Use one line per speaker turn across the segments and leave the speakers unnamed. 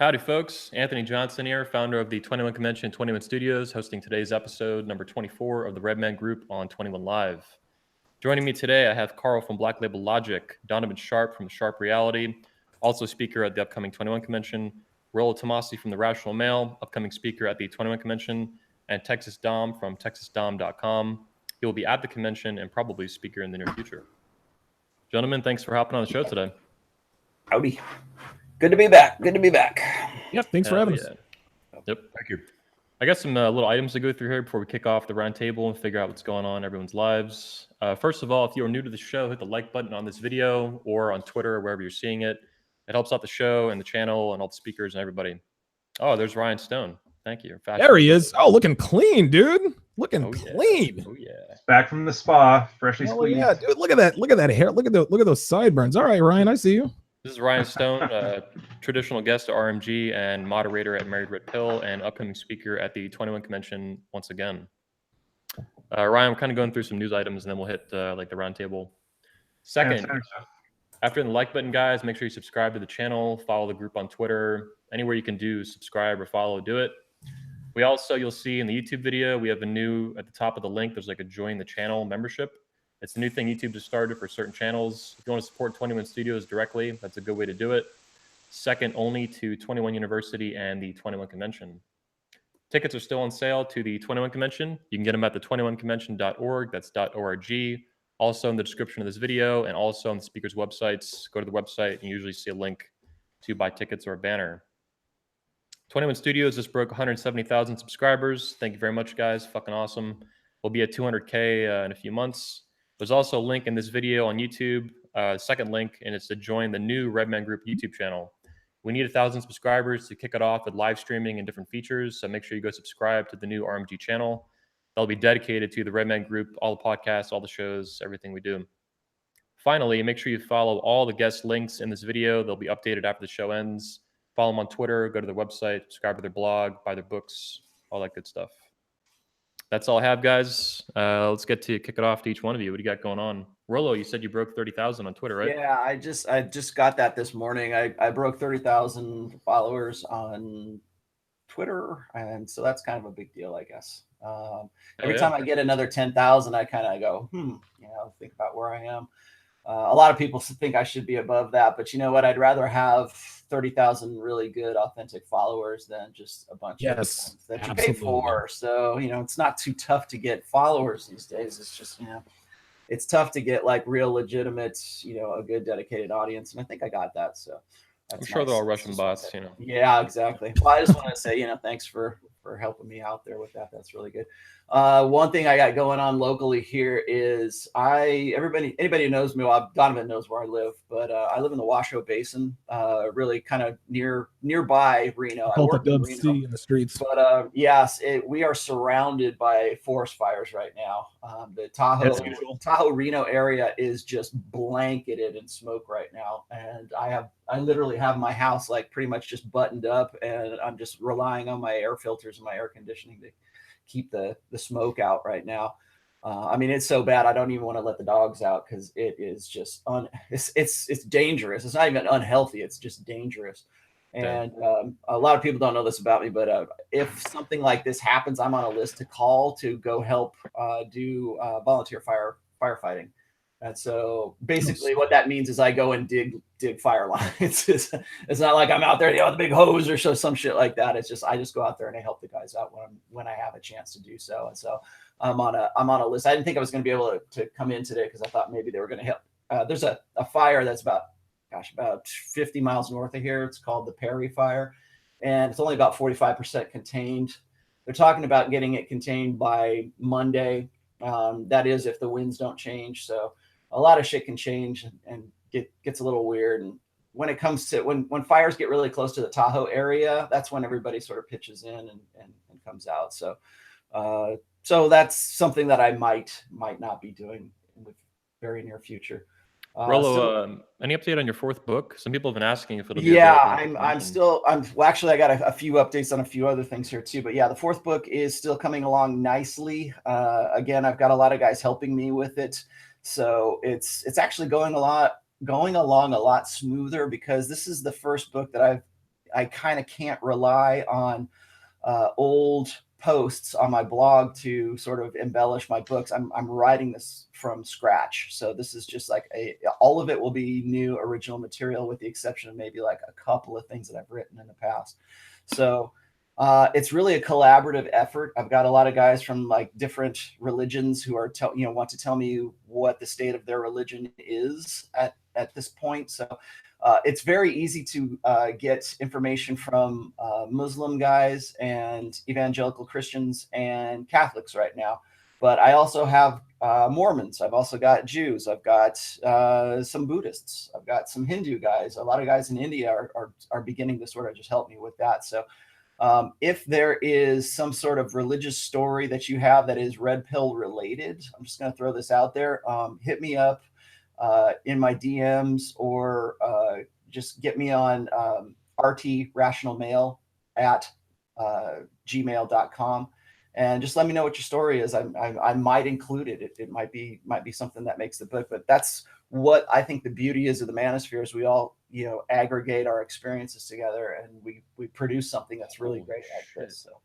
Howdy, folks. Anthony Johnson here, founder of the 21 Convention 21 Studios, hosting today's episode number 24 of the Redman Group on 21 Live. Joining me today, I have Carl from Black Label Logic, Donovan Sharp from Sharp Reality, also speaker at the upcoming 21 Convention, Rollo Tomasi from The Rational Mail, upcoming speaker at the 21 Convention, and Texas Dom from TexasDom.com. He will be at the convention and probably speaker in the near future. Gentlemen, thanks for hopping on the show today.
Howdy. Good to be back.
Yep, thanks for having us.
Yep, thank you. I got some little items to go through here before we kick off the round table and figure out what's going on in everyone's lives. First of all, if you are new to the show, hit the like button on this video or on Twitter or wherever you're seeing it. It helps out the show and the channel and all the speakers and everybody. Oh, there's Ryan Stone. Thank you.
There he is. Oh, looking clean, dude. Looking clean.
Yeah. Oh yeah.
Back from the spa, freshly squeezed.
Yeah, dude. Look at that. Look at that hair. Look at those sideburns. All right, Ryan, I see you.
This is Ryan Stone, traditional guest at RMG and moderator at Married Red Pill and upcoming speaker at the 21 Convention once again. Ryan, we're kind of going through some news items and then we'll hit like the round table. Second, after the like button, guys, make sure you subscribe to the channel, follow the group on Twitter, anywhere you can do subscribe or follow, do it. We also, you'll see in the YouTube video, we have a new, at the top of the link, there's like a join the channel membership. It's the new thing YouTube just started for certain channels. If you want to support 21 Studios directly, that's a good way to do it. Second only to 21 University and the 21 Convention. Tickets are still on sale to the 21 Convention. You can get them at the 21convention.org. That's .org. Also in the description of this video and also on the speakers' websites. Go to the website and you usually see a link to buy tickets or a banner. 21 Studios just broke 170,000 subscribers. Thank you very much, guys. Fucking awesome. We'll be at 200K in a few months. There's also a link in this video on YouTube, second link, and it's to join the new Redman Group YouTube channel. We need 1,000 subscribers to kick it off with live streaming and different features, so make sure you go subscribe to the new RMG channel. That'll be dedicated to the Redman Group, all the podcasts, all the shows, everything we do. Finally, make sure you follow all the guest links in this video. They'll be updated after the show ends. Follow them on Twitter, go to their website, subscribe to their blog, buy their books, all that good stuff. That's all I have, guys. Let's get to kick it off to each one of you. What do you got going on? Rollo, you said you broke 30,000 on Twitter, right?
Yeah, I just got that this morning. I broke 30,000 followers on Twitter, and so that's kind of a big deal, I guess. Every time I get another 10,000, I kind of go, think about where I am. A lot of people think I should be above that, but you know what? I'd rather have 30,000 really good, authentic followers than just a bunch of that you pay for. So, it's not too tough to get followers these days. It's just, it's tough to get like real legitimate, a good dedicated audience. And I think I got that. So
I'm sure they're all Russian bots,
Yeah, exactly. Well, I just want to say, thanks for helping me out there with that. That's really good. One thing I got going on locally here is anybody who knows me, well, Donovan knows where I live, but I live in the Washoe Basin, really kind of nearby Reno. I work in Reno,
in the streets.
But yes, we are surrounded by forest fires right now. The Tahoe Reno area is just blanketed in smoke right now, and I literally have my house like pretty much just buttoned up, and I'm just relying on my air filters and my air conditioning to keep the smoke out right now. I mean, it's so bad I don't even want to let the dogs out because it is just it's dangerous. It's not even unhealthy. It's just dangerous. And a lot of people don't know this about me, but if something like this happens, I'm on a list to call to go help do volunteer firefighting. And so basically what that means is I go and dig fire lines. It's not like I'm out there, with a big hose or some shit like that. It's just, I just go out there and I help the guys out when I have a chance to do so. And so I'm on a list. I didn't think I was going to be able to come in today because I thought maybe they were going to help. There's a fire that's about 50 miles north of here. It's called the Perry Fire, and it's only about 45% contained. They're talking about getting it contained by Monday. That is if the winds don't change. So a lot of shit can change and gets a little weird. And when it comes to when fires get really close to the Tahoe area, that's when everybody sort of pitches in and comes out. So so that's something that I might not be doing in the very near future.
Rollo, any update on your fourth book? Some people have been asking if it'll be.
Yeah, well, actually, I got a few updates on a few other things here too. But yeah, the fourth book is still coming along nicely. Again, I've got a lot of guys helping me with it, so it's actually going along a lot smoother because this is the first book that I kind of can't rely on old posts on my blog to sort of embellish my books. I'm writing this from scratch. So this is just like all of it will be new original material with the exception of maybe like a couple of things that I've written in the past. So it's really a collaborative effort. I've got a lot of guys from like different religions who are want to tell me what the state of their religion is at this point. So it's very easy to get information from Muslim guys and evangelical Christians and Catholics right now. But I also have Mormons. I've also got Jews. I've got some Buddhists. I've got some Hindu guys. A lot of guys in India are beginning to sort of just help me with that. So if there is some sort of religious story that you have that is red pill related, I'm just going to throw this out there. Hit me up in my DMs or just get me on rtrationalmail at gmail.com and just let me know what your story is. I might include it. It might be something that makes the book, but that's what I think the beauty is of the Manosphere is we all, aggregate our experiences together and we produce something that's really great like this. So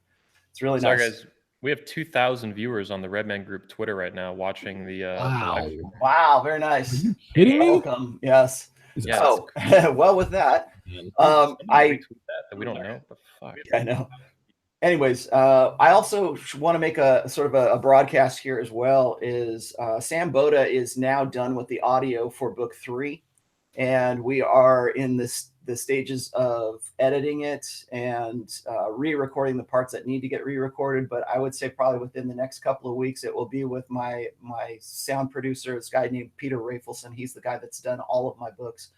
it's really nice.
Guys. We have 2,000 viewers on the Redman Group Twitter right now watching the live stream.
Wow, very nice.
Are you kidding me?
Welcome. Yes.
Yeah,
so, well, with that,
we don't know. But fuck.
I know. Anyways, I also want to make a sort of a broadcast here as well. Is Sam Boda is now done with the audio for book 3, and we are in the stages of editing it and re-recording the parts that need to get re-recorded. But I would say probably within the next couple of weeks, it will be with my sound producer, this guy named Peter Rafelson. He's the guy that's done all of my books.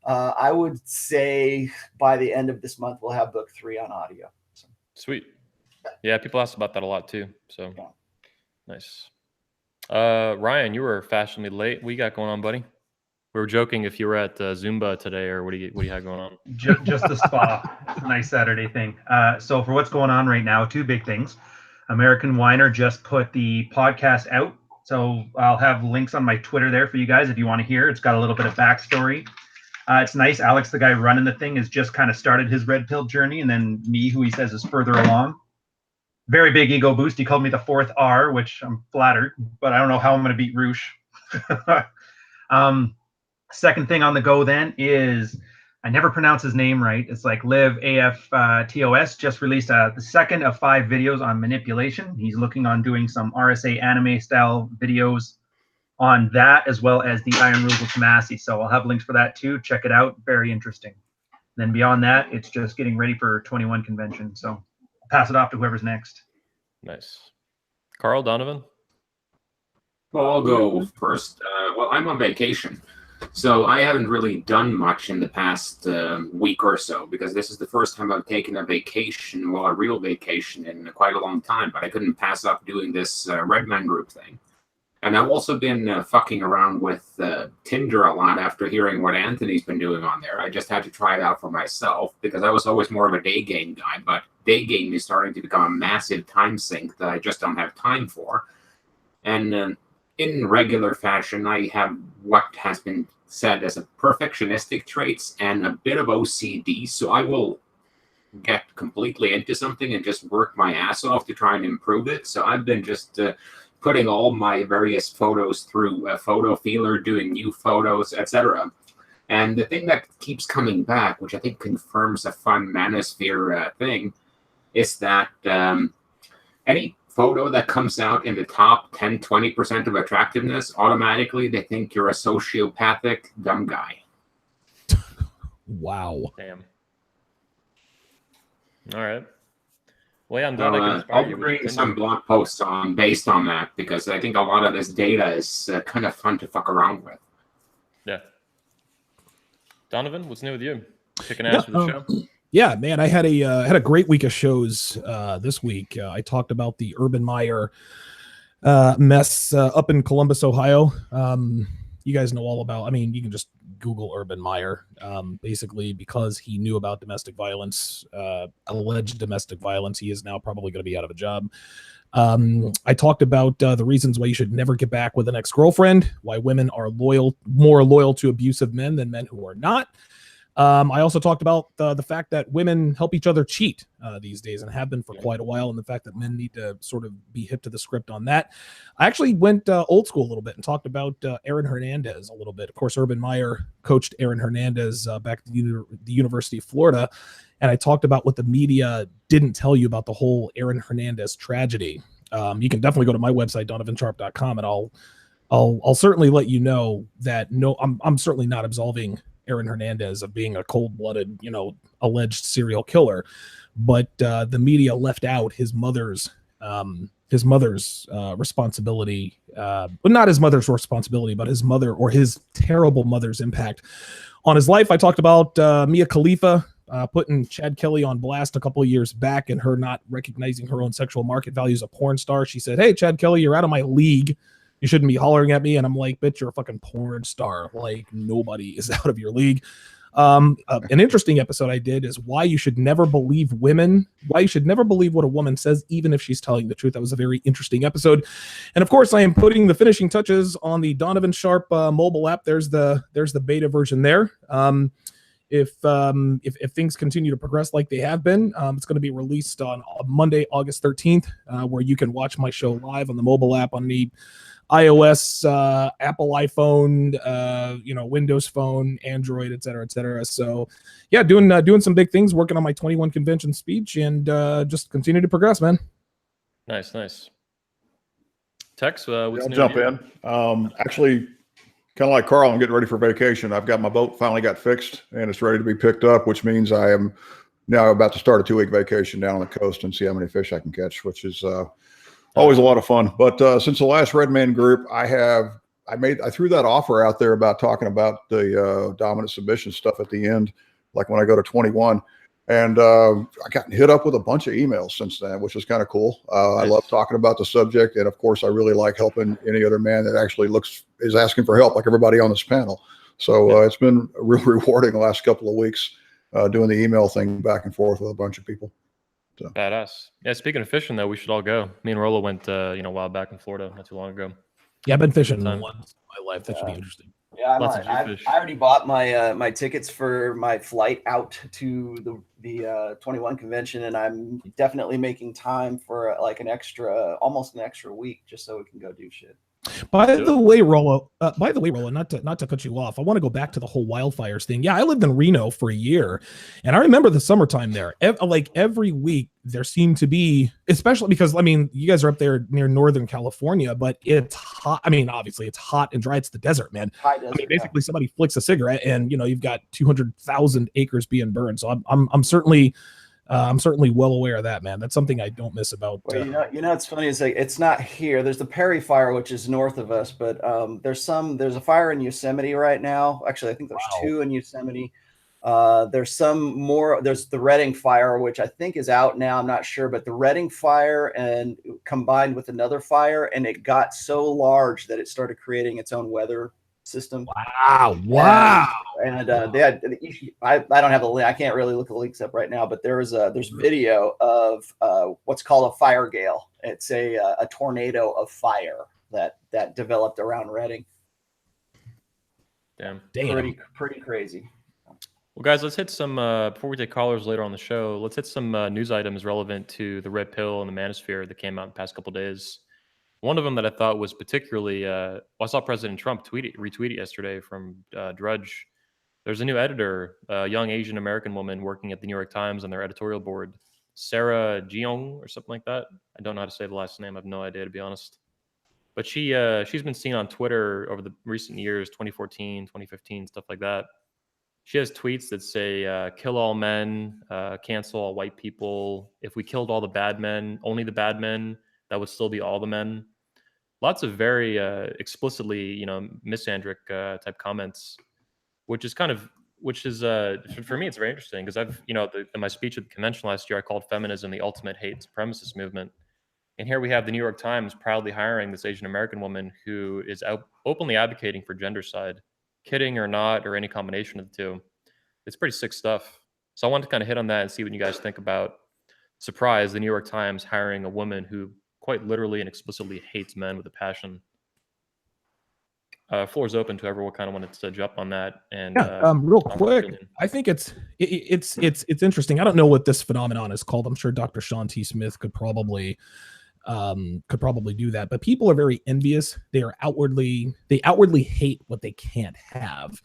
I would say by the end of this month, we'll have book 3 on audio. So.
Sweet. Yeah, people ask about that a lot too. So
yeah.
Nice. Ryan, you were fashionably late. What you got going on, buddy? We were joking if you were at Zumba today, or what do you have going on?
Just the spa. It's a nice Saturday thing. So for what's going on right now, 2 big things. American Whiner just put the podcast out. So I'll have links on my Twitter there for you guys if you want to hear. It's got a little bit of backstory. It's nice. Alex, the guy running the thing, has just kind of started his red pill journey, and then me, who he says is further along. Very big ego boost. He called me the 4th R, which I'm flattered, but I don't know how I'm going to beat Roosh. Second thing on the go then is, I never pronounce his name right. It's like Liv AFTOS just released the second of 5 videos on manipulation. He's looking on doing some RSA anime style videos on that, as well as the Iron Rules of Tomasi. So I'll have links for that too. Check it out. Very interesting. Then beyond that, it's just getting ready for 21 convention. So I'll pass it off to whoever's next.
Nice. Carl, Donovan?
Well, I'll go first. Well, I'm on vacation, so I haven't really done much in the past week or so, because this is the first time I've taken a vacation, well, a real vacation, in quite a long time, but I couldn't pass up doing this Redman Group thing. And I've also been fucking around with Tinder a lot after hearing what Anthony's been doing on there. I just had to try it out for myself, because I was always more of a day game guy, but day game is starting to become a massive time sink that I just don't have time for. And in regular fashion, I have what has been said as a perfectionistic traits and a bit of OCD, so I will get completely into something and just work my ass off to try and improve it. So I've been just putting all my various photos through a photo feeler, doing new photos, etc. And the thing that keeps coming back, which I think confirms a fun manosphere thing, is that any photo that comes out in the top 10-20% of attractiveness, automatically they think you're a sociopathic dumb guy.
Wow.
Damn. All right. Well, yeah, I'm glad I can inspire
I'll
you.
bring some blog posts based on that, because I think a lot of this data is kind of fun to fuck around with.
Yeah. Donovan, what's new with you? Kicking ass for the show?
Yeah, man, I had a great week of shows this week. I talked about the Urban Meyer mess up in Columbus, Ohio. You guys know all about. I mean, you can just Google Urban Meyer. Basically, because he knew about domestic violence, alleged domestic violence, he is now probably going to be out of a job. I talked about the reasons why you should never get back with an ex-girlfriend, why women are more loyal to abusive men than men who are not. I also talked about the fact that women help each other cheat these days and have been for quite a while, and the fact that men need to sort of be hip to the script on that. I actually went old school a little bit and talked about Aaron Hernandez a little bit. Of course, Urban Meyer coached Aaron Hernandez back at the University of Florida, and I talked about what the media didn't tell you about the whole Aaron Hernandez tragedy. You can definitely go to my website, donovansharp.com, and I'll certainly let you know that I'm certainly not absolving Aaron Hernandez of being a cold-blooded, alleged serial killer, but the media left out his mother's responsibility, but not his mother's responsibility, but his mother or his terrible mother's impact on his life. I talked about Mia Khalifa putting Chad Kelly on blast a couple of years back and her not recognizing her own sexual market value as a porn star. She said, "Hey, Chad Kelly, you're out of my league. You shouldn't be hollering at me." And I'm like, "Bitch, you're a fucking porn star. Like, nobody is out of your league." An interesting episode I did is why you should never believe women, why you should never believe what a woman says, even if she's telling the truth. That was a very interesting episode. And of course, I am putting the finishing touches on the Donovan Sharp mobile app. There's the beta version there. If things continue to progress like they have been, it's going to be released on Monday, August 13th, where you can watch my show live on the mobile app on the iOS, Apple iPhone, Windows Phone, Android, et cetera. So yeah, doing some big things, working on my 21 convention speech, and just continue to progress, man.
Nice. Tex, what's
I'll
new
jump
with you?
in. Actually, kind of like Carl, I'm getting ready for vacation. I've got my boat finally got fixed and it's ready to be picked up, which means I am now about to start a 2-week vacation down on the coast and see how many fish I can catch, which is always a lot of fun. But since the last Red Man group, I threw that offer out there about talking about the dominant submission stuff at the end, like when I go to 21. And I got hit up with a bunch of emails since then, which is kind of cool. I love talking about the subject. And of course, I really like helping any other man that actually is asking for help, like everybody on this panel. So it's been real rewarding the last couple of weeks doing the email thing back and forth with a bunch of people. So.
Badass. Yeah, speaking of fishing, though, we should all go. Me and Rolo went, a while back in Florida, not too long ago.
Yeah, I've been fishing once in my life. That should be interesting.
Yeah, I already bought my my tickets for my flight out to the 21 convention, and I'm definitely making time for almost an extra week just so we can go do shit.
By the way, Rollo, not to cut you off, I want to go back to the whole wildfires thing. Yeah, I lived in Reno for a year, and I remember the summertime there. Every week there seemed to be, especially because you guys are up there near Northern California, but it's hot. Obviously it's hot and dry. It's the desert, man. Basically somebody flicks a cigarette and you've got 200,000 acres being burned. So I'm certainly well aware of that, man. That's something I don't miss about.
Well, it's funny. It's like, it's not here. There's the Perry Fire, which is north of us, but there's a fire in Yosemite right now. Actually, I think there's two in Yosemite. There's some more. There's the Redding Fire, which I think is out now. I'm not sure, but the Redding Fire and combined with another fire, and it got so large that it started creating its own weather system.
Wow.
And they had, I don't have the link. I can't really look the links up right now, but there's video of what's called a fire gale. It's a tornado of fire that developed around Redding.
Damn.
Pretty crazy.
Well, guys, let's hit some, before we take callers later on the show, let's hit some news items relevant to the red pill and the manosphere that came out in the past couple of days. One of them that I thought was particularly, I saw President Trump retweet it yesterday from Drudge. There's a new editor, a young Asian American woman working at the New York Times on their editorial board, Sarah Jeong or something like that. I don't know how to say the last name. I have no idea, to be honest. But she's been seen on Twitter over the recent years, 2014, 2015, stuff like that. She has tweets that say, kill all men, cancel all white people. If we killed all the bad men, only the bad men, that would still be all the men. Lots of very explicitly, misandric type comments, which is for me, it's very interesting because I've, in my speech at the convention last year, I called feminism the ultimate hate supremacist movement. And here we have the New York Times proudly hiring this Asian American woman who is openly advocating for gendercide, kidding or not, or any combination of the two. It's pretty sick stuff. So I wanted to kind of hit on that and see what you guys think about, surprise, the New York Times hiring a woman who quite literally and explicitly hates men with a passion. Floor's open to whoever kind of wanted to jump on that. And
real quick, I think it's interesting. I don't know what this phenomenon is called. I'm sure Dr. Sean T. Smith could probably do that. But people are very envious. They outwardly hate what they can't have.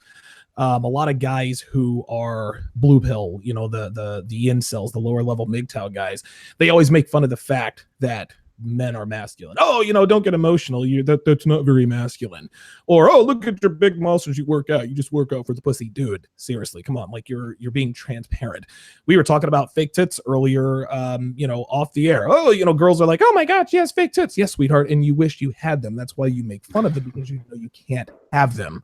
A lot of guys who are blue pill, the incels, the lower level MGTOW guys, they always make fun of the fact that men are masculine. Oh, don't get emotional. That's not very masculine. Or, oh, look at your big muscles. You work out. You just work out for the pussy. Dude, seriously, come on. Like you're being transparent. We were talking about fake tits earlier, off the air. Oh, girls are like, oh my God, she has fake tits. Yes, sweetheart. And you wish you had them. That's why you make fun of them, because you know you can't have them.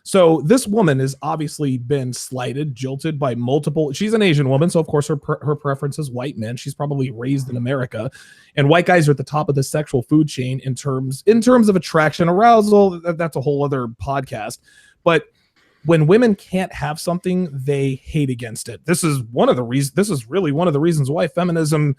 So this woman has obviously been slighted, jilted by multiple. She's an Asian woman, so of course her preference is white men. She's probably raised in America, and white guys are at the top of the sexual food chain in terms of attraction, arousal. That's a whole other podcast. But when women can't have something, they hate against it. This is one of the reasons. This is really one of the reasons why feminism.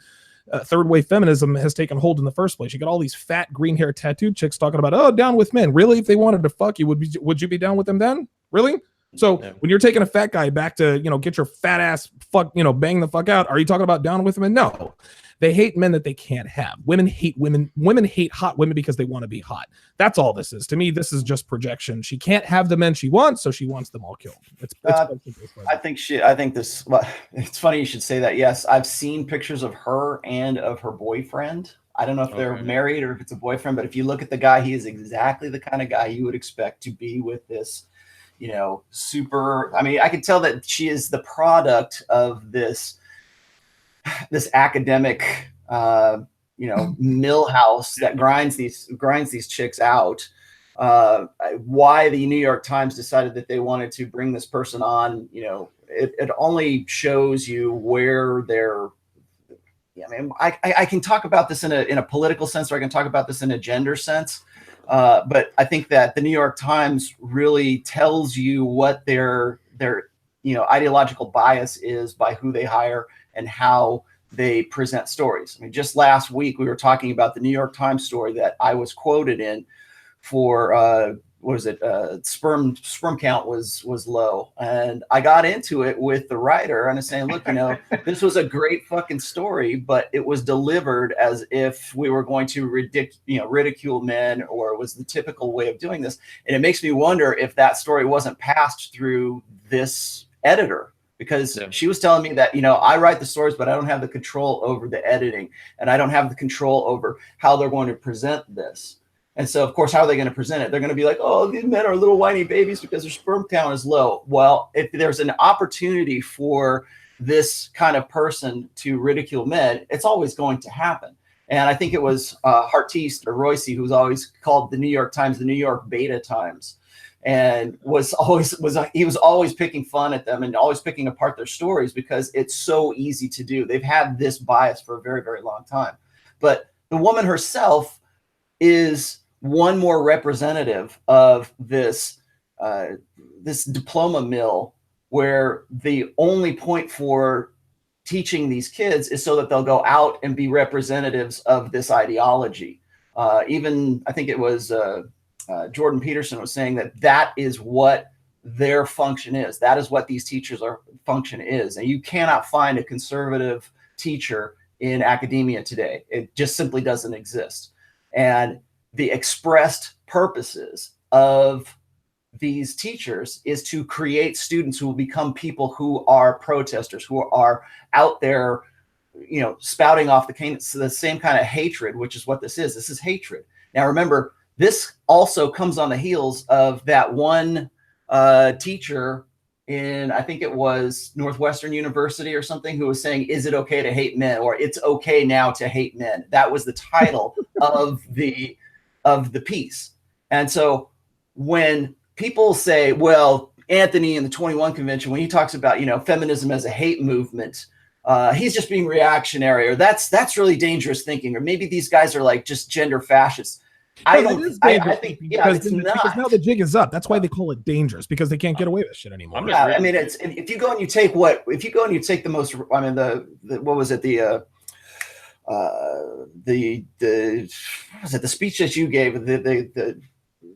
Third wave feminism has taken hold in the first place. You got all these fat green hair tattooed chicks talking about, oh, down with men. Really? If they wanted to fuck you, would you be down with them then? Really? So when you're taking a fat guy back to, get your fat ass fuck, bang the fuck out, are you talking about down with men? No. They hate men that they can't have. Women hate women. Women hate hot women because they want to be hot. That's all this is. To me, this is just projection. She can't have the men she wants, so she wants them all killed.
I think this. Well, it's funny you should say that. Yes, I've seen pictures of her and of her boyfriend. I don't know if they're married or if it's a boyfriend, but if you look at the guy, he is exactly the kind of guy you would expect to be with this, super. I mean, I can tell that she is the product of this academic millhouse that grinds these chicks out. Why the New York Times decided that they wanted to bring this person on, it only shows you where they're. I mean, I can talk about this in a political sense, or I can talk about this in a gender sense. But I think that the New York Times really tells you what their ideological bias is by who they hire and how they present stories. I mean, just last week we were talking about the New York Times story that I was quoted in for sperm count was low, and I got into it with the writer and I was saying, look, this was a great fucking story, but it was delivered as if we were going to ridicule men, or it was the typical way of doing this. And it makes me wonder if that story wasn't passed through this editor, because she was telling me that, I write the stories, but I don't have the control over the editing, and I don't have the control over how they're going to present this. And so, of course, how are they going to present it? They're going to be like, oh, these men are little whiny babies because their sperm count is low. Well, if there's an opportunity for this kind of person to ridicule men, it's always going to happen. And I think it was Hartiste or Royce who was always called the New York Times, the New York Beta Times, and he was always picking fun at them and always picking apart their stories because it's so easy to do. They've had this bias for a very, very long time. But the woman herself is one more representative of this diploma mill, where the only point for teaching these kids is so that they'll go out and be representatives of this ideology. Even I think it was Jordan Peterson was saying that is what their function is. That is what these teachers' function is. And you cannot find a conservative teacher in academia today. It just simply doesn't exist. And the expressed purposes of these teachers is to create students who will become people who are protesters, who are out there, spouting off the same kind of hatred, which is what this is. This is hatred. Now, remember, this also comes on the heels of that one teacher in, I think it was Northwestern University or something, who was saying, is it okay to hate men? Or it's okay now to hate men. That was the title of the piece. And so when people say, well, Anthony in the 21 convention, when he talks about, feminism as a hate movement, he's just being reactionary, or that's really dangerous thinking, or maybe these guys are like just gender fascists. I think because now
the jig is up. That's why they call it dangerous, because they can't get away with shit anymore.
Yeah, I mean, it's if you go and you take the most, I mean, what was it, the speech that you gave,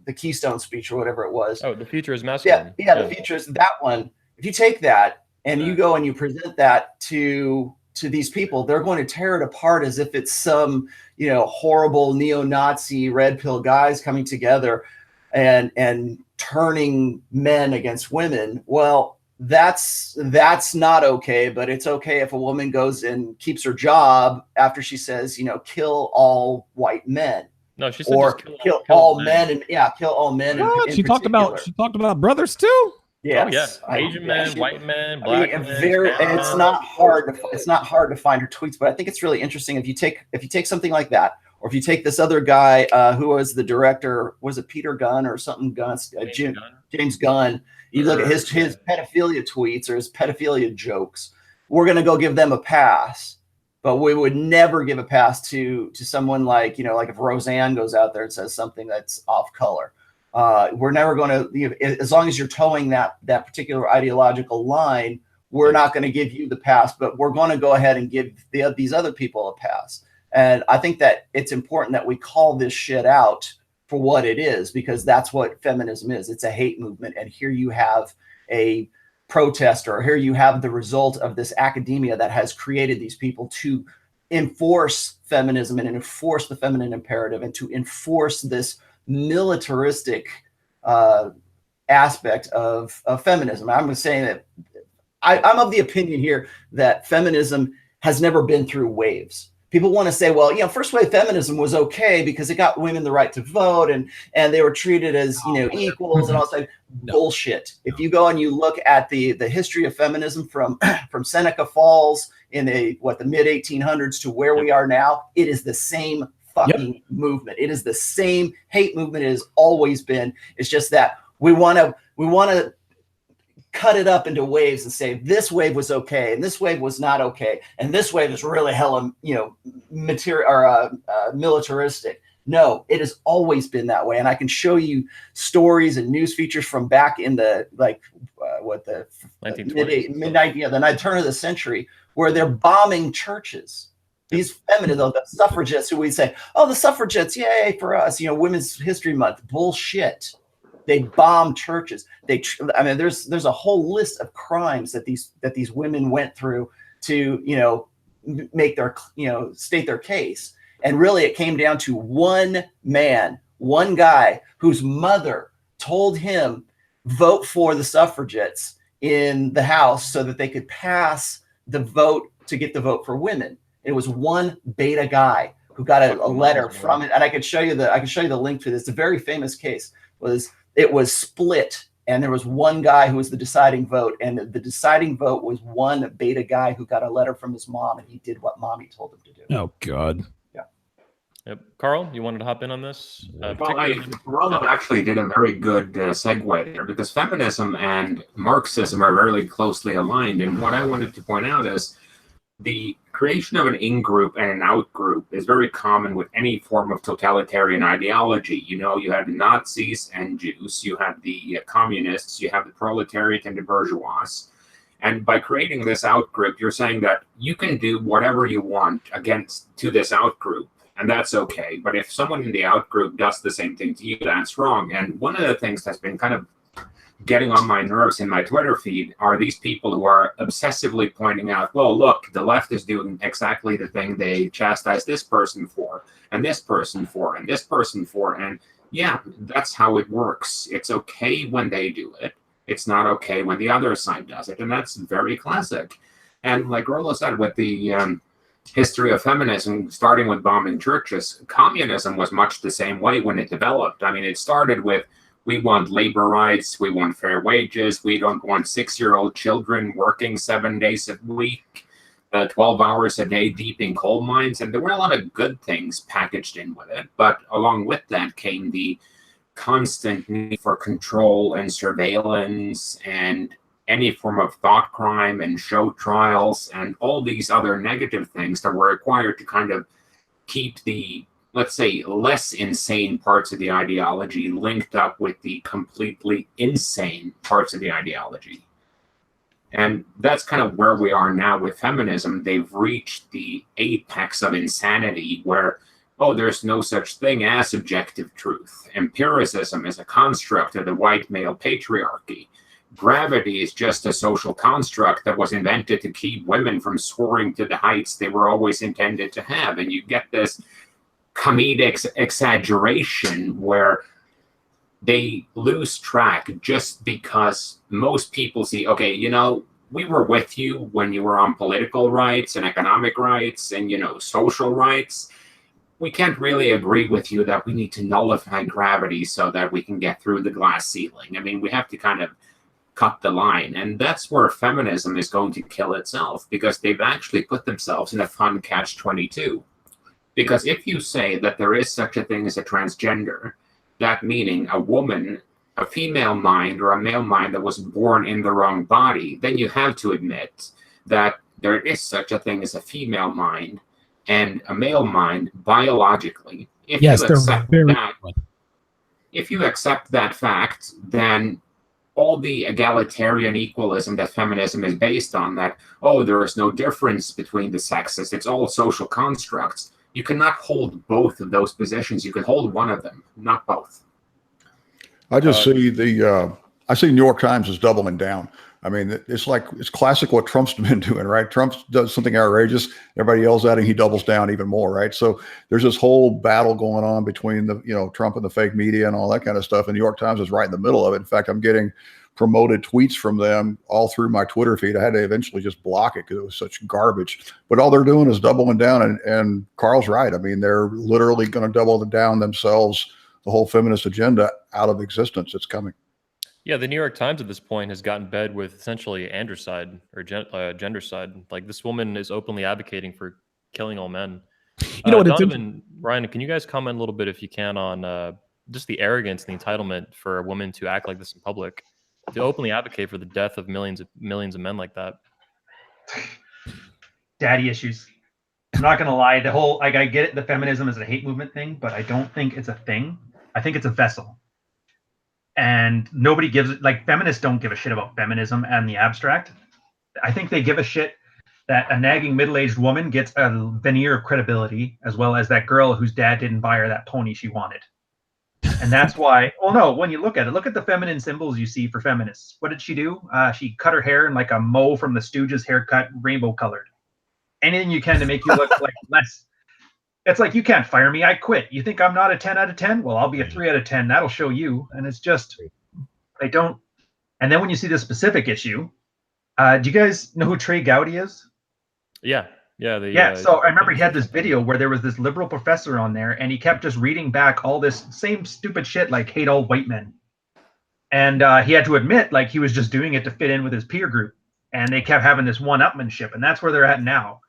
the Keystone speech or whatever it was.
Oh, the future is masculine.
The future is that one. If you take that and you go and you present that to these people, they're going to tear it apart as if it's some, horrible neo-Nazi red pill guys coming together and turning men against women. Well, that's not okay, but it's okay if a woman goes and keeps her job after she says, kill all white men.
No, she said
or
just
kill all men, and kill all men.
She talked about brothers too.
Yes.
Oh, yeah. Asian men, white men, black men.
And it's not hard to find her tweets, but I think it's really interesting if you take something like that, or if you take this other guy who was the director, was it Peter Gunn or something? James Gunn. You look at his pedophilia tweets or his pedophilia jokes. We're gonna go give them a pass, but we would never give a pass to someone like like if Roseanne goes out there and says something that's off color. We're never going to, as long as you're towing that particular ideological line, we're not going to give you the pass, but we're going to go ahead and give these other people a pass. And I think that it's important that we call this shit out for what it is, because that's what feminism is. It's a hate movement. And here you have a protester, or here you have the result of this academia that has created these people to enforce feminism and enforce the feminine imperative and to enforce this militaristic aspect of feminism. I'm saying that I'm of the opinion here that feminism has never been through waves. People want to say, well, first wave feminism was okay because it got women the right to vote and they were treated as equals and all that bullshit. If you go and you look at the history of feminism from Seneca Falls in the mid 1800s to where we are now, it is the same fucking movement. It is the same hate movement it has always been. It's just that we want to cut it up into waves and say this wave was okay and this wave was not okay and this wave is really hella material or militaristic. No, it has always been that way, and I can show you stories and news features from back in the the turn of the century where they're bombing churches. These feminists, the suffragists who we say, oh, the suffragettes, yay for us, Women's History Month. Bullshit. They bomb churches. There's a whole list of crimes that these women went through to, make their, state their case. And really it came down to one man, one guy whose mother told him, vote for the suffragettes in the House so that they could pass the vote to get the vote for women. It was one beta guy who got a letter from it, and I could show you the link to this. It's a very famous case. It was split, and there was one guy who was the deciding vote, and the deciding vote was one beta guy who got a letter from his mom, and he did what mommy told him to do.
Oh God.
Yeah.
Yep. Carl, you wanted to hop in on this?
Ronald actually did a very good segue there, because feminism and Marxism are very closely aligned, and what I wanted to point out is the creation of an in-group and an out-group is very common with any form of totalitarian ideology. You had the Nazis and Jews, you had the communists, you have the proletariat and the bourgeois. And by creating this out-group, you're saying that you can do whatever you want to this out-group, and that's okay. But if someone in the out-group does the same thing to you, that's wrong. And one of the things that's been kind of getting on my nerves in my Twitter feed are these people who are obsessively pointing out, well, look, the left is doing exactly the thing they chastise this person for, and this person for, and this person for. And yeah, that's how it works. It's okay when they do it. It's not okay when the other side does it. And that's very classic. And like Rollo said, with the history of feminism, starting with bombing churches, communism was much the same way when it developed. I mean, it started with, we want labor rights, we want fair wages, we don't want 6-year-old children working 7 days a week, 12 hours a day deep in coal mines. And there were a lot of good things packaged in with it. But along with that came the constant need for control and surveillance and any form of thought crime and show trials and all these other negative things that were required to kind of keep the, let's say, less insane parts of the ideology linked up with the completely insane parts of the ideology. And that's kind of where we are now with feminism. They've reached the apex of insanity where oh, there's no such thing as objective truth. Empiricism is a construct of the white male patriarchy. Gravity is just a social construct that was invented to keep women from soaring to the heights they were always intended to have. And you get this comedic exaggeration where they lose track just because most people see, okay, you know, we were with you when you were on political rights and economic rights and, you know, social rights. We can't really agree with you that we need to nullify gravity so that we can get through the glass ceiling. I mean, we have to kind of cut the line. And that's where feminism is going to kill itself, because they've actually put themselves in a fun catch-22. Because if you say that there is such a thing as a transgender, that meaning a woman, a female mind or a male mind that was born in the wrong body, then you have to admit that there is such a thing as a female mind and a male mind biologically. If
Yes,
you
they're
accept
very
that, if you accept that fact, then all the egalitarian equalism that feminism is based on, that, oh, there is no difference between the sexes, it's all social constructs. You cannot hold both of those positions. You can hold one of them, not both.
I just see I see New York Times is doubling down. I mean, it's like, it's classic what Trump's been doing, right? Trump does something outrageous, everybody yells at him, he doubles down even more, right? So there's this whole battle going on between the, you know, Trump and the fake media and all that kind of stuff. And New York Times is right in the middle of it. In fact, I'm getting promoted tweets from them all through my Twitter feed. I had to eventually just block it because it was such garbage. But all they're doing is doubling down. And Carl's right. I mean, they're literally going to double down themselves, the whole feminist agenda, out of existence. It's coming.
Yeah, the New York Times at this point has gotten bed with essentially androcide or gendercide. Like, this woman is openly advocating for killing all men.
You know what?
Donovan, Ryan, can you guys comment a little bit, if you can, on just the arrogance and the entitlement for a woman to act like this in public, to openly advocate for the death of millions of men like that?
Daddy issues. I'm not gonna lie. The whole, like, I get it, the feminism is a hate movement thing, but I don't think it's a thing. I think it's a vessel. And nobody gives, like, feminists don't give a shit about feminism and the abstract. I think they give a shit that a nagging middle-aged woman gets a veneer of credibility, as well as that girl whose dad didn't buy her that pony she wanted. And that's why, well, no, when you look at it, look at the feminine symbols you see for feminists. What did she do? She cut her hair in like a Mo from the Stooges haircut, rainbow colored. Anything you can to make you look like less. It's like, you can't fire me, I quit. You think I'm not a 10 out of 10? Well, I'll be a 3 out of 10. That'll show you. And it's just, I don't. And then when you see the specific issue, do you guys know who Trey Gowdy is?
Yeah.
So I remember he had this video where there was this liberal professor on there, and he kept just reading back all this same stupid shit, like hate all white men. And he had to admit, like, he was just doing it to fit in with his peer group. And they kept having this one-upmanship, and that's where they're at now.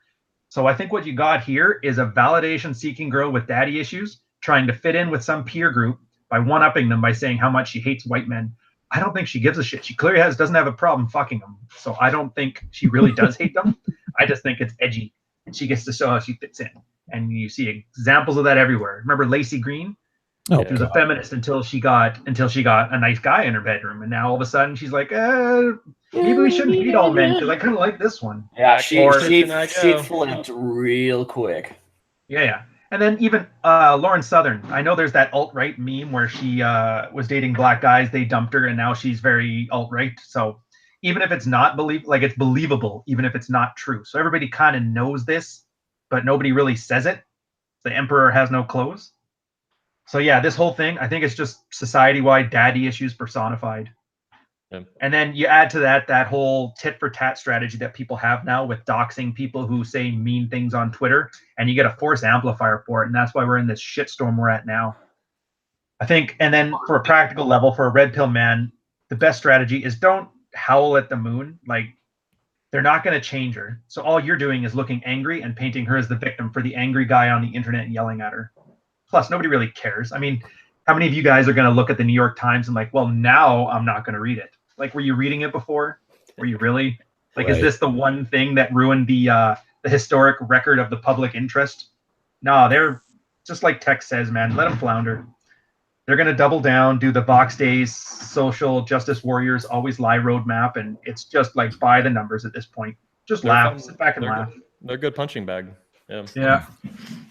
So I think what you got here is a validation-seeking girl with daddy issues trying to fit in with some peer group by one-upping them by saying how much she hates white men. I don't think she gives a shit. She clearly doesn't have a problem fucking them. So I don't think she really does hate them. I just think it's edgy, and she gets to show how she fits in. And you see examples of that everywhere. Remember Lacey Green?
Oh,
she was a feminist until she got a nice guy in her bedroom, and now all of a sudden she's like, maybe we shouldn't hate all men because I kind of like this one.
Yeah, she flipped real quick.
Yeah. And then even Lauren Southern. I know there's that alt-right meme where she was dating black guys, they dumped her, and now she's very alt-right. So even if it's not it's believable, even if it's not true. So everybody kind of knows this, but nobody really says it. The emperor has no clothes. So yeah, this whole thing, I think it's just society-wide daddy issues personified. Yeah. And then you add to that whole tit-for-tat strategy that people have now with doxing people who say mean things on Twitter, and you get a force amplifier for it, and that's why we're in this shitstorm we're at now. I think, and then for a practical level, for a red pill man, the best strategy is don't howl at the moon. Like, they're not going to change her. So all you're doing is looking angry and painting her as the victim for the angry guy on the internet and yelling at her. Plus, nobody really cares. I mean, how many of you guys are going to look at the New York Times and like, well, now I'm not going to read it? Like, were you reading it before? Were you really? Like, right. Is this the one thing that ruined the historic record of the public interest? No, they're just like Tex says, man, let them flounder. They're going to double down, do the Vox Days, social justice warriors, always lie roadmap. And it's just like by the numbers at this point. Just laugh, sit back and laugh.
They're a good punching bag.
Yeah.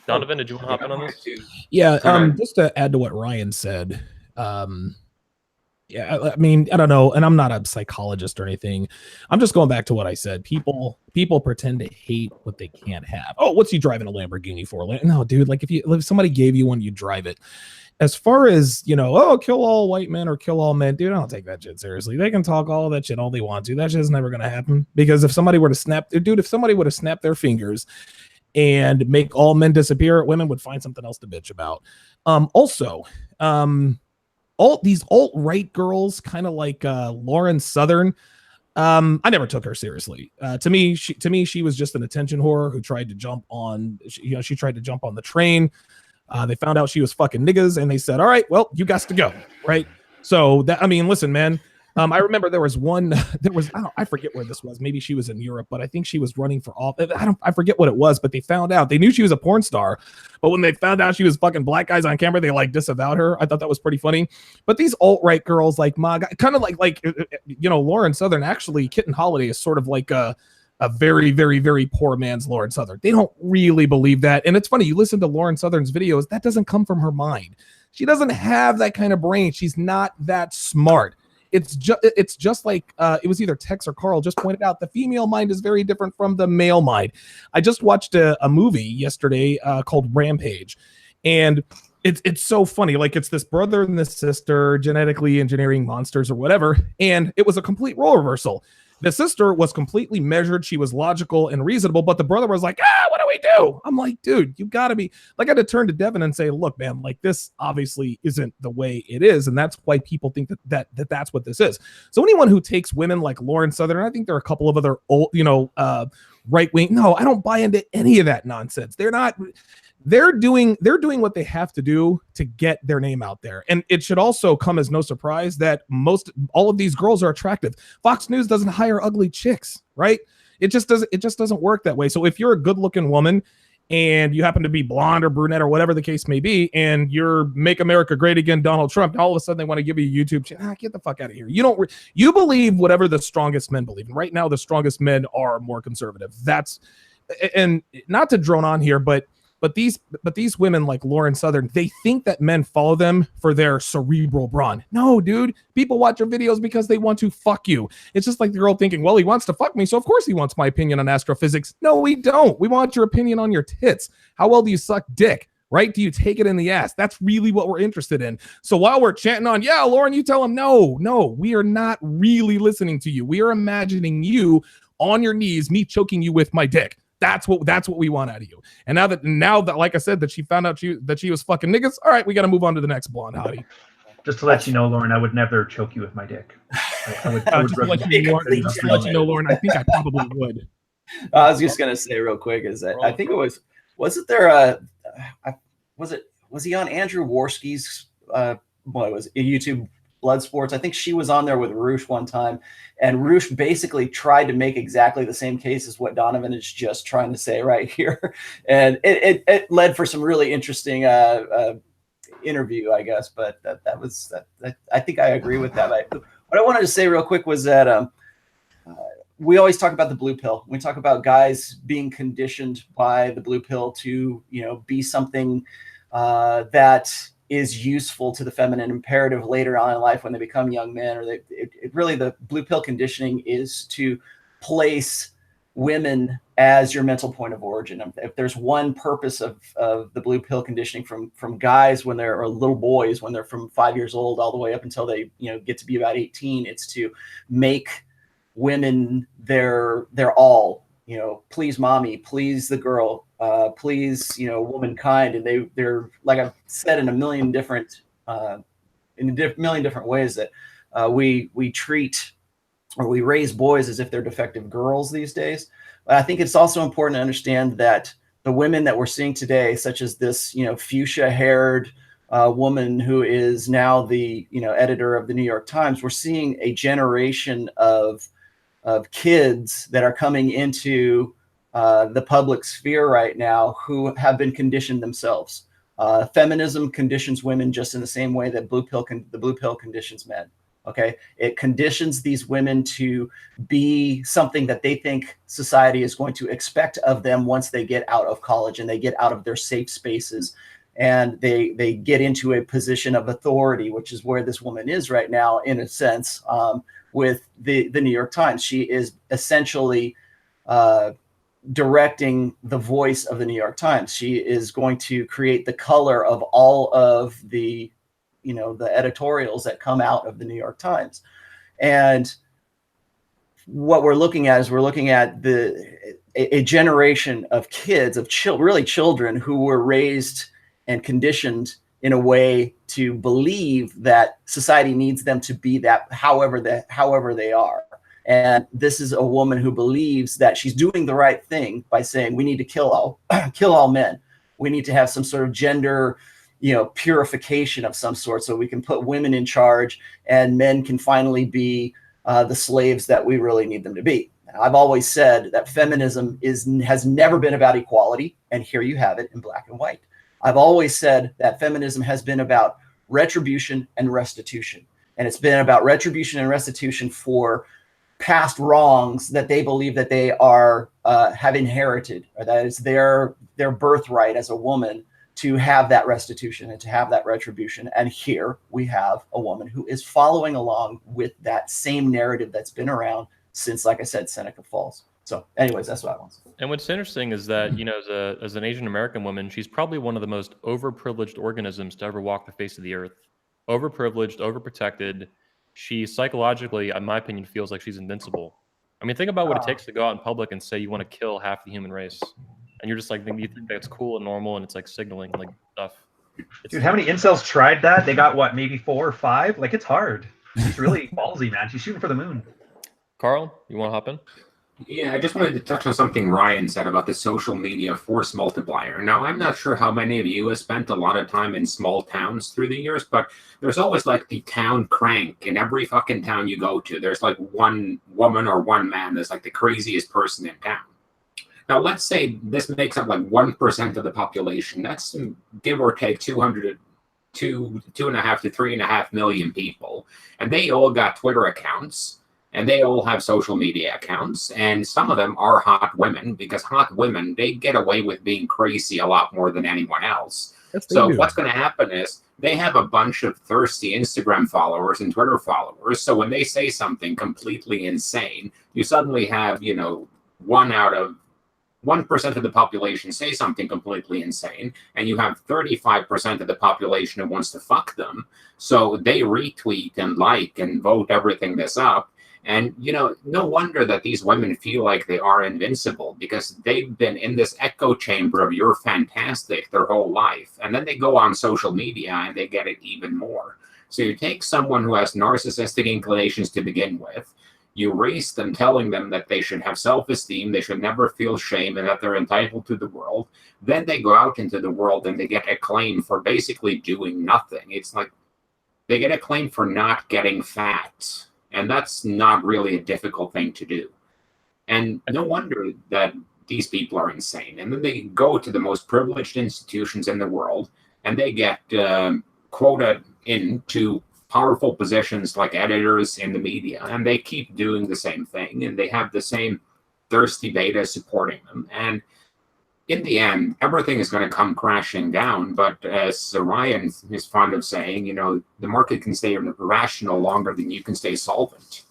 Donovan, did you want to hop in on this?
Yeah, just to add to what Ryan said, yeah, I mean, I don't know, and I'm not a psychologist or anything. I'm just going back to what I said. People pretend to hate what they can't have. Oh, what's he driving a Lamborghini for? No, dude, like if somebody gave you one, you drive it. As far as, you know, oh, kill all white men or kill all men, dude, I don't take that shit seriously. They can talk all that shit all they want to. That shit's never going to happen, because if somebody were to snap their fingers and make all men disappear, women would find something else to bitch about. Also, all these alt-right girls, kind of like Lauren Southern, I never took her seriously. To me, she was just an attention whore who tried to jump on, she tried to jump on the train. They found out she was fucking niggas, and they said, all right, well, you got to go, right? So that, I mean, listen, man, I remember there was I forget where this was. Maybe she was in Europe, but I think she was running for office. I forget what it was, but they found out. They knew she was a porn star, but when they found out she was fucking black guys on camera, they like disavowed her. I thought that was pretty funny. But these alt-right girls like MAGA, kind of like you know, Lauren Southern, actually, Kitten Holiday is sort of like a very, very, very poor man's Lauren Southern. They don't really believe that. And it's funny, you listen to Lauren Southern's videos, that doesn't come from her mind. She doesn't have that kind of brain. She's not that smart. It's just like it was either Tex or Carl just pointed out, the female mind is very different from the male mind. I just watched a movie yesterday called Rampage, and it's so funny. Like, it's this brother and this sister genetically engineering monsters or whatever, and it was a complete role reversal. The sister was completely measured. She was logical and reasonable, but the brother was like, what do we do? I'm like, dude, you got to be like, I had to turn to Devin and say, look, man, like, this obviously isn't the way it is. And that's why people think that's what this is. So anyone who takes women like Lauren Southern, I think there are a couple of other old, right wing. No, I don't buy into any of that nonsense. They're doing what they have to do to get their name out there. And it should also come as no surprise that all of these girls are attractive. Fox News doesn't hire ugly chicks, right? It just doesn't work that way. So if you're a good looking woman and you happen to be blonde or brunette or whatever the case may be, and you're Make America Great Again, Donald Trump, all of a sudden they want to give you a YouTube channel. Get the fuck out of here. You believe whatever the strongest men believe. And right now the strongest men are more conservative. And not to drone on here, but these women like Lauren Southern, they think that men follow them for their cerebral brawn. No, dude. People watch your videos because they want to fuck you. It's just like the girl thinking, well, he wants to fuck me, so of course he wants my opinion on astrophysics. No, we don't. We want your opinion on your tits. How well do you suck dick? Right? Do you take it in the ass? That's really what we're interested in. So while we're chanting on, yeah, Lauren, you tell him, no, we are not really listening to you. We are imagining you on your knees, me choking you with my dick. That's what we want out of you. And now that like I said, that she found out that she was fucking niggas. All right, we got to move on to the next blonde hottie.
Just to let you know, Lauren, I would never choke you with my dick.
Just to let you know, Lauren, I think I probably would.
I was just gonna say real quick is that I think it was he on Andrew Worski's YouTube Blood Sports? I think she was on there with Roosh one time, and Roosh basically tried to make exactly the same case as what Donovan is just trying to say right here, and it led for some really interesting interview, I guess. But that was I think I agree with that. What I wanted to say real quick was that we always talk about the blue pill. We talk about guys being conditioned by the blue pill to be something that is useful to the feminine imperative later on in life when they become young men, or really the blue pill conditioning is to place women as your mental point of origin. If there's one purpose of the blue pill conditioning from guys when they're, or little boys when they're from 5 years old all the way up until they get to be about 18, it's to make women their all. Please mommy, please the girl, please womankind. And they're like I've said in a million different ways that we treat or we raise boys as if they're defective girls these days. But I think it's also important to understand that the women that we're seeing today, such as this fuchsia haired woman who is now the editor of the New York Times, we're seeing a generation of kids that are coming into the public sphere right now who have been conditioned themselves. Feminism conditions women just in the same way that the blue pill conditions men. Okay. It conditions these women to be something that they think society is going to expect of them once they get out of college and they get out of their safe spaces and they get into a position of authority, which is where this woman is right now, in a sense, with the New York Times. She is essentially directing the voice of the New York Times. She is going to create the color of all of the the editorials that come out of the New York Times. And what we're looking at is a generation of kids, of children who were raised and conditioned in a way to believe that society needs them to be that however they are. And this is a woman who believes that she's doing the right thing by saying we need to kill all men. We need to have some sort of gender purification of some sort, so we can put women in charge and men can finally be the slaves that we really need them to be. I've always said that feminism has never been about equality, and here you have it in black and white. I've always said that feminism has been about retribution and restitution, and it's been about retribution and restitution for past wrongs that they believe that they have inherited, or that it's their birthright as a woman to have that restitution and to have that retribution. And here we have a woman who is following along with that same narrative that's been around since, like I said, Seneca Falls. So anyways, that's what I want to say.
And what's interesting is that, as an Asian American woman, she's probably one of the most overprivileged organisms to ever walk the face of the earth. Overprivileged, overprotected. She psychologically, in my opinion, feels like she's invincible. I mean, think about what it takes to go out in public and say you want to kill half the human race. And you're just like, you think that's cool and normal, and it's like signaling like stuff.
Dude, how many incels tried that? They got what, maybe 4 or 5? Like, it's hard. It's really ballsy, man. She's shooting for the moon.
Carl, you want to hop in?
Yeah, I just wanted to touch on something Ryan said about the social media force multiplier. Now, I'm not sure how many of you have spent a lot of time in small towns through the years, but there's always like the town crank in every fucking town you go to. There's like one woman or one man that's like the craziest person in town. Now, let's say this makes up like 1% of the population. That's give or take 2.5 to 3.5 million people. And they all got Twitter accounts. And they all have social media accounts, and some of them are hot women, because hot women, they get away with being crazy a lot more than anyone else. So what's going to happen is they have a bunch of thirsty Instagram followers and Twitter followers. So when they say something completely insane, you suddenly have, 1% of the population say something completely insane, and you have 35% of the population who wants to fuck them. So they retweet and like and vote everything this up. And, no wonder that these women feel like they are invincible, because they've been in this echo chamber of you're fantastic their whole life. And then they go on social media and they get it even more. So you take someone who has narcissistic inclinations to begin with, you raise them telling them that they should have self-esteem, they should never feel shame, and that they're entitled to the world. Then they go out into the world and they get acclaim for basically doing nothing. It's like they get acclaim for not getting fat. And that's not really a difficult thing to do. And no wonder that these people are insane. And then they go to the most privileged institutions in the world, and they get quoted into powerful positions like editors in the media. And they keep doing the same thing, and they have the same thirsty beta supporting them. And in the end, everything is going to come crashing down. But as Ryan is fond of saying, the market can stay rational longer than you can stay solvent.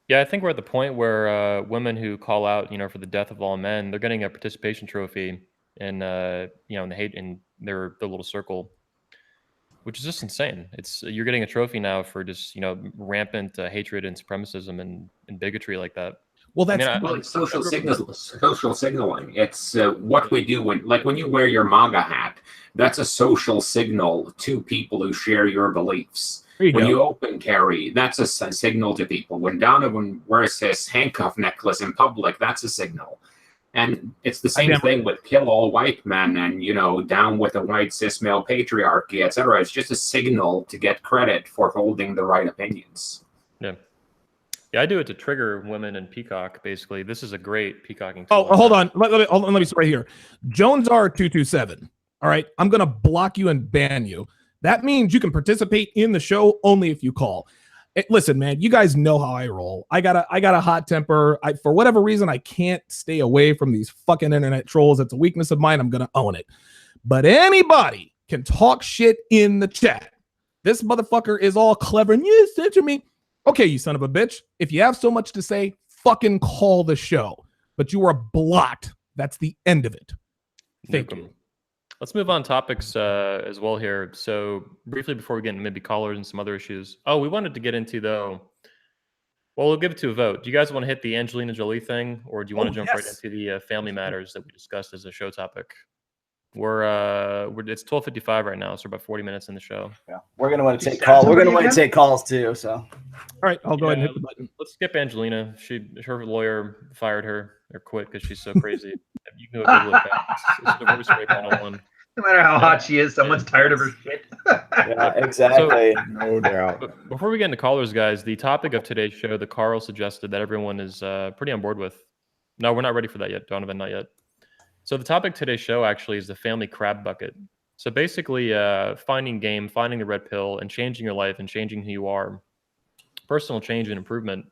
Yeah, I think we're at the point where women who call out, for the death of all men, they're getting a participation trophy in, in the hate in their little circle, which is just insane. You're getting a trophy now for just, rampant hatred and supremacism and bigotry like that.
Well,
it's social signaling. It's what we do when you wear your MAGA hat. That's a social signal to people who share your beliefs. When you open carry, that's a signal to people. When Donovan wears his handcuff necklace in public, that's a signal. And it's the same thing with kill all white men and, down with the white cis male patriarchy, etc. It's just a signal to get credit for holding the right opinions.
Yeah. Yeah, I do it to trigger women and peacock, basically. This is a great peacocking
tool. Oh, hold on. Let me start right here. Jones R227. All right. I'm going to block you and ban you That means you can participate in the show only if you call. Listen, man, you guys know how I roll. I got a hot temper. For whatever reason, I can't stay away from these fucking internet trolls. It's a weakness of mine. I'm going to own it. But anybody can talk shit in the chat. This motherfucker is all clever and you censor me. Okay, you son of a bitch. If you have so much to say, fucking call the show. But you are blocked. That's the end of it. Thank you.
Let's move on topics as well here. So briefly before we get into maybe callers and some other issues. Oh, we wanted to get into though. Well, we'll give it to a vote. Do you guys want to hit the Angelina Jolie thing, or do you want to jump right into the family matters that we discussed as a show topic? It's 12:55 right now, so we're about 40 minutes in the show.
Yeah, we're gonna want to take calls. We're gonna want to take calls too. So,
all right, I'll go ahead and hit the button.
Let's skip Angelina. Her lawyer fired her or quit because she's so crazy. You can go Google it. It's divorce rate 101.
No matter how hot she is, someone's tired of her shit.
Yeah, exactly.
No doubt.
Before we get into callers, guys, the topic of today's show that Carl suggested that everyone is pretty on board with. No, we're not ready for that yet, Donovan, not yet. So the topic of today's show actually is the family crab bucket. So basically finding game, finding the red pill, and changing your life and changing who you are. Personal change and improvement.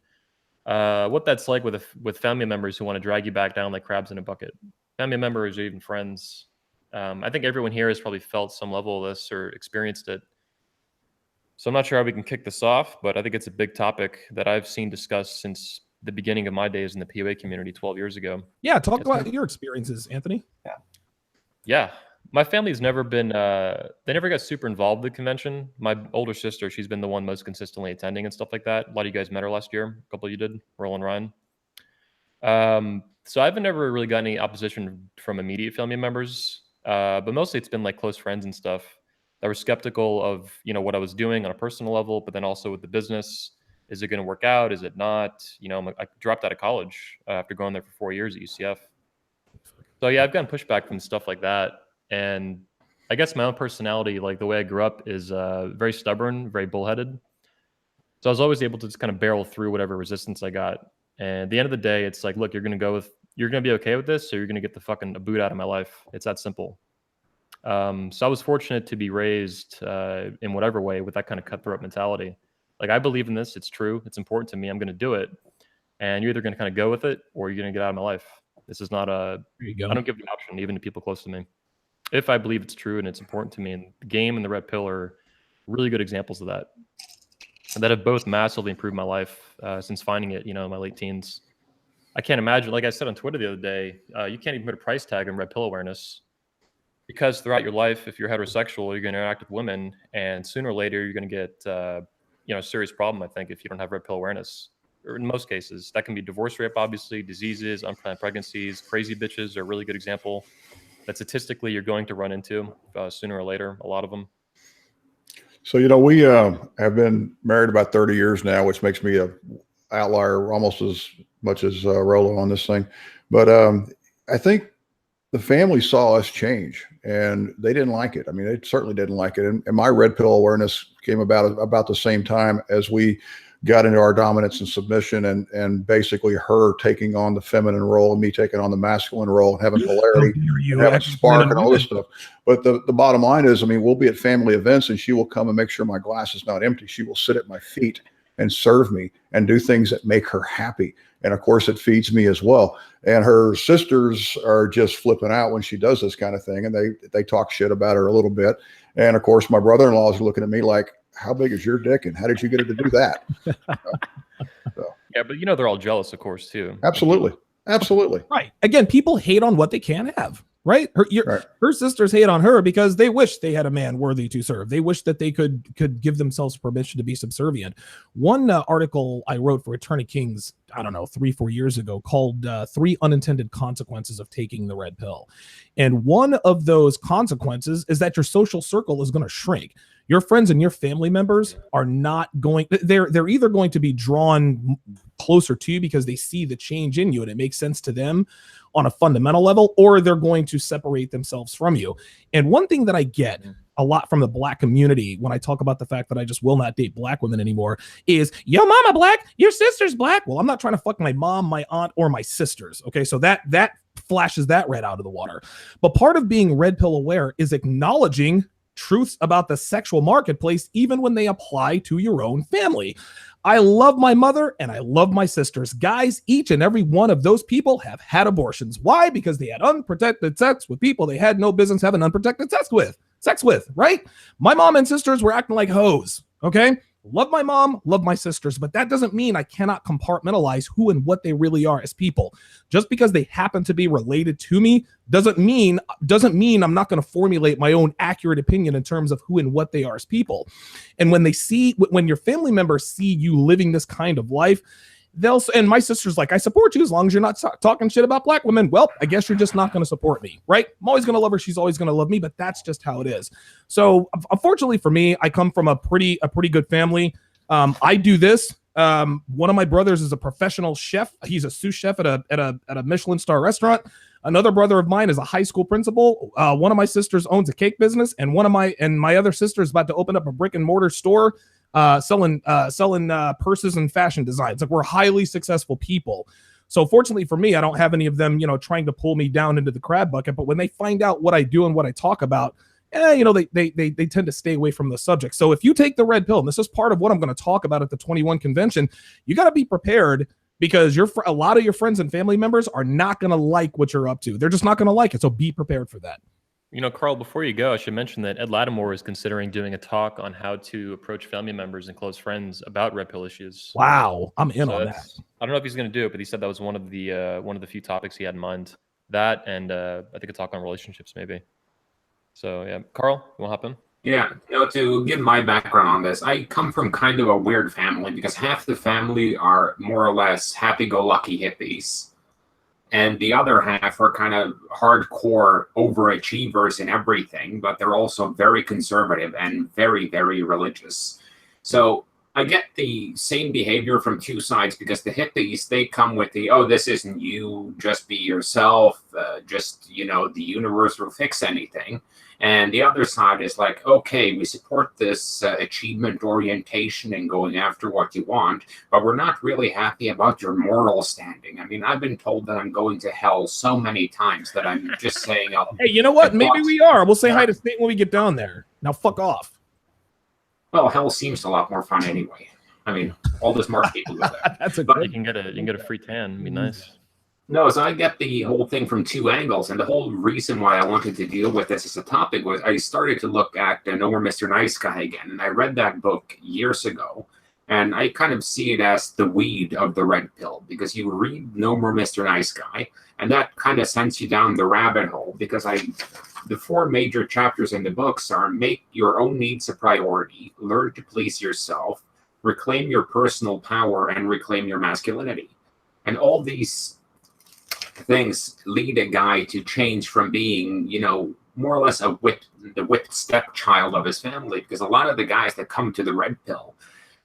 What that's like with family members who want to drag you back down like crabs in a bucket. Family members or even friends. I think everyone here has probably felt some level of this or experienced it. So I'm not sure how we can kick this off, but I think it's a big topic that I've seen discussed since the beginning of my days in the POA community 12 years ago.
Yeah, talk about your experiences, Anthony.
Yeah. My family's never been, they never got super involved with the convention. My older sister, she's been the one most consistently attending and stuff like that. A lot of you guys met her last year. A couple of you did, Roland Ryan. So I've never really got any opposition from immediate family members. But mostly it's been like close friends and stuff that were skeptical of, what I was doing on a personal level, but then also with the business. Is it going to work out? Is it not? I dropped out of college after going there for 4 years at UCF. So yeah, I've gotten pushback from stuff like that. And I guess my own personality, like the way I grew up, is very stubborn, very bullheaded. So I was always able to just kind of barrel through whatever resistance I got. And at the end of the day, it's like, look, you're going to be okay with this, or you're going to get the fucking boot out of my life. It's that simple. So I was fortunate to be raised in whatever way with that kind of cutthroat mentality. Like, I believe in this. It's true. It's important to me. I'm going to do it. And you're either going to kind of go with it, or you're going to get out of my life. This is not I don't give the option even to people close to me. If I believe it's true and it's important to me, and the game and the red pill are really good examples of that. And that have both massively improved my life since finding it, in my late teens. I can't imagine, like I said on Twitter the other day, you can't even put a price tag on red pill awareness, because throughout your life, if you're heterosexual, you're going to interact with women, and sooner or later you're going to get a serious problem, I think, if you don't have red pill awareness. Or in most cases, that can be divorce rate, obviously, diseases, unplanned pregnancies. Crazy bitches are a really good example that statistically you're going to run into sooner or later, a lot of them.
So, we have been married about 30 years now, which makes me a outlier almost as much as Rolo on this thing. But I think the family saw us change, and they didn't like it. I mean, they certainly didn't like it. And my red pill awareness came about the same time as we got into our dominance and submission, and basically her taking on the feminine role and me taking on the masculine role, and having polarity, and having spark and all this stuff. But the bottom line is, we'll be at family events, and she will come and make sure my glass is not empty. She will sit at my feet and serve me and do things that make her happy. And of course, it feeds me as well. And her sisters are just flipping out when she does this kind of thing. And they talk shit about her a little bit. And of course, my brother-in-law is looking at me like, how big is your dick? And how did you get it to do that?
Yeah, but they're all jealous, of course, too.
Absolutely. Absolutely.
Right. Again, people hate on what they can't have. Right. Her sisters hate on her because they wish they had a man worthy to serve. They wish that they could give themselves permission to be subservient. One article I wrote for Attorney Kings, 3-4 years ago, called 3 Unintended Consequences of Taking the Red Pill. And one of those consequences is that your social circle is going to shrink. Your friends and your family members are not going, they're either going to be drawn closer to you because they see the change in you and it makes sense to them on a fundamental level, or they're going to separate themselves from you. And one thing that I get a lot from the Black community when I talk about the fact that I just will not date Black women anymore is, your mama Black, your sister's Black. Well, I'm not trying to fuck my mom, my aunt, or my sisters. Okay, so that flashes that red out of the water. But part of being red pill aware is acknowledging truths about the sexual marketplace, even when they apply to your own family. I love my mother and I love my sisters. Guys, each and every one of those people have had abortions. Why? Because they had unprotected sex with people they had no business having unprotected sex with, right? My mom and sisters were acting like hoes, okay? Love my mom, love my sisters, but that doesn't mean I cannot compartmentalize who and what they really are as people. Just because they happen to be related to me doesn't mean I'm not going to formulate my own accurate opinion in terms of who and what they are as people. And when your family members see you living this kind of life, and my sister's like, I support you as long as you're not talking shit about black women. Well, I guess you're just not going to support me, right? I'm always going to love her. She's always going to love me, but that's just how it is. So unfortunately for me, I come from a pretty good family. I do this. One of my brothers is a professional chef. He's a sous chef at a Michelin star restaurant. Another brother of mine is a high school principal. One of my sisters owns a cake business, and my other sister is about to open up a brick and mortar store selling purses and fashion designs. Like, we're highly successful people. So fortunately for me, I don't have any of them, trying to pull me down into the crab bucket. But when they find out what I do and what I talk about, they tend to stay away from the subject. So if you take the red pill, and this is part of what I'm going to talk about at the 21 convention, you got to be prepared, because a lot of your friends and family members are not going to like what you're up to. They're just not going to like it. So be prepared for that.
Carl, before you go, I should mention that Ed Lattimore is considering doing a talk on how to approach family members and close friends about red pill issues.
Wow, I'm in on that.
I don't know if he's going to do it, but he said that was one of the few topics he had in mind. That, and I think a talk on relationships, maybe. So yeah, Carl, you want to hop in?
Yeah, to give my background on this, I come from kind of a weird family because half the family are more or less happy-go-lucky hippies, and the other half are kind of hardcore overachievers in everything, but they're also very conservative and very, very religious. So I get the same behavior from two sides, because the hippies, they come with this isn't you, just be yourself, the universe will fix anything. And the other side is like, okay, we support this achievement orientation and going after what you want, but we're not really happy about your moral standing. I mean, I've been told that I'm going to hell so many times that I'm just saying,
hey, you know what? Maybe we are. We'll say hi to State when we get down there. Now fuck off.
Well, hell seems a lot more fun anyway. I mean, all the smart people go there.
You can get a free tan. It'd be nice.
No, so I get the whole thing from two angles, and the whole reason why I wanted to deal with this as a topic was I started to look at No More Mr. Nice Guy again, and I read that book years ago, and I kind of see it as the weed of the red pill, because you read No More Mr. Nice Guy, and that kind of sends you down the rabbit hole, because the 4 major chapters in the books are: make your own needs a priority, learn to please yourself, reclaim your personal power, and reclaim your masculinity. And all these things lead a guy to change from being, more or less the whipped stepchild of his family, because a lot of the guys that come to the red pill,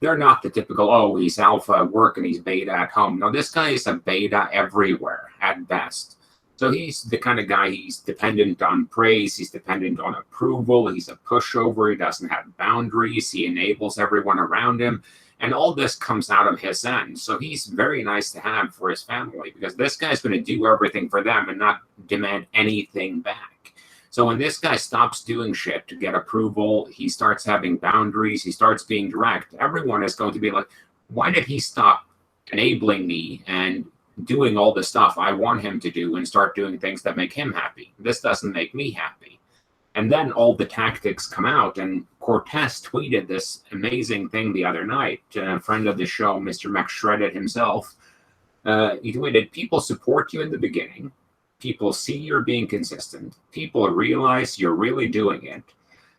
they're not the typical, he's alpha at work and he's beta at home. No, this guy is a beta everywhere at best. So he's the kind of guy, he's dependent on praise, he's dependent on approval, he's a pushover, he doesn't have boundaries, he enables everyone around him. And all this comes out of his end. So he's very nice to have for his family, because this guy's going to do everything for them and not demand anything back. So when this guy stops doing shit to get approval, he starts having boundaries, he starts being direct, everyone is going to be like, why did he stop enabling me and doing all the stuff I want him to do and start doing things that make him happy? This doesn't make me happy. And then all the tactics come out, and Cortez tweeted this amazing thing the other night. A friend of the show, Mr. Max Shredded himself, he tweeted, people support you in the beginning. People see you're being consistent. People realize you're really doing it.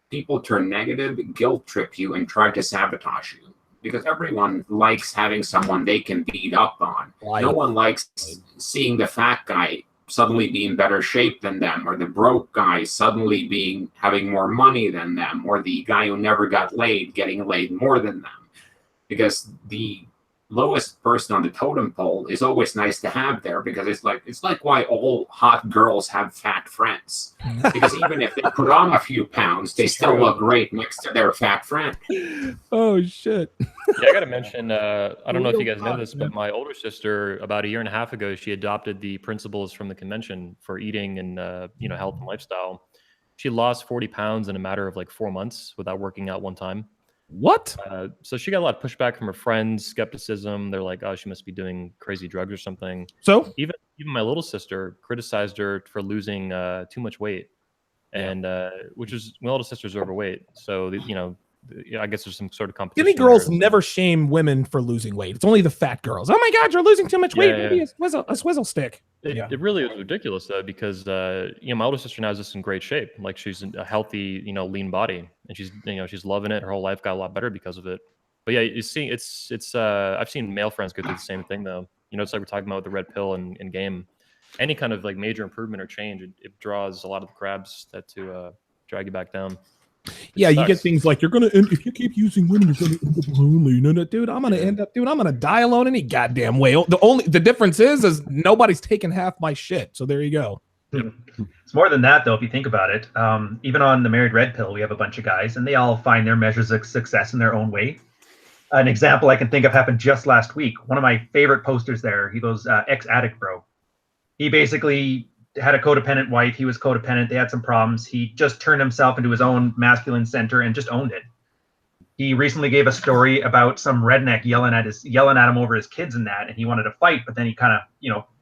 People turn negative, guilt trip you, and try to sabotage you. Because everyone likes having someone they can beat up on. No one likes seeing the fat guy suddenly be in better shape than them, or the broke guy suddenly having more money than them, or the guy who never got laid getting laid more than them. Because the lowest person on the totem pole is always nice to have there, because it's like why all hot girls have fat friends. Because even if they put on a few pounds, they still look great next to their fat friend.
Oh shit.
Yeah, I gotta mention, I don't know if you guys know this, but my older sister, about 1.5 years ago, she adopted the principles from the convention for eating and health and lifestyle. she lost 40 pounds in a matter of like 4 months without working out one time.
What?
So she got a lot of pushback from her friends, skepticism. They're like, oh, she must be doing crazy drugs or something.
So
Even my little sister criticized her for losing too much weight, and which is my little sister's overweight. So I guess there's some sort of competition.
skinny girls
there.
never shame women for losing weight. It's only the fat girls. Oh my God, you're losing too much weight.
Yeah,
Maybe a swizzle stick.
It really is ridiculous though, because my older sister now is just in great shape. Like she's a healthy, lean body, and she's loving it. Her whole life got a lot better because of it. But yeah, you see, it's I've seen male friends go through the same thing though. It's like we're talking about with the red pill and game. Any kind of like major improvement or change, it draws a lot of the crabs that to drag you back down.
Yeah, you get things like if you keep using women, you're gonna end up lonely. No, dude, I'm gonna die alone any goddamn way. The difference is nobody's taking half my shit. So there you go.
It's more than that, though. If you think about it, even on the Married Red Pill, we have a bunch of guys, and they all find their measures of success in their own way. An example I can think of happened just last week. One of my favorite posters there. He goes, ex-addict bro. He basically had a codependent wife. He was codependent. They had some problems. He just turned himself into his own masculine center and just owned it. He recently gave a story about some redneck yelling at him over his kids and that, and he wanted to fight, but then he kind of,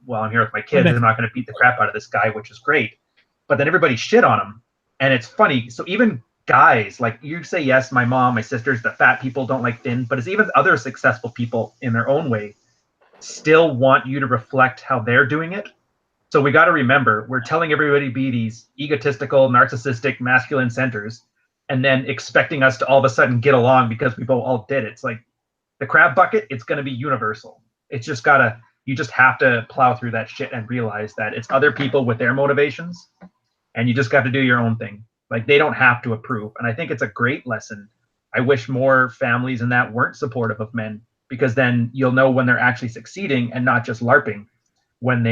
well, I'm here with my kids. I'm not going to beat the crap out of this guy, which is great. But then everybody shit on him, and it's funny. So even guys, like you say, yes, my mom, my sisters, the fat people don't like thin, but it's even other successful people in their own way still want you to reflect how they're doing it. So we got to remember, we're telling everybody to be these egotistical, narcissistic, masculine centers, and then expecting us to all of a sudden get along because we both all did it. It's like the crab bucket, it's going to be universal. It's just you just have to plow through that shit and realize that it's other people with their motivations, and you just got to do your own thing. Like they don't have to approve. And I think it's a great lesson. I wish more families in that weren't supportive of men, because then you'll know when they're actually succeeding and not just LARPing, when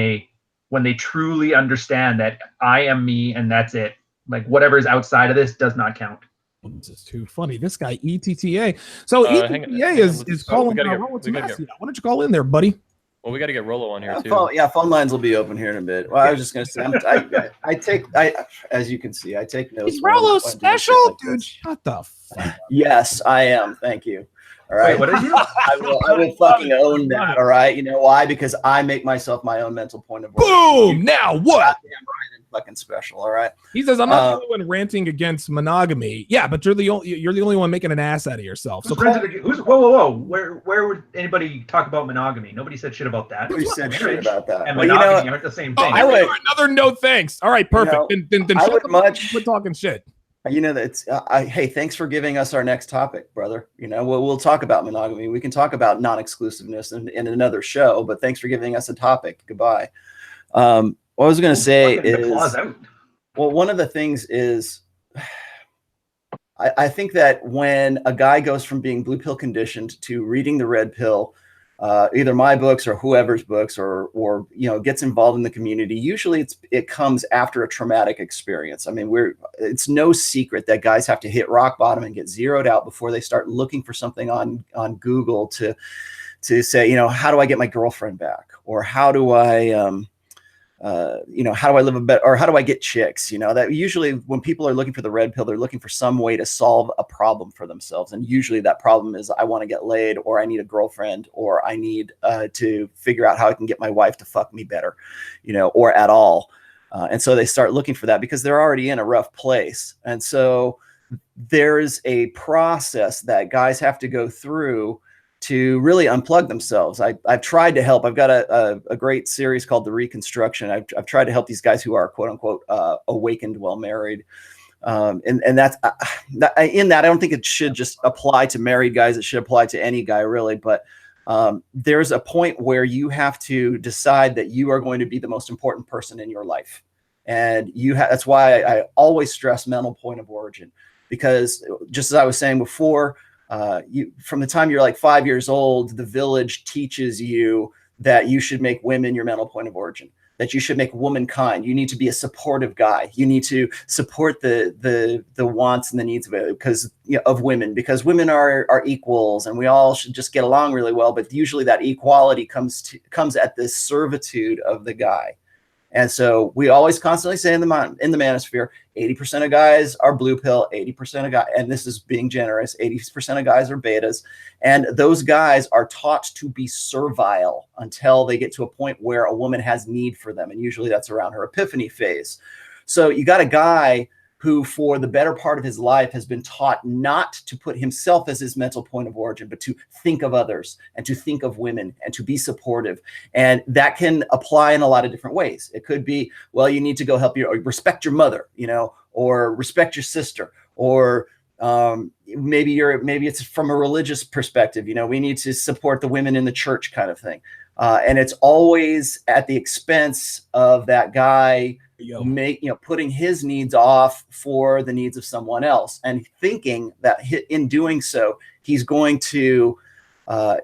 they truly understand that I am me and that's it. Like whatever is outside of this does not count.
This is too funny. This guy ETTA. So ETTA is calling. Why don't you call in there, buddy?
Well, we got to get Rollo on here too.
Phone lines will be open here in a bit. Well, I was just going to say, as you can see, I take notes.
Is Rollo special, dude? Shut the fuck up.
Yes, I am. Thank you. All right.
Wait, what are you?
I will fucking own that. All right. You know why? Because I make myself my own mental point of origin.
Boom. Now what?
Damn right, I'm fucking special. All right.
He says, I'm not the only one ranting against monogamy. Yeah, but you're the only one making an ass out of yourself.
Whoa. Where would anybody talk about monogamy? Nobody said shit about that.
Nobody said shit about that.
And monogamy aren't the same thing.
Another no thanks. All right, perfect. Then
I would much
quit talking shit.
That hey, thanks for giving us our next topic, brother. We'll talk about monogamy. We can talk about non-exclusiveness in another show, but thanks for giving us a topic. Goodbye. What I was going to say is, well, one of the things is, I think that when a guy goes from being blue pill conditioned to reading the red pill, either my books or whoever's books, or gets involved in the community, usually it comes after a traumatic experience. I mean, it's no secret that guys have to hit rock bottom and get zeroed out before they start looking for something on Google to say, how do I get my girlfriend back, or how do I how do I live a better, or how do I get chicks? That usually when people are looking for the red pill, they're looking for some way to solve a problem for themselves. And usually that problem is, I want to get laid, or I need a girlfriend, or I need to figure out how I can get my wife to fuck me better, or at all. And so they start looking for that because they're already in a rough place. And so there's a process that guys have to go through to really unplug themselves. I've tried to help. I've got a great series called The Reconstruction. I've tried to help these guys who are quote unquote awakened while married. And that's in that, I don't think it should just apply to married guys. It should apply to any guy really. But there's a point where you have to decide that you are going to be the most important person in your life. And that's why I always stress mental point of origin, because just as I was saying before, from the time you're like 5 years old, the village teaches you that you should make women your mental point of origin, that you should make womankind. You need to be a supportive guy. You need to support the wants and the needs of women, because women are equals and we all should just get along really well. But usually that equality comes at the servitude of the guy. And so we always constantly say in the manosphere, 80% of guys are blue pill, 80% of guys, and this is being generous, 80% of guys are betas. And those guys are taught to be servile until they get to a point where a woman has need for them. And usually that's around her epiphany phase. So you got a guy who for the better part of his life has been taught not to put himself as his mental point of origin, but to think of others and to think of women and to be supportive. And that can apply in a lot of different ways. It could be, well, you need to go help or respect your mother, or respect your sister, or maybe it's from a religious perspective, we need to support the women in the church kind of thing. And it's always at the expense of that guy putting his needs off for the needs of someone else, and thinking that in doing so, he's going to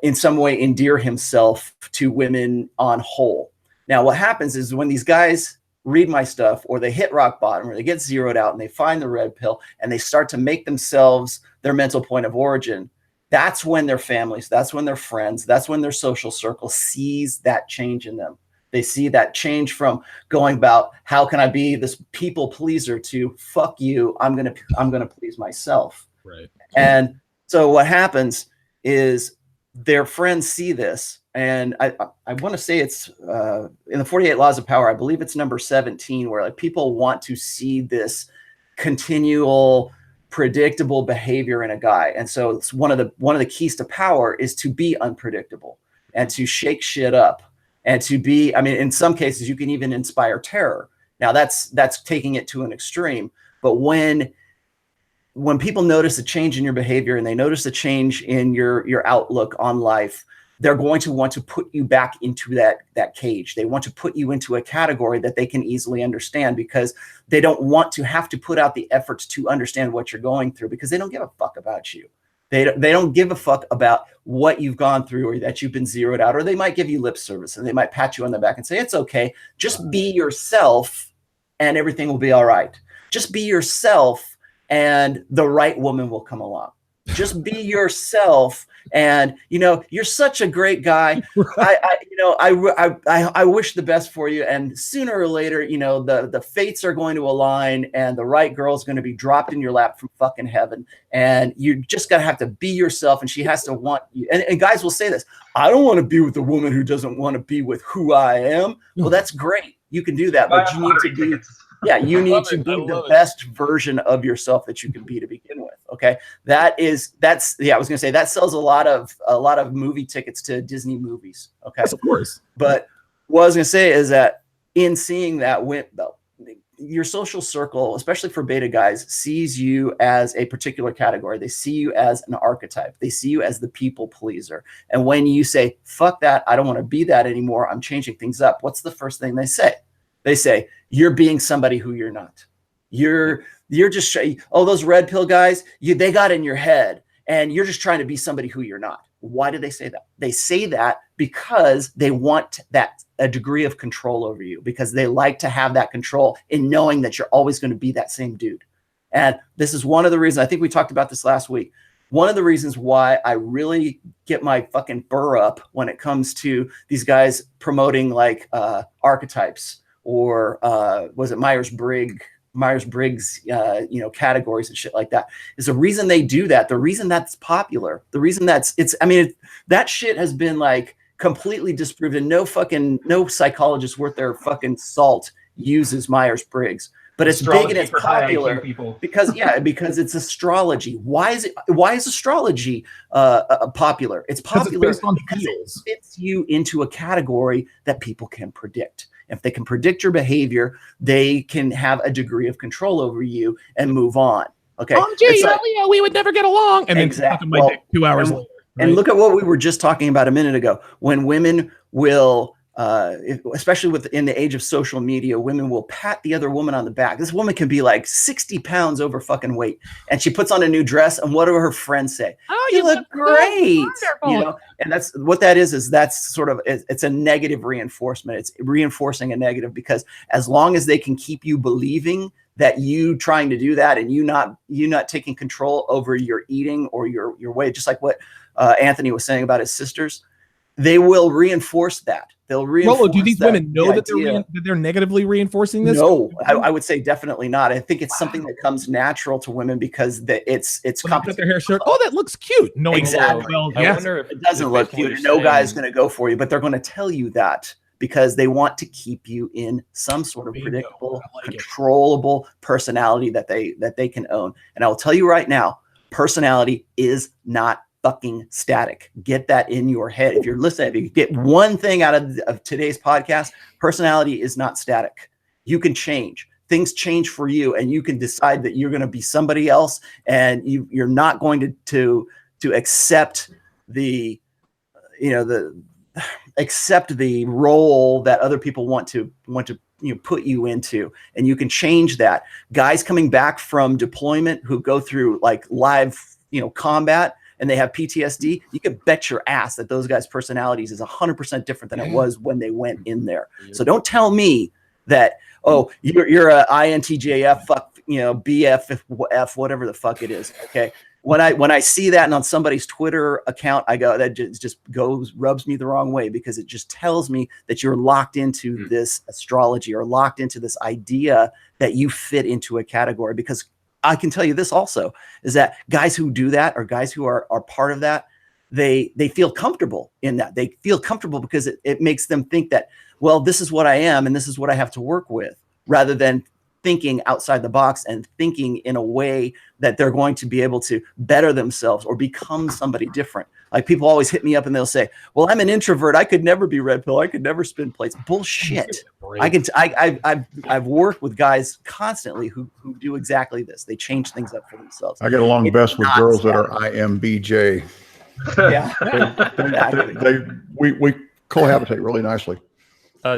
in some way endear himself to women on whole. Now, what happens is when these guys read my stuff, or they hit rock bottom, or they get zeroed out and they find the red pill and they start to make themselves their mental point of origin, that's when their families, that's when their friends, that's when their social circle sees that change in them. They see that change from going about, how can I be this people pleaser, to fuck you, I'm gonna please myself.
Right.
And so what happens is their friends see this, and I want to say it's in the 48 Laws of Power, I believe it's number 17, where like people want to see this continual, predictable behavior in a guy. And so it's one of the keys to power is to be unpredictable and to shake shit up. And to be, in some cases, you can even inspire terror. Now that's taking it to an extreme. But when people notice a change in your behavior, and they notice a change in your outlook on life, they're going to want to put you back into that cage. They want to put you into a category that they can easily understand, because they don't want to have to put out the efforts to understand what you're going through, because they don't give a fuck about you. They don't give a fuck about what you've gone through, or that you've been zeroed out, or they might give you lip service and they might pat you on the back and say, it's okay, just be yourself and everything will be all right. Just be yourself and the right woman will come along. Just be yourself, and you're such a great guy. I wish the best for you, and sooner or later, the fates are going to align, and the right girl is going to be dropped in your lap from fucking heaven, and you just gotta have to be yourself, and she has to want you. And guys will say this: I don't want to be with a woman who doesn't want to be with who I am. Well, that's great. You can do that, but you need to be. Yeah, you need to be the best version of yourself that you can be to begin with. Okay, I was gonna say that sells a lot of movie tickets to Disney movies. Okay,
yes, of course.
But what I was gonna say is that in seeing that, your social circle, especially for beta guys, sees you as a particular category. They see you as an archetype. They see you as the people pleaser. And when you say, "Fuck that, I don't want to be that anymore, I'm changing things up," what's the first thing they say? They say, you're being somebody who you're not. You're just, those red pill guys, they got in your head, and you're just trying to be somebody who you're not. Why do they say that? They say that because they want a degree of control over you, because they like to have that control in knowing that you're always going to be that same dude. And this is one of the reasons, I think we talked about this last week, one of the reasons why I really get my fucking burr up when it comes to these guys promoting like archetypes, or was it Myers-Briggs, categories and shit like that, is the reason they do that. The reason that's popular, the reason that shit has been like completely disproven. No psychologist worth their fucking salt uses Myers-Briggs, but it's big and it's popular because it's astrology. Why is astrology popular? It's popular because it fits you into a category that people can predict. If they can predict your behavior, they can have a degree of control over you and move on. Okay.
We would never get along. And
exactly.
then 2 hours later. Right?
And look at what we were just talking about a minute ago. When women will, especially in the age of social media, women will pat the other woman on the back. This woman can be like 60 pounds over fucking weight, and she puts on a new dress, and what do her friends say? Oh, you look great. And that's what that is that's sort of, it's a negative reinforcement. It's reinforcing a negative, because as long as they can keep you believing that you trying to do that, and you not taking control over your eating or your weight, just like what Anthony was saying about his sisters. they will reinforce that. They'll reinforce.
Rollo, do these women know that
idea.
they're negatively reinforcing this?
No, I would say definitely not. I think it's something that comes natural to women because it's
cut their hair short. Oh, that looks cute. No,
exactly.
Well,
I
yes.
wonder if
It doesn't look cute. No guy's going to go for you, but they're going to tell you that because they want to keep you in some sort of predictable, controllable personality that they can own. And I will tell you right now, personality is not fucking static. Get that in your head. If you're listening, if you get one thing out of today's podcast, personality is not static. You can change. Things change for you, and you can decide that you're going to be somebody else, and you're not going to accept the accept the role that other people want to put you into, and you can change that. Guys coming back from deployment who go through like live combat and they have PTSD, you can bet your ass that those guys' personalities is 100% different than it was when they went in there. So don't tell me that, oh, you're a INTJF, fuck, BF, whatever the fuck it is. Okay. When I see that and on somebody's Twitter account, I go, that just rubs me the wrong way, because it just tells me that you're locked into this astrology or locked into this idea that you fit into a category. Because I can tell you this also, is that guys who do that, or guys who are part of that, they feel comfortable in that. They feel comfortable because it makes them think that, well, this is what I am and this is what I have to work with, rather than thinking outside the box and thinking in a way that they're going to be able to better themselves or become somebody different. Like, people always hit me up and they'll say, well, I'm an introvert. I could never be red pill. I could never spin plates. Bullshit. I've worked with guys constantly who do exactly this. They change things up for themselves.
I get along best with girls that are IMBJ.
Yeah.
We cohabitate really nicely.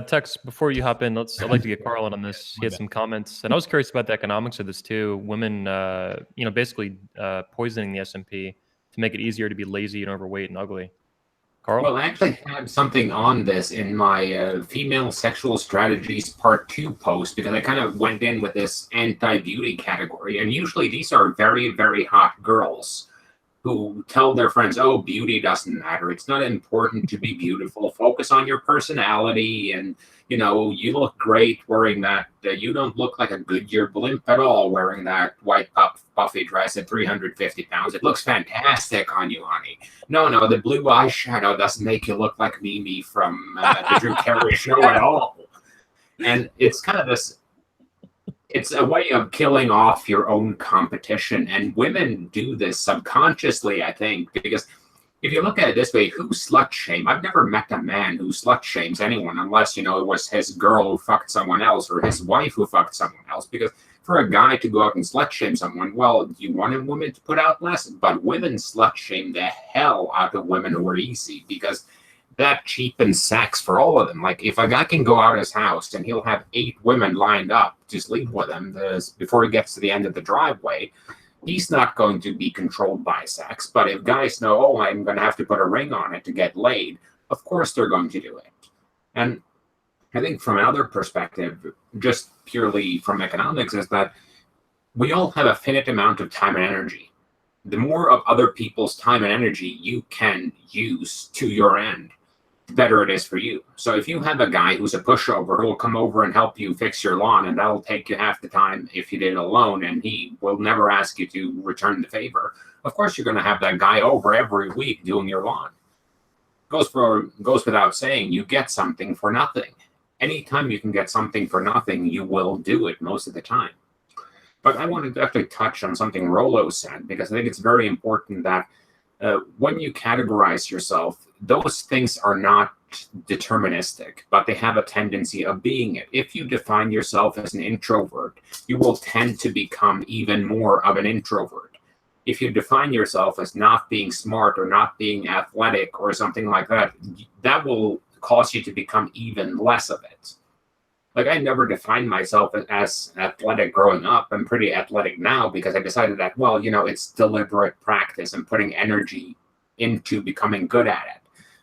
Tex, before you hop in, I'd like to get Carl in on this. He had some comments, and I was curious about the economics of this too. Women, basically poisoning the S&P to make it easier to be lazy and overweight and ugly. Carl?
Well, I actually had something on this in my Female Sexual Strategies Part 2 post, because I kind of went in with this anti-beauty category. And usually these are very, very hot girls who tell their friends, oh, beauty doesn't matter. It's not important to be beautiful. Focus on your personality. And, you look great wearing that. You don't look like a Goodyear blimp at all wearing that white puffy dress at 350 pounds. It looks fantastic on you, honey. No, the blue eyeshadow doesn't make you look like Mimi from the Drew Carey show at all. And it's kind of this... It's a way of killing off your own competition. And women do this subconsciously, I think, because if you look at it this way, who slut shame? I've never met a man who slut shames anyone unless, it was his girl who fucked someone else or his wife who fucked someone else. Because for a guy to go out and slut shame someone, well, you want a woman to put out less, but women slut shame the hell out of women who are easy, because that cheapens sex for all of them. Like, if a guy can go out of his house and he'll have 8 women lined up to sleep with him before he gets to the end of the driveway, he's not going to be controlled by sex. But if guys know, oh, I'm going to have to put a ring on it to get laid, of course they're going to do it. And I think from another perspective, just purely from economics, is that we all have a finite amount of time and energy. The more of other people's time and energy you can use to your end, the better it is for you. So if you have a guy who's a pushover who will come over and help you fix your lawn, and that'll take you half the time if you did it alone, and he will never ask you to return the favor, of course you're going to have that guy over every week doing your lawn. Goes without saying, you get something for nothing. Anytime you can get something for nothing, you will do it most of the time. But I wanted to actually touch on something Rollo said, because I think it's very important that when you categorize yourself, those things are not deterministic, but they have a tendency of being it. If you define yourself as an introvert, you will tend to become even more of an introvert. If you define yourself as not being smart or not being athletic or something like that, that will cause you to become even less of it. Like, I never defined myself as athletic growing up. I'm pretty athletic now because I decided that, well, it's deliberate practice and putting energy into becoming good at it.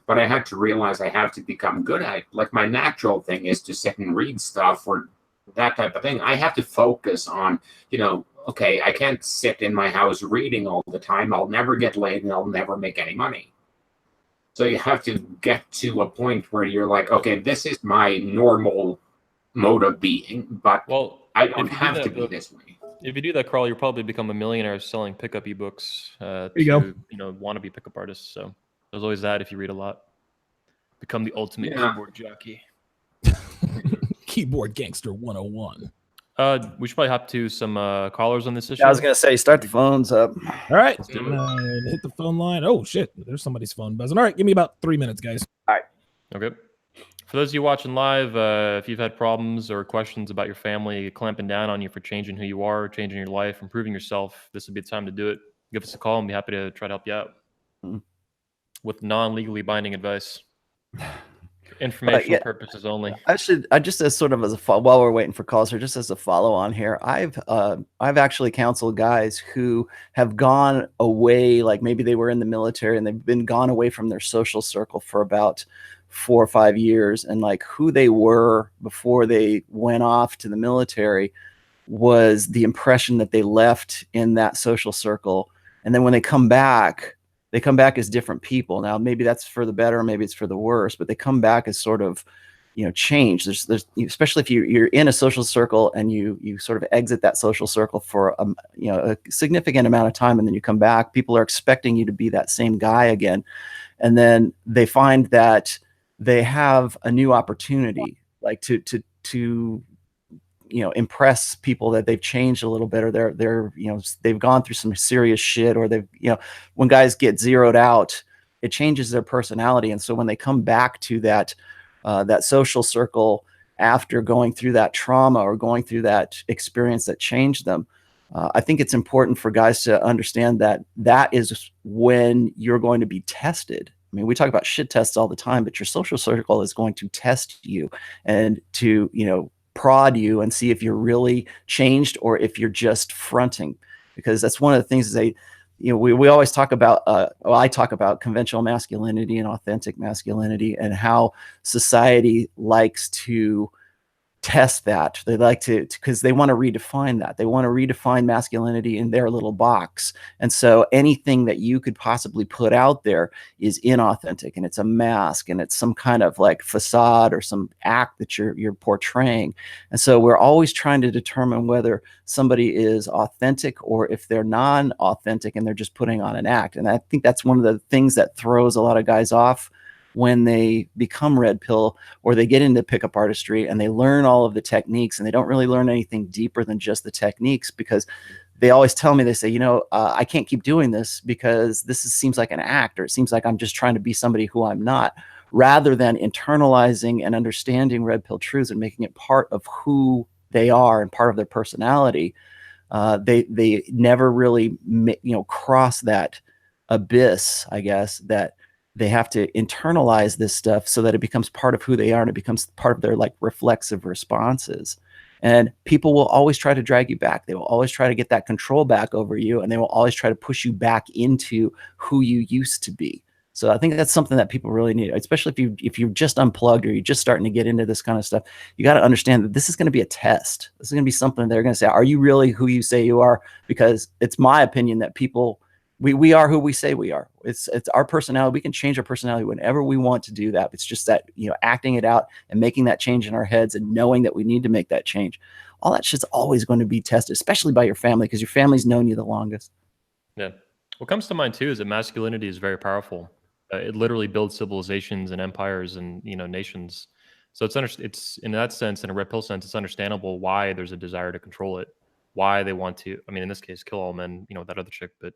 But I had to realize I have to become good at it. Like, my natural thing is to sit and read stuff or that type of thing. I have to focus on, okay, I can't sit in my house reading all the time. I'll never get laid and I'll never make any money. So you have to get to a point where you're like, okay, this is my normal mode of being, but
Well,
I
if
don't
you do
have
that,
to be
though-
this way.
If you do that, Carl, you'll probably become a millionaire selling pickup ebooks
you go.
to wannabe pickup artists. So there's always that if you read a lot. Become the ultimate
Yeah.
keyboard jockey.
Keyboard Gangster 101.
We should probably hop to some callers on this issue.
Yeah, I was gonna say, start the phones up.
All right,
Let's do
I'm gonna hit the phone line. Oh shit, there's somebody's phone buzzing. All right, give me about 3 minutes, guys.
Okay. For those of you watching live, if you've had problems or questions about your family clamping down on you for changing who you are, changing your life, improving yourself, this would be the time to do it. Give us a call and be happy to try to help you out with non-legally binding advice. Informational purposes only.
I just as sort of as a while we're waiting for calls here, just as a follow on here, I've actually counseled guys who have gone away, like maybe they were in the military and they've been gone away from their social circle for about 4 or 5 years, and like who they were before they went off to the military was the impression that they left in that social circle, and then when they come back as different people. Now, maybe that's for the better, maybe it's for the worse, but they come back as sort of, changed. There's especially if you're in a social circle and you sort of exit that social circle for a significant amount of time, and then you come back, people are expecting you to be that same guy again, and then they find that they have a new opportunity, like to impress people that they've changed a little bit, or they've gone through some serious shit, or they've, when guys get zeroed out, it changes their personality. And so when they come back to that social circle after going through that trauma or going through that experience that changed them, I think it's important for guys to understand that that is when you're going to be tested. I mean, we talk about shit tests all the time, but your social circle is going to test you and to, prod you and see if you're really changed or if you're just fronting, because that's one of the things we always talk about. I talk about conventional masculinity and authentic masculinity, and how society likes to test that. They like to, because they want to redefine that. They want to redefine masculinity in their little box. And so anything that you could possibly put out there is inauthentic, and it's a mask, and it's some kind of like facade or some act that you're portraying. And so we're always trying to determine whether somebody is authentic or if they're non-authentic and they're just putting on an act. And I think that's one of the things that throws a lot of guys off when they become red pill, or they get into pickup artistry and they learn all of the techniques, and they don't really learn anything deeper than just the techniques, because they always tell me, they say, I can't keep doing this because seems like an act, or it seems like I'm just trying to be somebody who I'm not, rather than internalizing and understanding red pill truths and making it part of who they are and part of their personality. They never really cross that abyss, I guess, that they have to internalize this stuff so that it becomes part of who they are, and it becomes part of their like reflexive responses. And people will always try to drag you back. They will always try to get that control back over you, and they will always try to push you back into who you used to be. So I think that's something that people really need, especially if you're just unplugged or you're just starting to get into this kind of stuff. You got to understand that this is going to be a test. This is going to be something they're going to say, are you really who you say you are? Because it's my opinion that people, we are who we say we are. It's our personality. We can change our personality whenever we want to do that. It's just that, acting it out and making that change in our heads and knowing that we need to make that change. All that shit's always going to be tested, especially by your family, because your family's known you the longest.
Yeah. What comes to mind too is that masculinity is very powerful. It literally builds civilizations and empires and, nations. So it's in that sense, in a red pill sense, it's understandable why there's a desire to control it, why they want to, in this case, kill all men, that other chick, but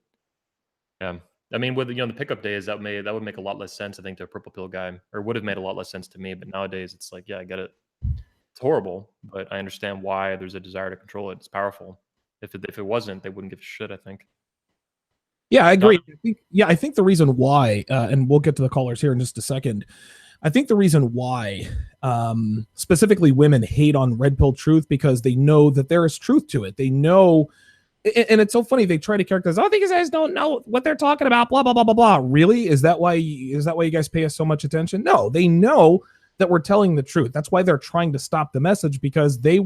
yeah. With the pickup days, that would make a lot less sense, I think, to a purple pill guy, or would have made a lot less sense to me. But nowadays, it's like, yeah, I get it. It's horrible, but I understand why there's a desire to control it. It's powerful. If it wasn't, they wouldn't give a shit, I think.
Yeah, I agree. I think the reason why, and we'll get to the callers here in just a second. I think the reason why specifically women hate on red pill truth, because they know that there is truth to it. They know. And it's so funny, they try to characterize, oh, these guys don't know what they're talking about, blah, blah, blah, blah, blah. Really? Is that why you guys pay us so much attention? No, they know that we're telling the truth. That's why they're trying to stop the message, because they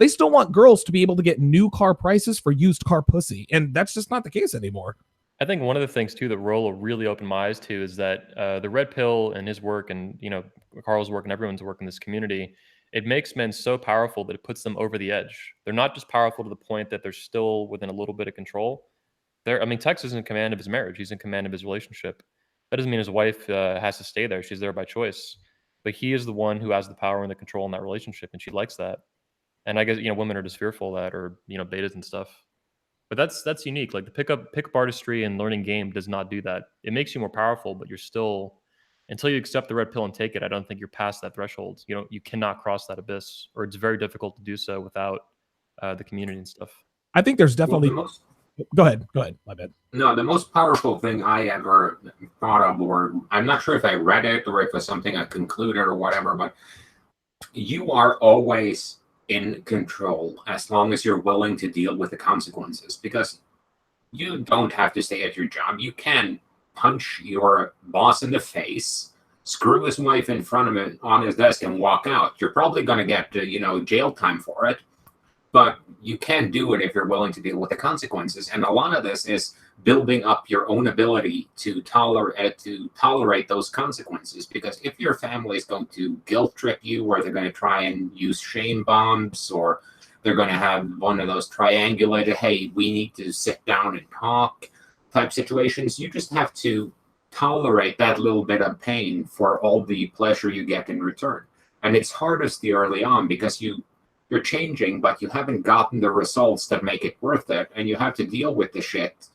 still want girls to be able to get new car prices for used car pussy. And that's just not the case anymore.
I think one of the things too that Rollo really opened my eyes to is that the red pill and his work, and Carl's work and everyone's work in this community, it makes men so powerful that it puts them over the edge. They're not just powerful to the point that they're still within a little bit of control. Tex is in command of his marriage. He's in command of his relationship. That doesn't mean his wife has to stay there. She's there by choice. But he is the one who has the power and the control in that relationship, and she likes that. And I guess women are just fearful of that, or betas and stuff. But that's unique. Like the pickup artistry and learning game does not do that. It makes you more powerful, but you're still, until you accept the red pill and take it, I don't think you're past that threshold. You cannot cross that abyss, or it's very difficult to do so without the community and stuff.
I think there's definitely. Go ahead. My bad.
No, the most powerful thing I ever thought of, or I'm not sure if I read it or if it's something I concluded or whatever, but you are always in control as long as you're willing to deal with the consequences, because you don't have to stay at your job. You can punch your boss in the face, screw his wife in front of him on his desk, and walk out. You're probably going to get jail time for it, but you can do it if you're willing to deal with the consequences. And a lot of this is building up your own ability to tolerate those consequences. Because if your family is going to guilt trip you, or they're going to try and use shame bombs, or they're going to have one of those triangulated, hey, we need to sit down and talk type situations, you just have to tolerate that little bit of pain for all the pleasure you get in return. And it's hardest early on, because you're changing, but you haven't gotten the results that make it worth it. And you have to deal with the shit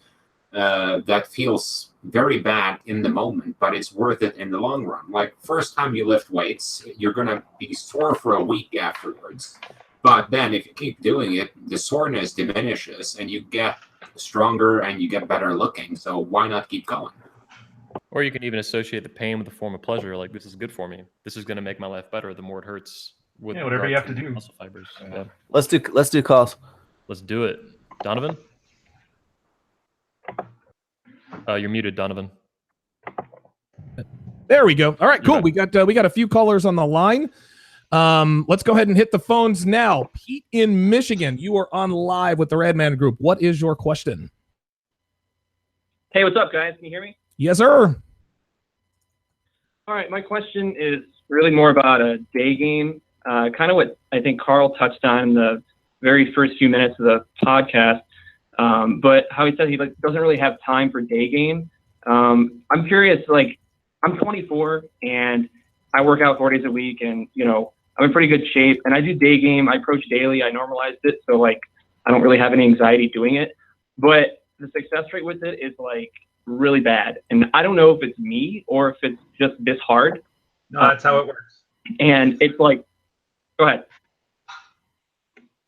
that feels very bad in the moment, but it's worth it in the long run. Like, first time you lift weights, you're going to be sore for a week afterwards. But then if you keep doing it, the soreness diminishes and you get stronger and you get better looking. So why not keep going?
Or you can even associate the pain with a form of pleasure. Like, this is good for me. This is going to make my life better the more it hurts.
Whatever you have to do.
Muscle fibers. Yeah.
Let's do calls.
Let's do it. Donovan? You're muted, Donovan.
There we go. All right, cool. We got a few callers on the line. Let's go ahead and hit the phones now. Pete in Michigan, you are on live with the Radman Group. What is your question?
Hey, what's up, guys? Can you hear me?
Yes, sir.
All right, my question is really more about a day game. Kind of what I think Carl touched on in the very first few minutes of the podcast, but how he said he doesn't really have time for day game. I'm curious, I'm 24 and I work out 4 days a week, and I'm in pretty good shape, and I do day game. I approach daily. I normalized it, so I don't really have any anxiety doing it, but the success rate with it is really bad, and I don't know if it's me or if it's just this hard.
No, that's how it works.
And it's go ahead.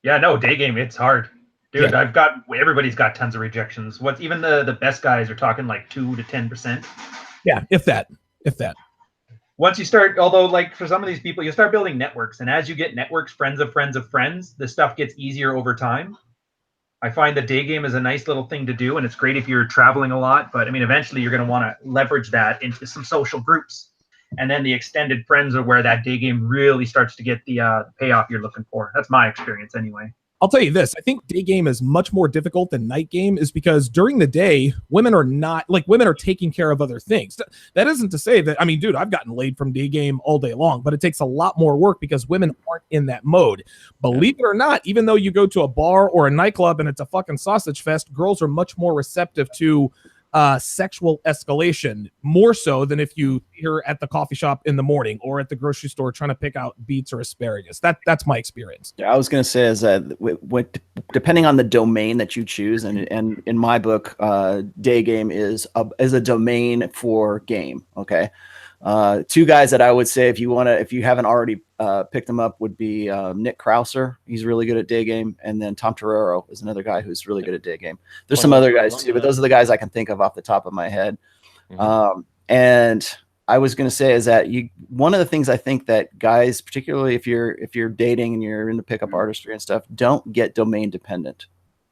Yeah, no, day game, it's hard. Dude,
Yeah.
Everybody's got tons of rejections. Even the best guys are talking 2 to 10%.
Yeah, if that.
Once you start, although for some of these people, you start building networks, and as you get networks, friends of friends of friends, the stuff gets easier over time. I find the day game is a nice little thing to do, and it's great if you're traveling a lot, but eventually you're going to want to leverage that into some social groups. And then the extended friends are where that day game really starts to get the payoff you're looking for. That's my experience anyway.
I'll tell you this. I think day game is much more difficult than night game, is because during the day, women are taking care of other things. That isn't to say that, dude, I've gotten laid from day game all day long, but it takes a lot more work because women aren't in that mode. Believe it or not, even though you go to a bar or a nightclub and it's a fucking sausage fest, girls are much more receptive to sexual escalation, more so than if you hear at the coffee shop in the morning or at the grocery store trying to pick out beets or asparagus. That's my experience.
Yeah, I was going to say is that depending on the domain that you choose, and in my book, day game is a domain for game. Okay. Two guys that I would say if you haven't already picked them up would be Nick Krauser. He's really good at day game, and then Tom Torero is another guy who's really good at day game. There's some other guys too, but those are the guys I can think of off the top of my head. Mm-hmm. And I was going to say is that one of the things I think that guys, particularly if you're dating and you're into pickup artistry and stuff, don't get domain dependent.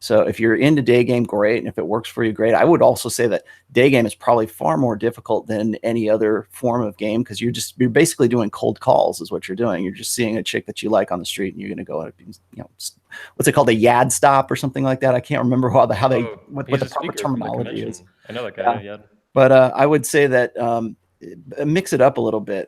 So if you're into day game, great. And if it works for you, great. I would also say that day game is probably far more difficult than any other form of game, because you're basically doing cold calls is what you're doing. You're just seeing a chick that you like on the street, and you're going to go, what's it called? A yad stop or something like that. I can't remember what the proper terminology is.
I know that guy. Yeah.
But I would say that mix it up a little bit.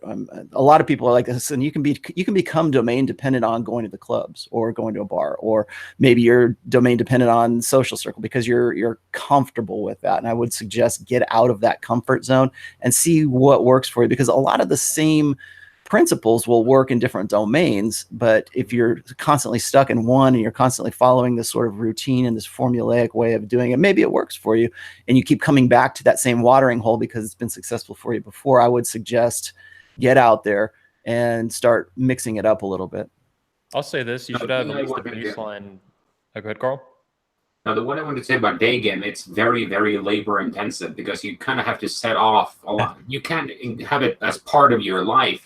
A lot of people are like this, and you can become domain dependent on going to the clubs or going to a bar, or maybe you're domain dependent on social circle because you're comfortable with that. And I would suggest get out of that comfort zone and see what works for you, because a lot of the same principles will work in different domains. But if you're constantly stuck in one and you're constantly following this sort of routine and this formulaic way of doing it, maybe it works for you and you keep coming back to that same watering hole because it's been successful for you before. I would suggest get out there and start mixing it up a little bit.
I'll say this, you should have at least a baseline. Go ahead, Carl.
Now, the one I wanted to say about day game, it's very, very labor intensive, because you kind of have to set off a lot. You can't have it as part of your life,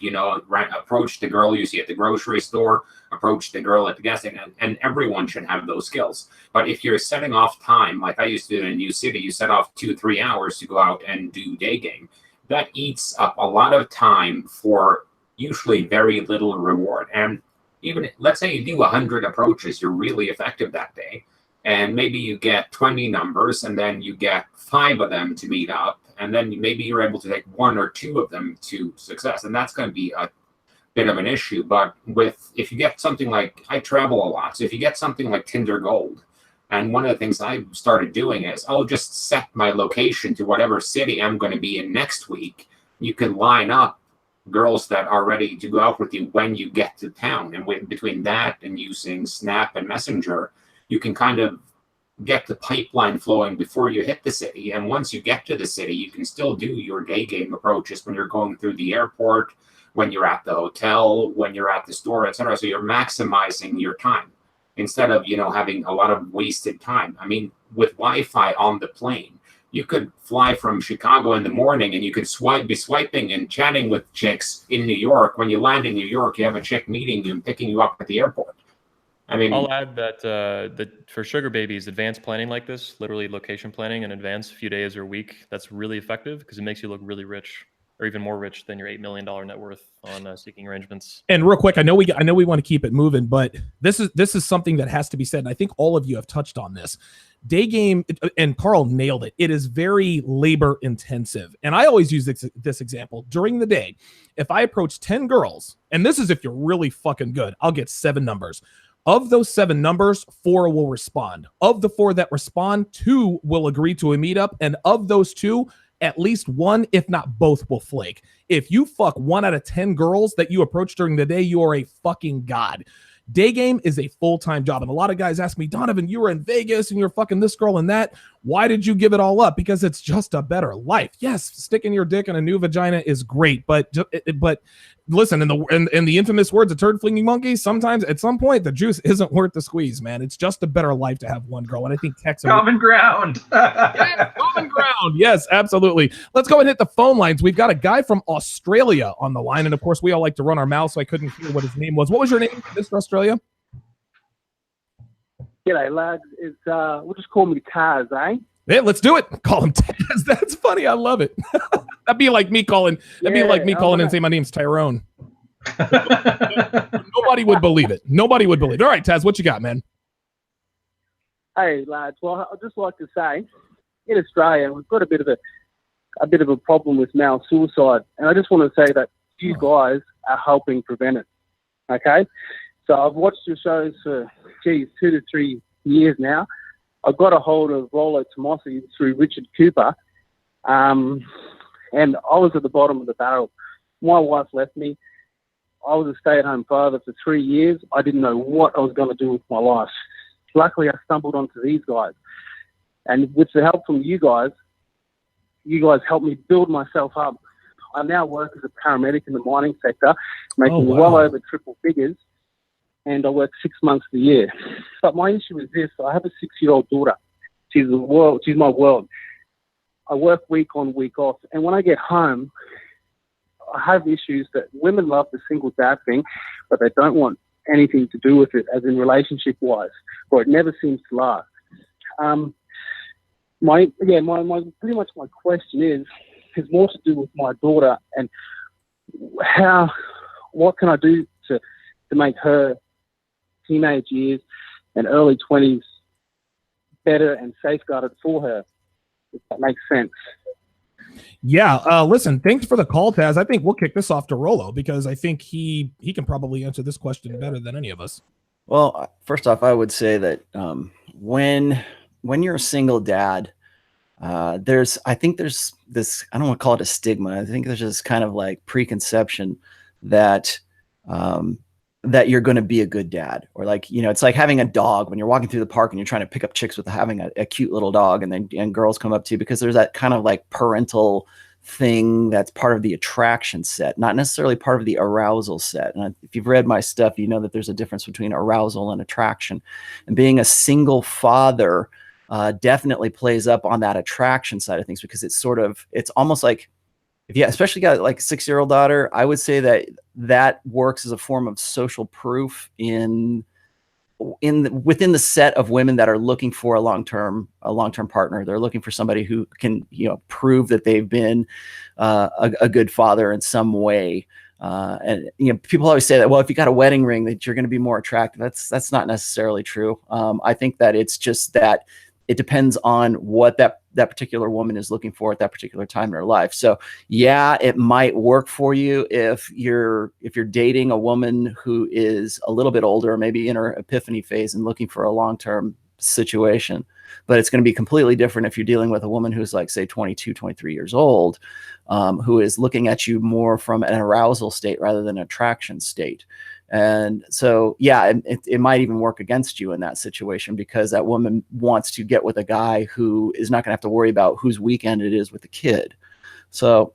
approach the girl you see at the grocery store, approach the girl at the gas station, and everyone should have those skills. But if you're setting off time, like I used to do in New City, you set off 2-3 hours to go out and do day game. That eats up a lot of time for usually very little reward. And even, let's say you do 100 approaches, you're really effective that day. And maybe you get 20 numbers, and then you get 5 of them to meet up, and then maybe you're able to take 1 or 2 of them to success, and that's going to be a bit of an issue. But if you get something like, I travel a lot, so if you get something like Tinder Gold, and one of the things I started doing is I'll just set my location to whatever city I'm going to be in next week. You can line up girls that are ready to go out with you when you get to town, and between that and using Snap and Messenger, you can kind of get the pipeline flowing before you hit the city. And once you get to the city, you can still do your day game approaches when you're going through the airport, when you're at the hotel, when you're at the store, etc. So you're maximizing your time instead of, having a lot of wasted time. I mean, with Wi-Fi on the plane, you could fly from Chicago in the morning and you could be swiping and chatting with chicks in New York. When you land in New York, you have a chick meeting you and picking you up at the airport. I mean,
I'll add that for sugar babies, advanced planning like this, literally location planning in advance, a few days or a week, that's really effective because it makes you look really rich, or even more rich than your $8 million net worth on seeking arrangements.
And real quick, I know we want to keep it moving, but this is something that has to be said, and I think all of you have touched on this. Day game, and Carl nailed it. It is very labor intensive, and I always use this example during the day. If I approach 10 girls, and this is if you're really fucking good, I'll get 7 numbers. Of those 7 numbers, 4 will respond. Of the 4 that respond, 2 will agree to a meetup. And of those 2, at least 1, if not both, will flake. If you fuck 1 out of 10 girls that you approach during the day, you are a fucking god. Day game is a full-time job. And a lot of guys ask me, Donovan, you were in Vegas and you're fucking this girl and that. Why did you give it all up? Because it's just a better life. Yes, sticking your dick in a new vagina is great, but listen, in the infamous words of turd flinging monkeys, sometimes at some point the juice isn't worth the squeeze, man. It's just a better life to have one girl. And I think Texas
common ground.
Yeah, common ground. Yes, absolutely. Let's go and hit the phone lines. We've got a guy from Australia on the line, and of course we all like to run our mouths, so I couldn't hear what his name was. What was your name, Mr. Australia?
G'day, lads. It's we'll just call me Taz, eh?
Yeah, let's do it. Call him Taz. That's funny. I love it. That'd be like me calling. And say my name's Tyrone. Nobody would believe it. Nobody would believe it. All right, Taz, what you got, man?
Hey, lads. Well, I'd just like to say, in Australia, we've got a bit of a problem with male suicide, and I just want to say that you guys are helping prevent it. Okay, so I've watched your shows for 2 to 3 years now. I got a hold of Rollo Tomossi through Richard Cooper, and I was at the bottom of the barrel. My wife left me. I was a stay-at-home father for 3 years. I didn't know what I was going to do with my life. Luckily, I stumbled onto these guys, and with the help from you guys helped me build myself up. I now work as a paramedic in the mining sector, making well over triple figures. And I work 6 months a year. But my issue is this: I have a 6-year-old daughter. She's my world. I work week on, week off, and when I get home, I have issues that women love the single dad thing, but they don't want anything to do with it, as in relationship-wise, or it never seems to last. My pretty much my question is more to do with my daughter and what can I do to make her teenage years and early 20s better and safeguarded for her, if that makes sense.
Yeah, listen, thanks for the call, Taz. I think we'll kick this off to Rollo because I think he can probably answer this question better than any of us.
Well, first off, I would say that when you're a single dad, I think there's this, I don't want to call it a stigma. I think there's this kind of like preconception that that you're going to be a good dad, or like, you know, it's like having a dog when you're walking through the park and you're trying to pick up chicks with having a cute little dog, and girls come up to you because there's that kind of like parental thing that's part of the attraction set, not necessarily part of the arousal set. And if you've read my stuff, you know that there's a difference between arousal and attraction, and being a single father definitely plays up on that attraction side of things, because it's almost like, if you especially got like a 6-year-old daughter, I would say that works as a form of social proof within the set of women that are looking for a long-term partner. They're looking for somebody who can, you know, prove that they've been a good father in some way. And you know, people always say that, well, if you got a wedding ring, that you're going to be more attractive. That's not necessarily true. I think that it's just that it depends on what that particular woman is looking for at that particular time in her life. So yeah, it might work for you if you're dating a woman who is a little bit older, maybe in her epiphany phase and looking for a long-term situation. But it's going to be completely different if you're dealing with a woman who's like, say, 22, 23 years old, who is looking at you more from an arousal state rather than an attraction state. And so, yeah, it might even work against you in that situation, because that woman wants to get with a guy who is not going to have to worry about whose weekend it is with the kid. So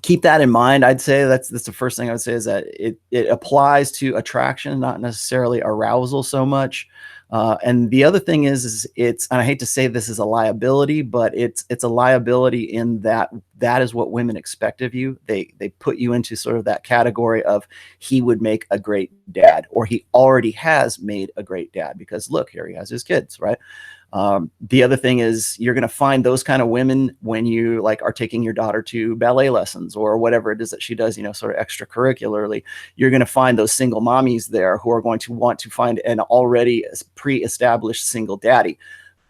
keep that in mind. I'd say that's the first thing I would say, is that it applies to attraction, not necessarily arousal so much. And the other thing is and I hate to say this is a liability, but it's a liability in that is what women expect of you. They put you into sort of that category of, he would make a great dad, or he already has made a great dad, because look, here he has his kids, right? The other thing is, you're going to find those kind of women when you like are taking your daughter to ballet lessons or whatever it is that she does, you know, sort of extracurricularly. You're going to find those single mommies there who are going to want to find an already pre-established single daddy.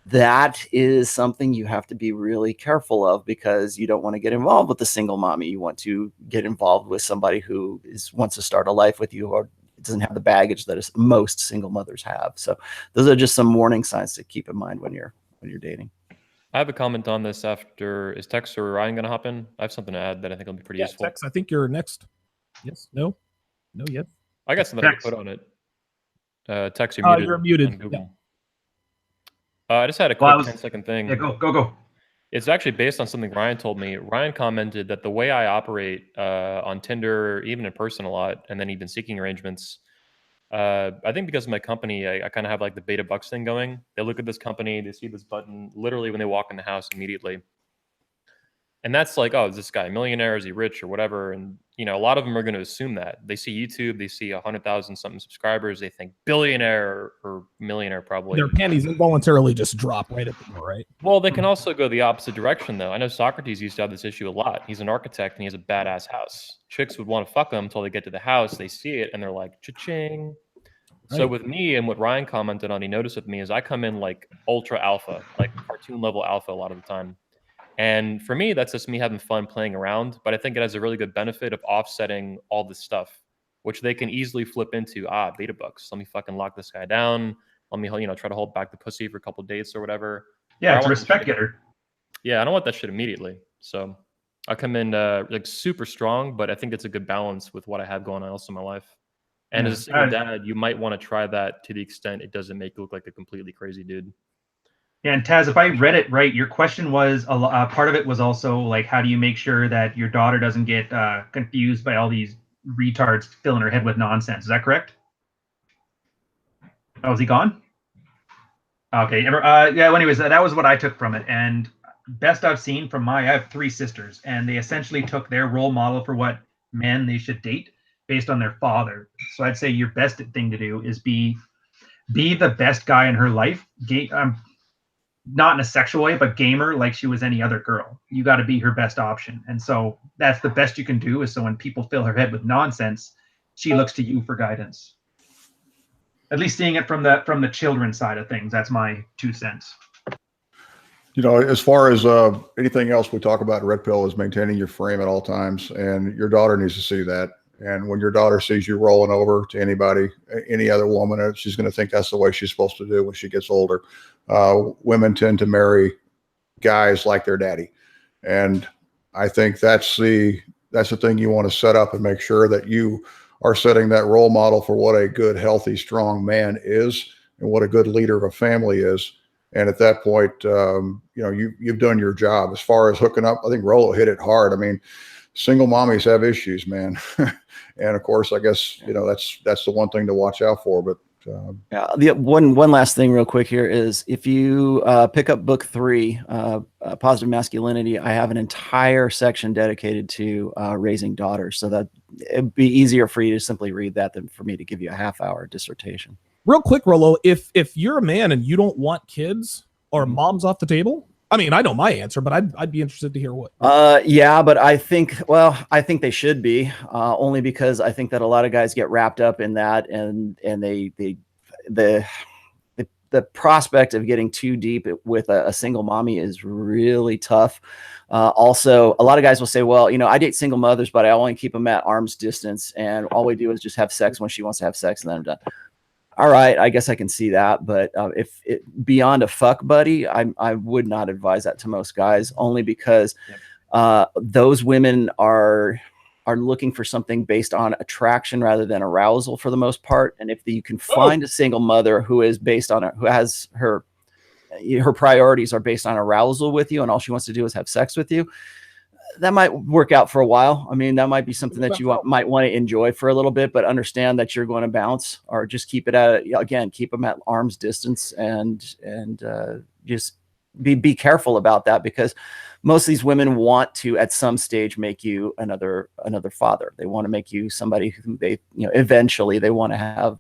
That is something you have to be really careful of, because you don't want to get involved with the single mommy. You want to get involved with somebody who wants to start a life with you, or doesn't have the baggage that most single mothers have. So those are just some warning signs to keep in mind when you're dating.
I have a comment on this after. Is Tex or Ryan going to hop in? I have something to add that I think will be pretty useful.
Tex, I think you're next. Yes. No, yes.
I got something to put on it. Tex, you're muted.
You're muted.
On Google. Yeah. I just had a quick 10-second thing.
Yeah, go.
It's actually based on something Ryan told me. Ryan commented that the way I operate on Tinder, even in person a lot, and then even seeking arrangements, I think because of my company, I kind of have like the beta bucks thing going. They look at this company, they see this button literally when they walk in the house immediately. And that's like, oh, is this guy a millionaire? Is he rich or whatever? And, you know, a lot of them are going to assume that. They see YouTube, they see 100,000 something subscribers, they think billionaire or millionaire probably.
Their panties involuntarily just drop right at the door, right?
Well, they can also go the opposite direction, though. I know Socrates used to have this issue a lot. He's an architect and he has a badass house. Chicks would want to fuck him until they get to the house, they see it, and they're like, cha-ching. Right. So with me, and what Ryan commented on, he noticed with me, is I come in like ultra alpha, like cartoon level alpha a lot of the time. And for me, that's just me having fun playing around. But I think it has a really good benefit of offsetting all this stuff, which they can easily flip into, beta bucks. Let me fucking lock this guy down. Let me, you know, try to hold back the pussy for a couple of dates or whatever.
Yeah, it's a respect getter.
Yeah, I don't want that shit immediately. So I come in like super strong, but I think it's a good balance with what I have going on else in my life. And as a single dad, you might want to try that to the extent it doesn't make you look like a completely crazy dude.
Yeah, and Taz, if I read it right, your question was part of it was also like, how do you make sure that your daughter doesn't get confused by all these retards filling her head with nonsense? Is that correct? Oh, is he gone? Okay. Yeah. Well, anyways, that was what I took from it. And best I've seen from I have 3 sisters, and they essentially took their role model for what men they should date based on their father. So I'd say your best thing to do is be the best guy in her life. not in a sexual way, but gamer like she was any other girl. You got to be her best option. And so that's the best you can do, is so when people fill her head with nonsense, she looks to you for guidance. At least seeing it from the children's side of things. That's my 2 cents.
You know, as far as anything else we talk about, Red Pill is maintaining your frame at all times, and your daughter needs to see that. And when your daughter sees you rolling over to anybody, any other woman, she's going to think that's the way she's supposed to do when she gets older. Women tend to marry guys like their daddy, and I think that's the thing you want to set up and make sure that you are setting that role model for what a good, healthy, strong man is and what a good leader of a family is. And at that point, you know, you've done your job. As far as hooking up, I think Rollo hit it hard. I mean, single mommies have issues, man. And of course, I guess, you know, that's the one thing to watch out for. But
yeah, the one last thing real quick here is, if you pick up book 3, Positive Masculinity, I have an entire section dedicated to raising daughters, so that it'd be easier for you to simply read that than for me to give you a half-hour dissertation.
Real quick, Rollo, if you're a man and you don't want kids, are moms off the table? I mean, I know my answer, but I'd be interested to hear what.
Yeah, but I think they should be, only because I think that a lot of guys get wrapped up in that, and the prospect of getting too deep with a single mommy is really tough. Also, a lot of guys will say, well, you know, I date single mothers, but I only keep them at arm's distance, and all we do is just have sex when she wants to have sex, and then I'm done. All right, I guess I can see that, but if it beyond a fuck buddy, I would not advise that to most guys, only because those women are looking for something based on attraction rather than arousal for the most part. And if you can find a single mother who is based on who has her priorities are based on arousal with you, and all she wants to do is have sex with you, that might work out for a while. I mean, that might be something that you might want to enjoy for a little bit, but understand that you're going to bounce, or just keep it keep them at arm's distance, and just be careful about that, because most of these women want to, at some stage, make you another father. They want to make you somebody who they, you know, eventually they want to have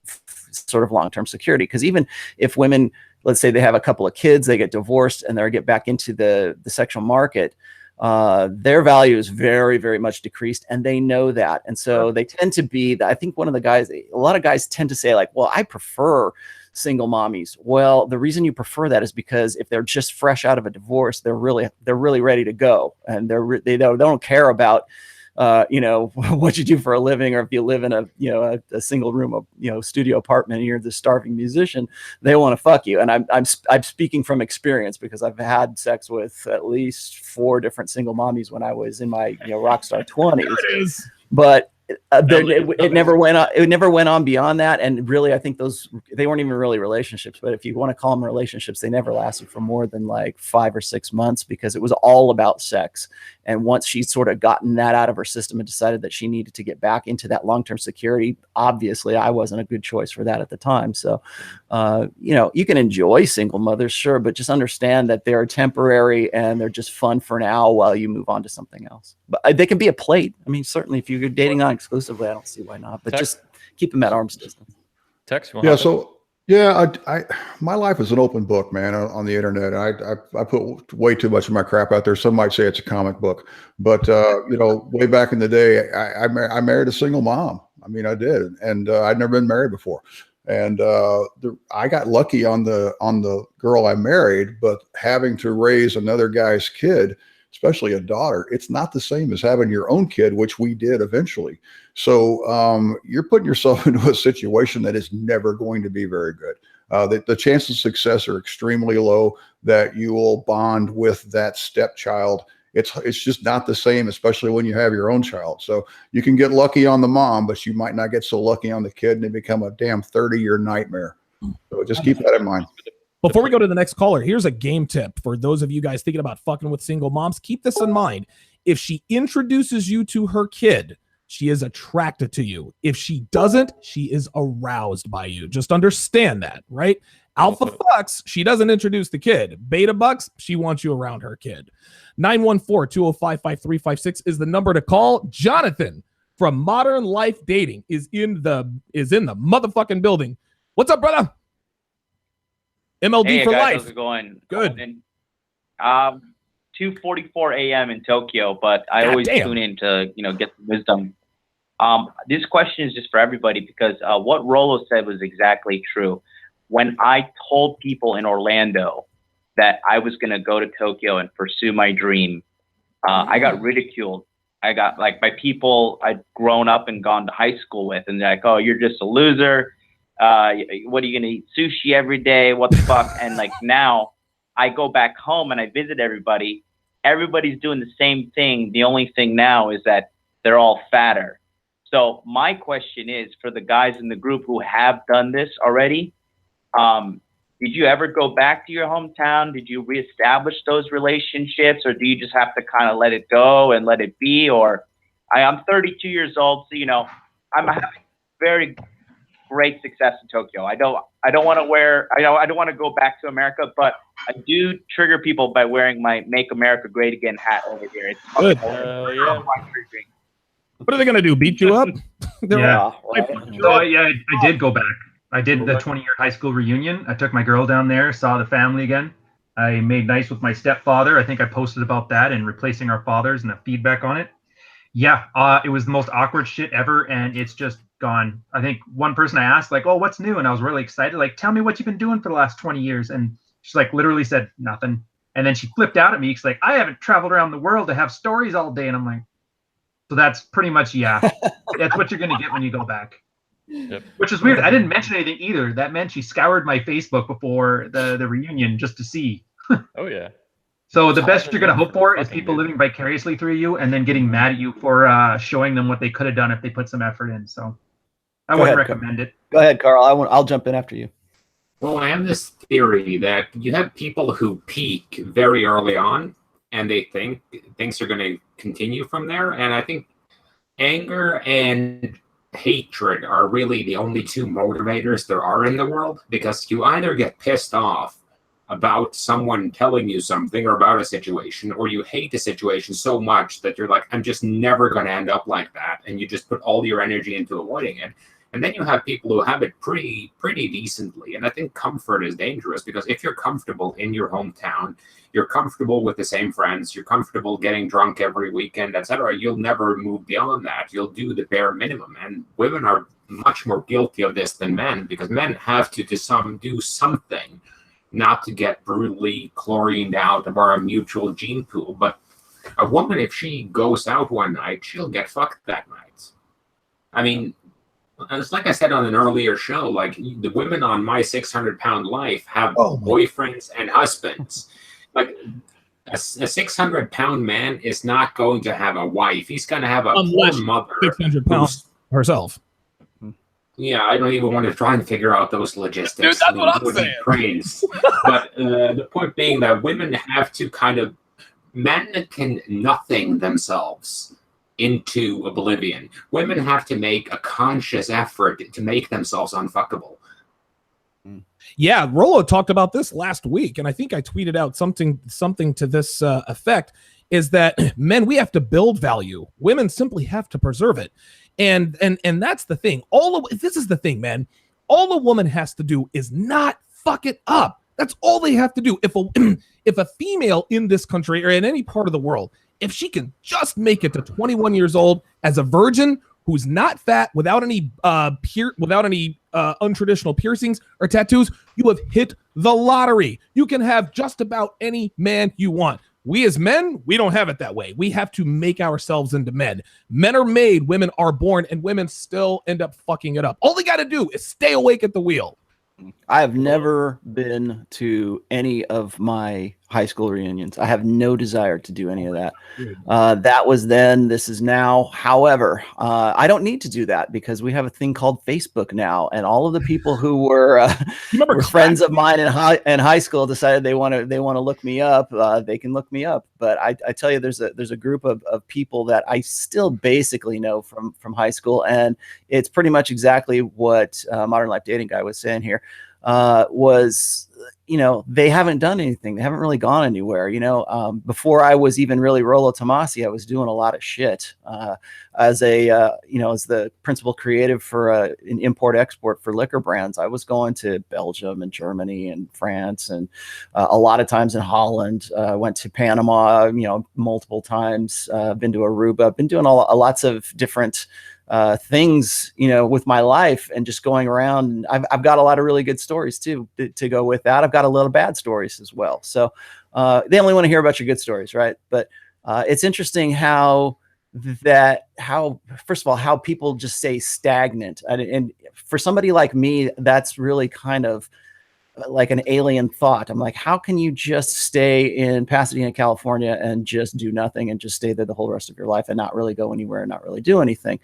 sort of long-term security. Because even if women, let's say they have a couple of kids, they get divorced, and they get back into the sexual market, their value is very, very much decreased, and they know that. And so they tend to be, I think a lot of guys tend to say, like, well, I prefer single mommies. Well, the reason you prefer that is because if they're just fresh out of a divorce, they're really ready to go, and they don't care about you know, what you do for a living, or if you live in a single room, studio apartment, and you're the starving musician. They want to fuck you. And I'm speaking from experience, because I've had sex with at least 4 different single mommies when I was in my rock star 20s. But it never went on. It never went on beyond that. And really, I think they weren't even really relationships. But if you want to call them relationships, they never lasted for more than like 5 or 6 months, because it was all about sex. And once she'd sort of gotten that out of her system and decided that she needed to get back into that long-term security, obviously I wasn't a good choice for that at the time. So, you can enjoy single mothers, sure, but just understand that they're temporary and they're just fun for now while you move on to something else. But they can be a plate. I mean, certainly if you're dating non-exclusively, I don't see why not, but just keep them at arm's distance.
Tex,
my life is an open book, man, on the internet. I put way too much of my crap out there. Some might say it's a comic book, but way back in the day, I married a single mom. I mean, I did, and I'd never been married before. And I got lucky on the girl I married, but having to raise another guy's kid, especially a daughter, it's not the same as having your own kid, which we did eventually. So you're putting yourself into a situation that is never going to be very good. The chances of success are extremely low that you will bond with that stepchild. It's just not the same, especially when you have your own child. So you can get lucky on the mom, but you might not get so lucky on the kid, and they become a damn 30-year nightmare. So just keep that in mind.
Before we go to the next caller, here's a game tip for those of you guys thinking about fucking with single moms. Keep this in mind. If she introduces you to her kid, she is attracted to you. If she doesn't, she is aroused by you. Just understand that, right? Alpha fucks, she doesn't introduce the kid. Beta bucks, she wants you around her kid. 914-205-5356 is the number to call. Jonathan from Modern Life Dating is in the motherfucking building. What's up, brother? MLD
Hey
for
guys,
life.
how's it going?
Good.
2:44 a.m. in Tokyo, but I
God
always
damn.
tune in to get some wisdom. This question is just for everybody because what Rolo said was exactly true. When I told people in Orlando that I was going to go to Tokyo and pursue my dream, I got ridiculed. I got by people I'd grown up and gone to high school with, and they're like, "Oh, you're just a loser. What are you gonna eat sushi every day? What the fuck?" And now I go back home and I visit everybody. Everybody's doing the same thing. The only thing now is that they're all fatter. So my question is for the guys in the group who have done this already. Did you ever go back to your hometown? Did you reestablish those relationships, or do you just have to kind of let it go and let it be? Or I'm 32 years old, so I'm having very great success in Tokyo. I don't want to go back to America, but I do trigger people by wearing my "Make America Great Again" hat over here. It's
Good.
Yeah.
What are they gonna do? Beat you up?
Yeah.
Right?
So I did go back. I did the 20-year high school reunion. I took my girl down there, saw the family again. I made nice with my stepfather. I think I posted about that and replacing our fathers and the feedback on it. Yeah, it was the most awkward shit ever, and it's just gone. I think one person I asked, "Oh, what's new?" And I was really excited. Tell me what you've been doing for the last 20 years. And she's literally said nothing. And then she flipped out at me. She's "I haven't traveled around the world to have stories all day." And I'm like, so that's pretty much, yeah. That's what you're going to get when you go back.
Yep.
Which is weird. I didn't mention anything either. That meant she scoured my Facebook before the reunion just to see.
Oh yeah.
So the best you're going to hope for is people living vicariously through you and then getting mad at you for showing them what they could have done if they put some effort in. So I wouldn't recommend it.
Go ahead, Carl. I'll jump in after you.
Well, I have this theory that you have people who peak very early on and they think things are going to continue from there. And I think anger and hatred are really the only two motivators there are in the world, because you either get pissed off about someone telling you something or about a situation, or you hate the situation so much that you're I'm just never going to end up like that, and you just put all your energy into avoiding it. And then you have people who have it pretty decently. And I think comfort is dangerous, because if you're comfortable in your hometown, you're comfortable with the same friends, you're comfortable getting drunk every weekend, etc., you'll never move beyond that. You'll do the bare minimum. And women are much more guilty of this than men, because men have to do something not to get brutally chlorined out of our mutual gene pool. But a woman, if she goes out one night, she'll get fucked that night. I mean, it's like I said on an earlier show, the women on My 600-Pound Life have boyfriends and husbands. A 600-pound man is not going to have a wife. He's going to have a poor mother.
600 pounds herself.
Yeah, I don't even want to try and figure out those logistics.
Dude, that's what I'm saying.
Praise. But the point being that women have to men can nothing themselves into oblivion. Women have to make a conscious effort to make themselves unfuckable.
Yeah, Rolo talked about this last week, and I think I tweeted out something to this effect, is that men, we have to build value. Women simply have to preserve it. And that's the thing. This is the thing, man. All a woman has to do is not fuck it up. That's all they have to do. If a female in this country or in any part of the world, if she can just make it to 21 years old as a virgin who's not fat, without any untraditional piercings or tattoos, you have hit the lottery. You can have just about any man you want. We as men, we don't have it that way. We have to make ourselves into men. Men are made, women are born, and women still end up fucking it up. All they got to do is stay awake at the wheel.
I have never been to any of my high school reunions. I have no desire to do any of that. That was then, this is now. However, I don't need to do that because we have a thing called Facebook now, and all of the people who were friends of mine in high school decided they want to look me up. They can look me up, but I tell you, there's a group of people that I still basically know from high school, and it's pretty much exactly what Modern Life Dating Guy was saying here. you know, they haven't done anything. They haven't really gone anywhere. You know, before I was even really Rollo Tomasi, I was doing a lot of shit as a, you know, as the principal creative for an import export for liquor brands. I was going to Belgium and Germany and France and a lot of times in Holland. Went to Panama, you know, multiple times. Been to Aruba. Been doing lots of different things, you know, with my life and just going around. I've got a lot of really good stories too to go with that. I've got a little bad stories as well. So they only want to hear about your good stories, right? But it's interesting how first of all, how people just stay stagnant. And for somebody like me, that's really kind of like an alien thought. I'm like, how can you just stay in Pasadena, California and just do nothing and just stay there the whole rest of your life and not really go anywhere and not really do anything?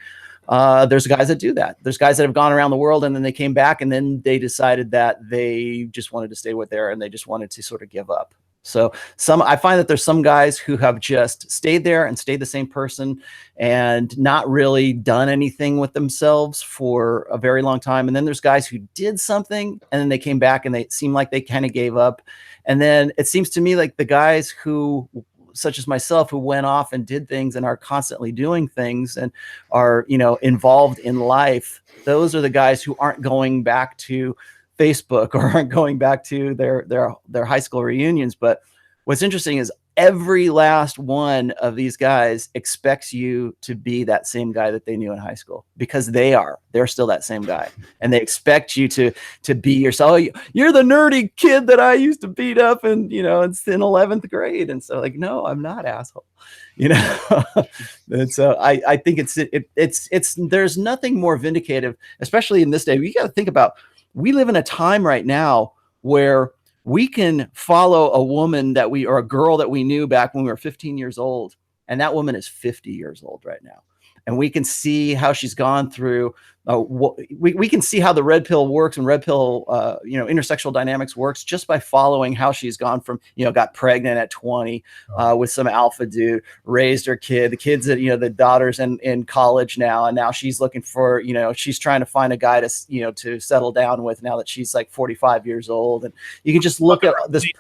There's guys that do that. There's guys that have gone around the world and then they came back and then they decided that they just wanted to stay with there and they just wanted to sort of give up. So I find that there's some guys who have just stayed there and stayed the same person and not really done anything with themselves for a very long time. And then there's guys who did something and then they came back and they seem like they kind of gave up. And then it seems to me like the guys who, such as myself, who went off and did things and are constantly doing things and are, you know, involved in life, those are the guys who aren't going back to Facebook or aren't going back to their high school reunions. But what's interesting is every last one of these guys expects you to be that same guy that they knew in high school, because they're still that same guy. And they expect you to be yourself. Oh, you're the nerdy kid that I used to beat up and, you know, it's in 11th grade. And so like, no, I'm not, asshole. You know? And so I think it's there's nothing more vindicative, especially in this day. You got to think about, we live in a time right now where we can follow a woman or a girl that we knew back when we were 15 years old. And that woman is 50 years old right now. And we can see how she's gone through, we can see how the red pill works and red pill, you know, intersexual dynamics works just by following how she's gone from, you know, got pregnant at 20 with some alpha dude, raised her kid, the kids that, you know, the daughter's in college now. And now she's looking for, you know, she's trying to find a guy to, you know, to settle down with now that she's like 45 years old. And you can just look at this.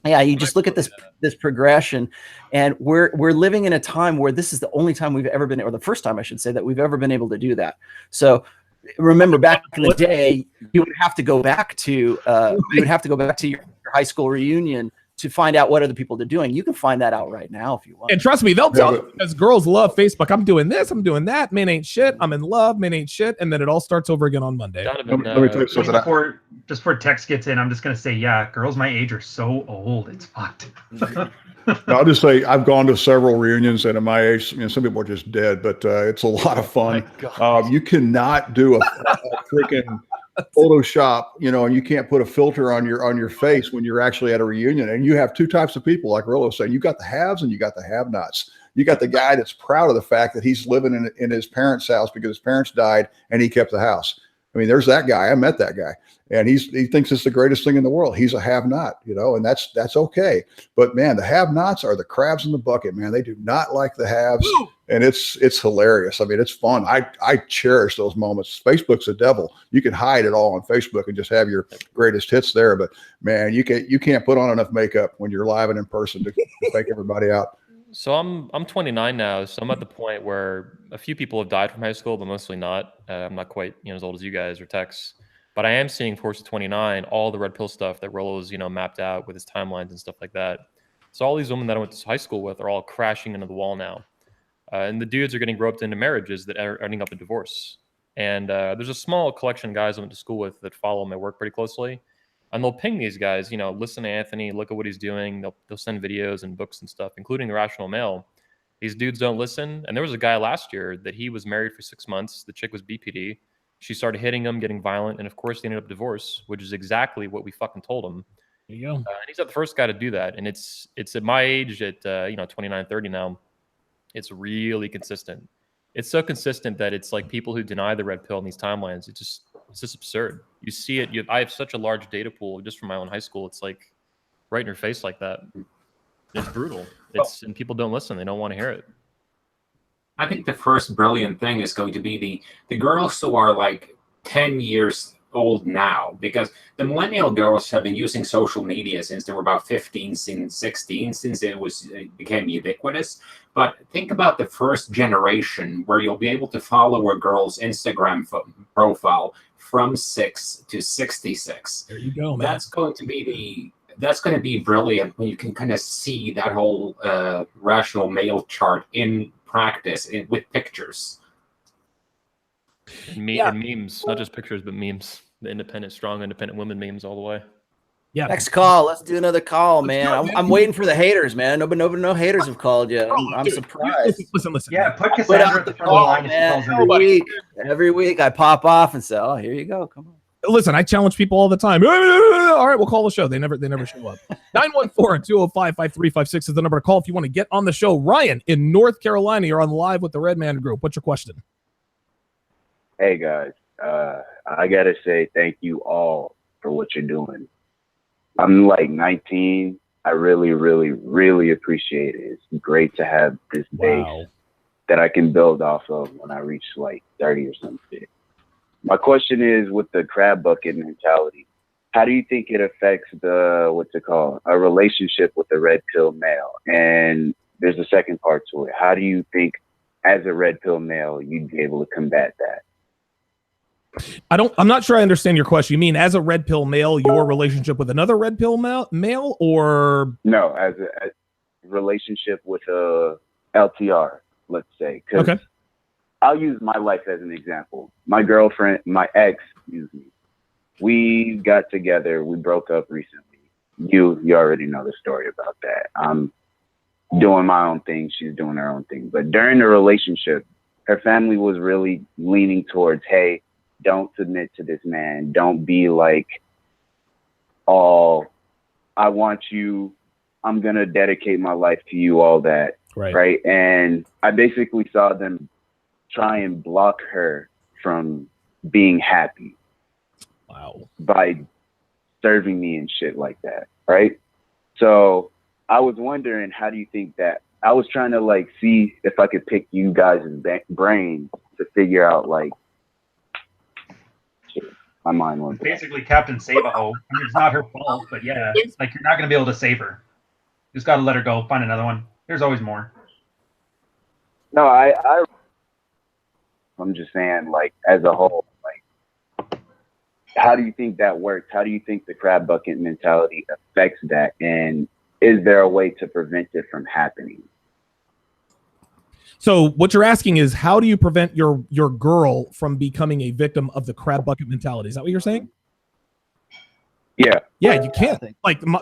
Yeah, you just look at this progression, and we're living in a time where this is the only time we've ever been, or the first time I should say, that we've ever been able to do that. So remember, back in the day, you would have to go back to your high school reunion to find out what other people are doing. You can find that out right now if you want.
And trust me, they'll tell you, because girls love Facebook. I'm doing this, I'm doing that. Men ain't shit. I'm in love. Men ain't shit. And then it all starts over again on Monday.
Let me tell you something.
Just before text gets in, I'm just going to say, yeah, girls my age are so old. It's fucked.
I'll just say I've gone to several reunions, and at my age, you know, some people are just dead, but it's a lot of fun. You cannot do a freaking Photoshop, you know, and you can't put a filter on your face when you're actually at a reunion. And you have two types of people, like Rollo said. You got the haves and you got the have-nots. You got the guy that's proud of the fact that he's living in his parents' house because his parents died and he kept the house. I mean, there's that guy. I met that guy, and he thinks it's the greatest thing in the world. He's a have-not, you know, and that's okay. But man, the have-nots are the crabs in the bucket, man. They do not like the haves. Woo! And it's hilarious. I mean, it's fun. I cherish those moments. Facebook's a devil. You can hide it all on Facebook and just have your greatest hits there. But man, you can't put on enough makeup when you're live and in person to fake everybody out.
So I'm 29 now, so I'm at the point where a few people have died from high school, but mostly not. I'm not quite, you know, as old as you guys or Tex, but I am seeing Force of 29, all the red pill stuff that Rollo's, you know, mapped out with his timelines and stuff like that. So all these women that I went to high school with are all crashing into the wall now. And the dudes are getting roped into marriages that are ending up in divorce. And there's a small collection of guys I went to school with that follow my work pretty closely. And they'll ping these guys, you know, listen to Anthony, look at what he's doing. They'll send videos and books and stuff, including The Rational Male. These dudes don't listen. And there was a guy last year that he was married for 6 months. The chick was BPD. She started hitting him, getting violent. And of course, they ended up divorce, which is exactly what we fucking told him.
There you go.
And he's not the first guy to do that. And it's at my age, at, you know, 29, 30 now, it's really consistent. It's so consistent that it's like people who deny the red pill in these timelines, it's just absurd. You see it. I have such a large data pool just from my own high school. It's like right in your face like that. It's brutal. And people don't listen. They don't want to hear it.
I think the first brilliant thing is going to be the girls who are like 10 years old now, because the millennial girls have been using social media since they were about 15, 16, since it became ubiquitous. But think about the first generation where you'll be able to follow a girl's Instagram profile from 6 to 66.
There you go, man.
That's going to be brilliant when you can kind of see that whole rational male chart in practice with pictures.
And memes, not just pictures, but memes. The strong independent women memes all the way.
Yeah. Next call. Let's do another call, man.
go, man.
I'm waiting for the haters, man. No haters have called yet. I'm surprised.
Listen.
Yeah, put Cassandra at the front of the line.
Man. Every week I pop off and say, "Oh, here you go. Come on."
Listen, I challenge people all the time. All right, we'll call the show. They never show up. 914-205-5356 is the number to call if you want to get on the show. Ryan in North Carolina, you're on live with the Red Man Group. What's your question?
Hey guys, I gotta say thank you all for what you're doing. I'm like 19. I really, really, really appreciate it. It's great to have this base that I can build off of when I reach like 30 or something. My question is, with the crab bucket mentality, how do you think it affects a relationship with the red pill male? And there's a second part to it. How do you think, as a red pill male, you'd be able to combat that?
I'm not sure I understand your question. You mean as a red pill male, your relationship with another red pill male, or
no, as a relationship with a LTR, let's say. Okay. I'll use my life as an example. My girlfriend, my ex, we got together. We broke up recently. You already know the story about that. I'm doing my own thing. She's doing her own thing. But during the relationship, her family was really leaning towards, hey, don't submit to this man. Don't be like, oh, I want you. I'm going to dedicate my life to you, all that. Right. And I basically saw them try and block her from being happy.
Wow.
By serving me and shit like that. Right. So I was wondering, how do you think that? I was trying to like see if I could pick you guys' brain to figure out like, my mind went
basically Captain Save-A-Ho. I mean, it's not her fault, but yeah, like you're not going to be able to save her. You just got to let her go. Find another one. There's always more.
No, I'm just saying, like, as a whole, like, how do you think that works? How do you think the crab bucket mentality affects that? And is there a way to prevent it from happening?
So what you're asking is, how do you prevent your girl from becoming a victim of the crab bucket mentality? Is that what you're saying?
Yeah.
Yeah, you can't. Like, my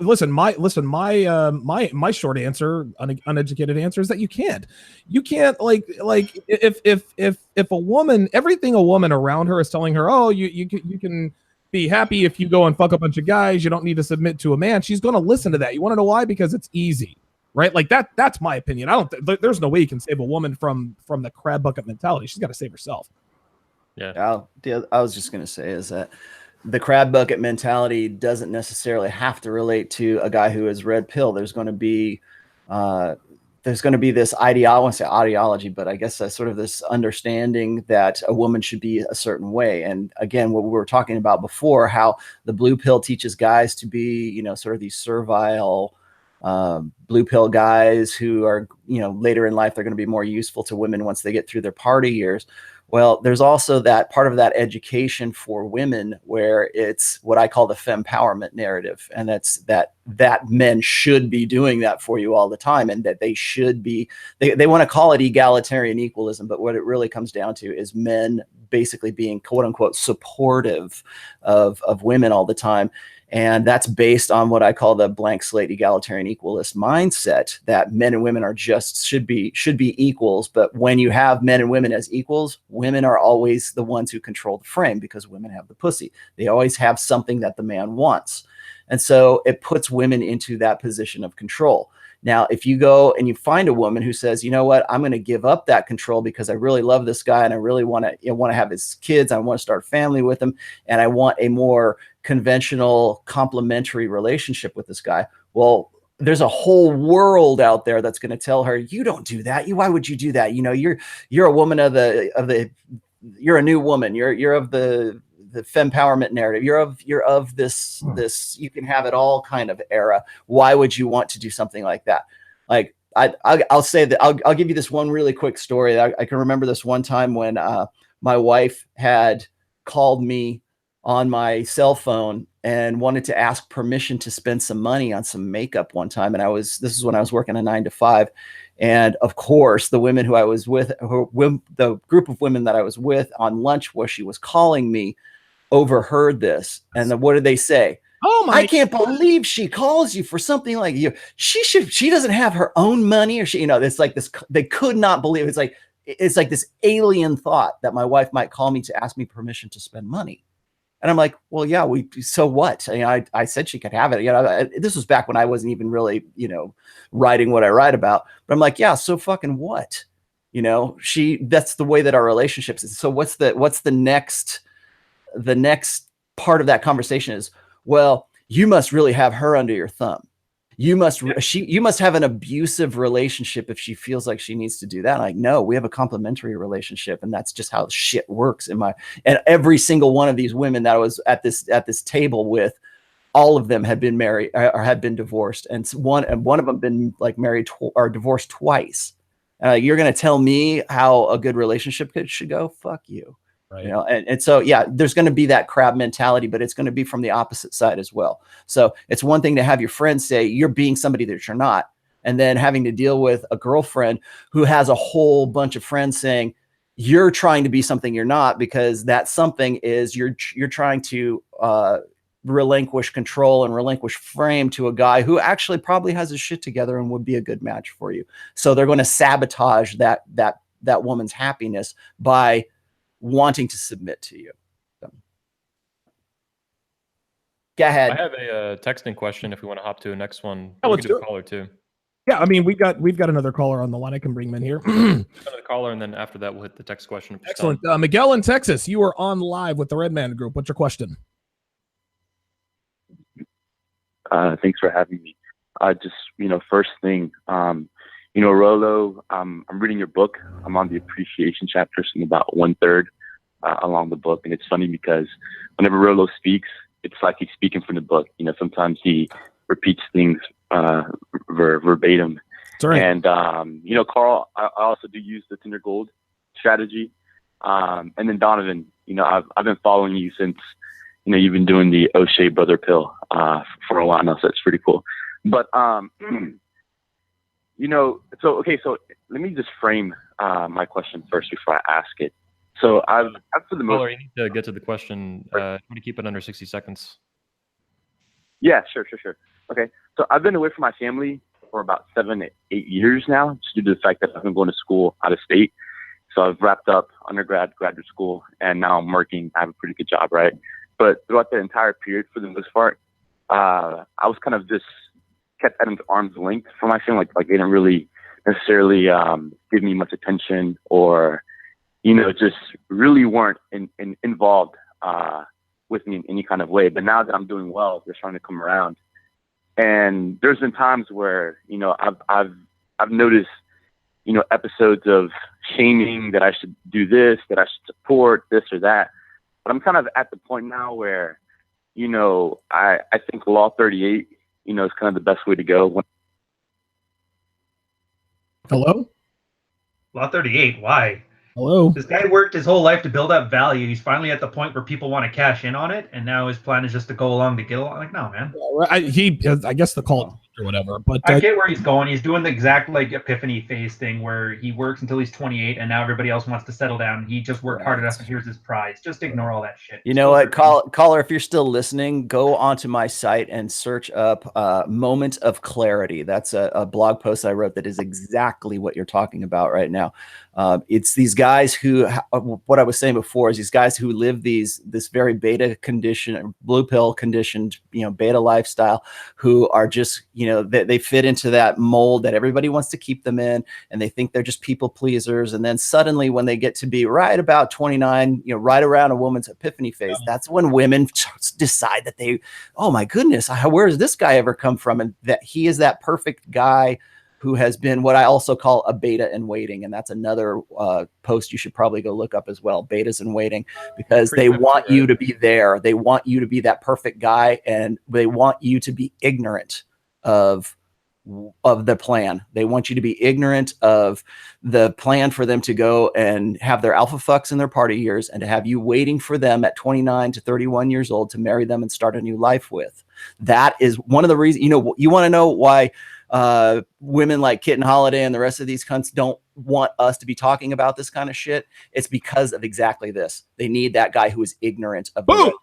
short answer, uneducated answer, is that you can't. You can't, like if a woman, everything a woman around her is telling her, oh, you can be happy if you go and fuck a bunch of guys. You don't need to submit to a man. She's going to listen to that. You want to know why? Because it's easy. Right, like that's my opinion. There's no way you can save a woman from the crab bucket mentality. She's got to save herself.
Yeah, I was just gonna say is that the crab bucket mentality doesn't necessarily have to relate to a guy who is red pill. There's going to be this ideology, but I guess that's sort of this understanding that a woman should be a certain way. And again, what we were talking about before, how the blue pill teaches guys to be, sort of these servile. Blue pill guys who are, later in life, they're going to be more useful to women once they get through their party years. Well, there's also that part of that education for women where it's what I call the fempowerment narrative. And that's that men should be doing that for you all the time. And that they should be, they want to call it egalitarian equalism, but what it really comes down to is men basically being quote unquote supportive of women all the time. And that's based on what I call the blank slate egalitarian equalist mindset, that men and women are should be equals. But when you have men and women as equals, women are always the ones who control the frame because women have the pussy. They always have something that the man wants. And so it puts women into that position of control. Now, if you go and you find a woman who says, you know what, I'm going to give up that control because I really love this guy and I really want to have his kids. I want to start a family with him. And I want a more conventional complementary relationship with this guy. Well, there's a whole world out there that's going to tell her, you don't do that. Why would you do that? You're a woman you're a new woman. You're of the the fempowerment narrative. You're of this you can have it all kind of era. Why would you want to do something like that? Like I'll say that I'll give you this one really quick story. I can remember this one time when my wife had called me on my cell phone and wanted to ask permission to spend some money on some makeup one time. And this is when I was working a 9 to 5. And of course, the women who I was with, the group of women that I was with on lunch where she was calling me, overheard this. And then what did they say? Oh my! I can't believe she calls you for something like you. She doesn't have her own money, or it's like this. They could not believe it's like this alien thought that my wife might call me to ask me permission to spend money. And I'm like, well, yeah, so what? I said she could have it. This was back when I wasn't even really, writing what I write about. But I'm like, yeah, so fucking what? That's the way that our relationships is. So what's the next part of that conversation is, well, you must really have her under your thumb. You must have an abusive relationship if she feels like she needs to do that. Like, no, we have a complementary relationship, and that's just how shit works. And every single one of these women that I was at this table with, all of them had been married or had been divorced, and one of them been like married or divorced twice. You're gonna tell me how a good relationship should go? Fuck you. Right. And so, yeah, there's going to be that crab mentality, but it's going to be from the opposite side as well. So it's one thing to have your friends say you're being somebody that you're not, and then having to deal with a girlfriend who has a whole bunch of friends saying you're trying to be something you're not, because that something is you're trying to relinquish control and relinquish frame to a guy who actually probably has his shit together and would be a good match for you. So they're going to sabotage that woman's happiness by wanting to submit to you. So. Go ahead.
I have a texting question if we want to hop to the next one.
Yeah,
we
let's
can do
do
a caller too.
Yeah, I mean, we've got another caller on the line. I can bring him in here.
Another caller, and then after that, we'll hit the text question.
Excellent. Miguel in Texas, you are on live with the Red Man Group. What's your question?
Thanks for having me. Just, first thing, Rolo, I'm reading your book. I'm on the appreciation chapter, so I'm about 1/3 along the book. And it's funny because whenever Rolo speaks, it's like he's speaking from the book. Sometimes he repeats things verbatim. That's right. And, Carl, I also do use the Tinder Gold strategy. And then Donovan, I've been following you since, you've been doing the O'Shea Brother Pill for a while now, so it's pretty cool. But, so let me just frame my question first before I ask it. So I've for the most.
You need to get to the question. You want to keep it under 60 seconds.
Yeah, sure. Okay, so I've been away from my family for about 7 to 8 years now, just due to the fact that I've been going to school out of state. So I've wrapped up undergrad, graduate school, and now I'm working. I have a pretty good job, right? But throughout the entire period, for the most part, I was kind of just kept at arm's length from my family. Like they didn't really necessarily give me much attention, or just really weren't involved with me in any kind of way. But now that I'm doing well, they're starting to come around. And there's been times where I've noticed episodes of shaming that I should do this, that I should support this or that. But I'm kind of at the point now where I think Law 38 is kind of the best way to go.
Hello?
Law 38, why?
Hello?
This guy worked his whole life to build up value. He's finally at the point where people want to cash in on it, and now his plan is just to go along to get along. Like, no, man.
I guess the call or whatever. But
I get where he's going. He's doing the exact epiphany phase thing where he works until he's 28, and now everybody else wants to settle down. He just worked hard enough, and here's his prize. Just ignore all that shit.
You know what, caller? If you're still listening, go onto my site and search up "Moment of Clarity." That's a blog post I wrote that is exactly what you're talking about right now. It's these guys who, what I was saying before, is these guys who live this very beta condition, blue pill conditioned, beta lifestyle, who are just, they fit into that mold that everybody wants to keep them in, and they think they're just people pleasers. And then suddenly, when they get to be right about 29, right around a woman's epiphany phase, that's when women decide that oh my goodness, where does this guy ever come from? And that he is that perfect guy who has been what I also call a beta in waiting. And that's another post you should probably go look up as well, betas in waiting, because they want you to be there. They want you to be that perfect guy, and they want you to be ignorant of the plan. They want you to be ignorant of the plan for them to go and have their alpha fucks in their party years, and to have you waiting for them at 29 to 31 years old to marry them and start a new life with. That is one of the reasons, you want to know why women like Kitten Holiday and the rest of these cunts don't want us to be talking about this kind of shit. It's because of exactly this. They need that guy who is ignorant of it.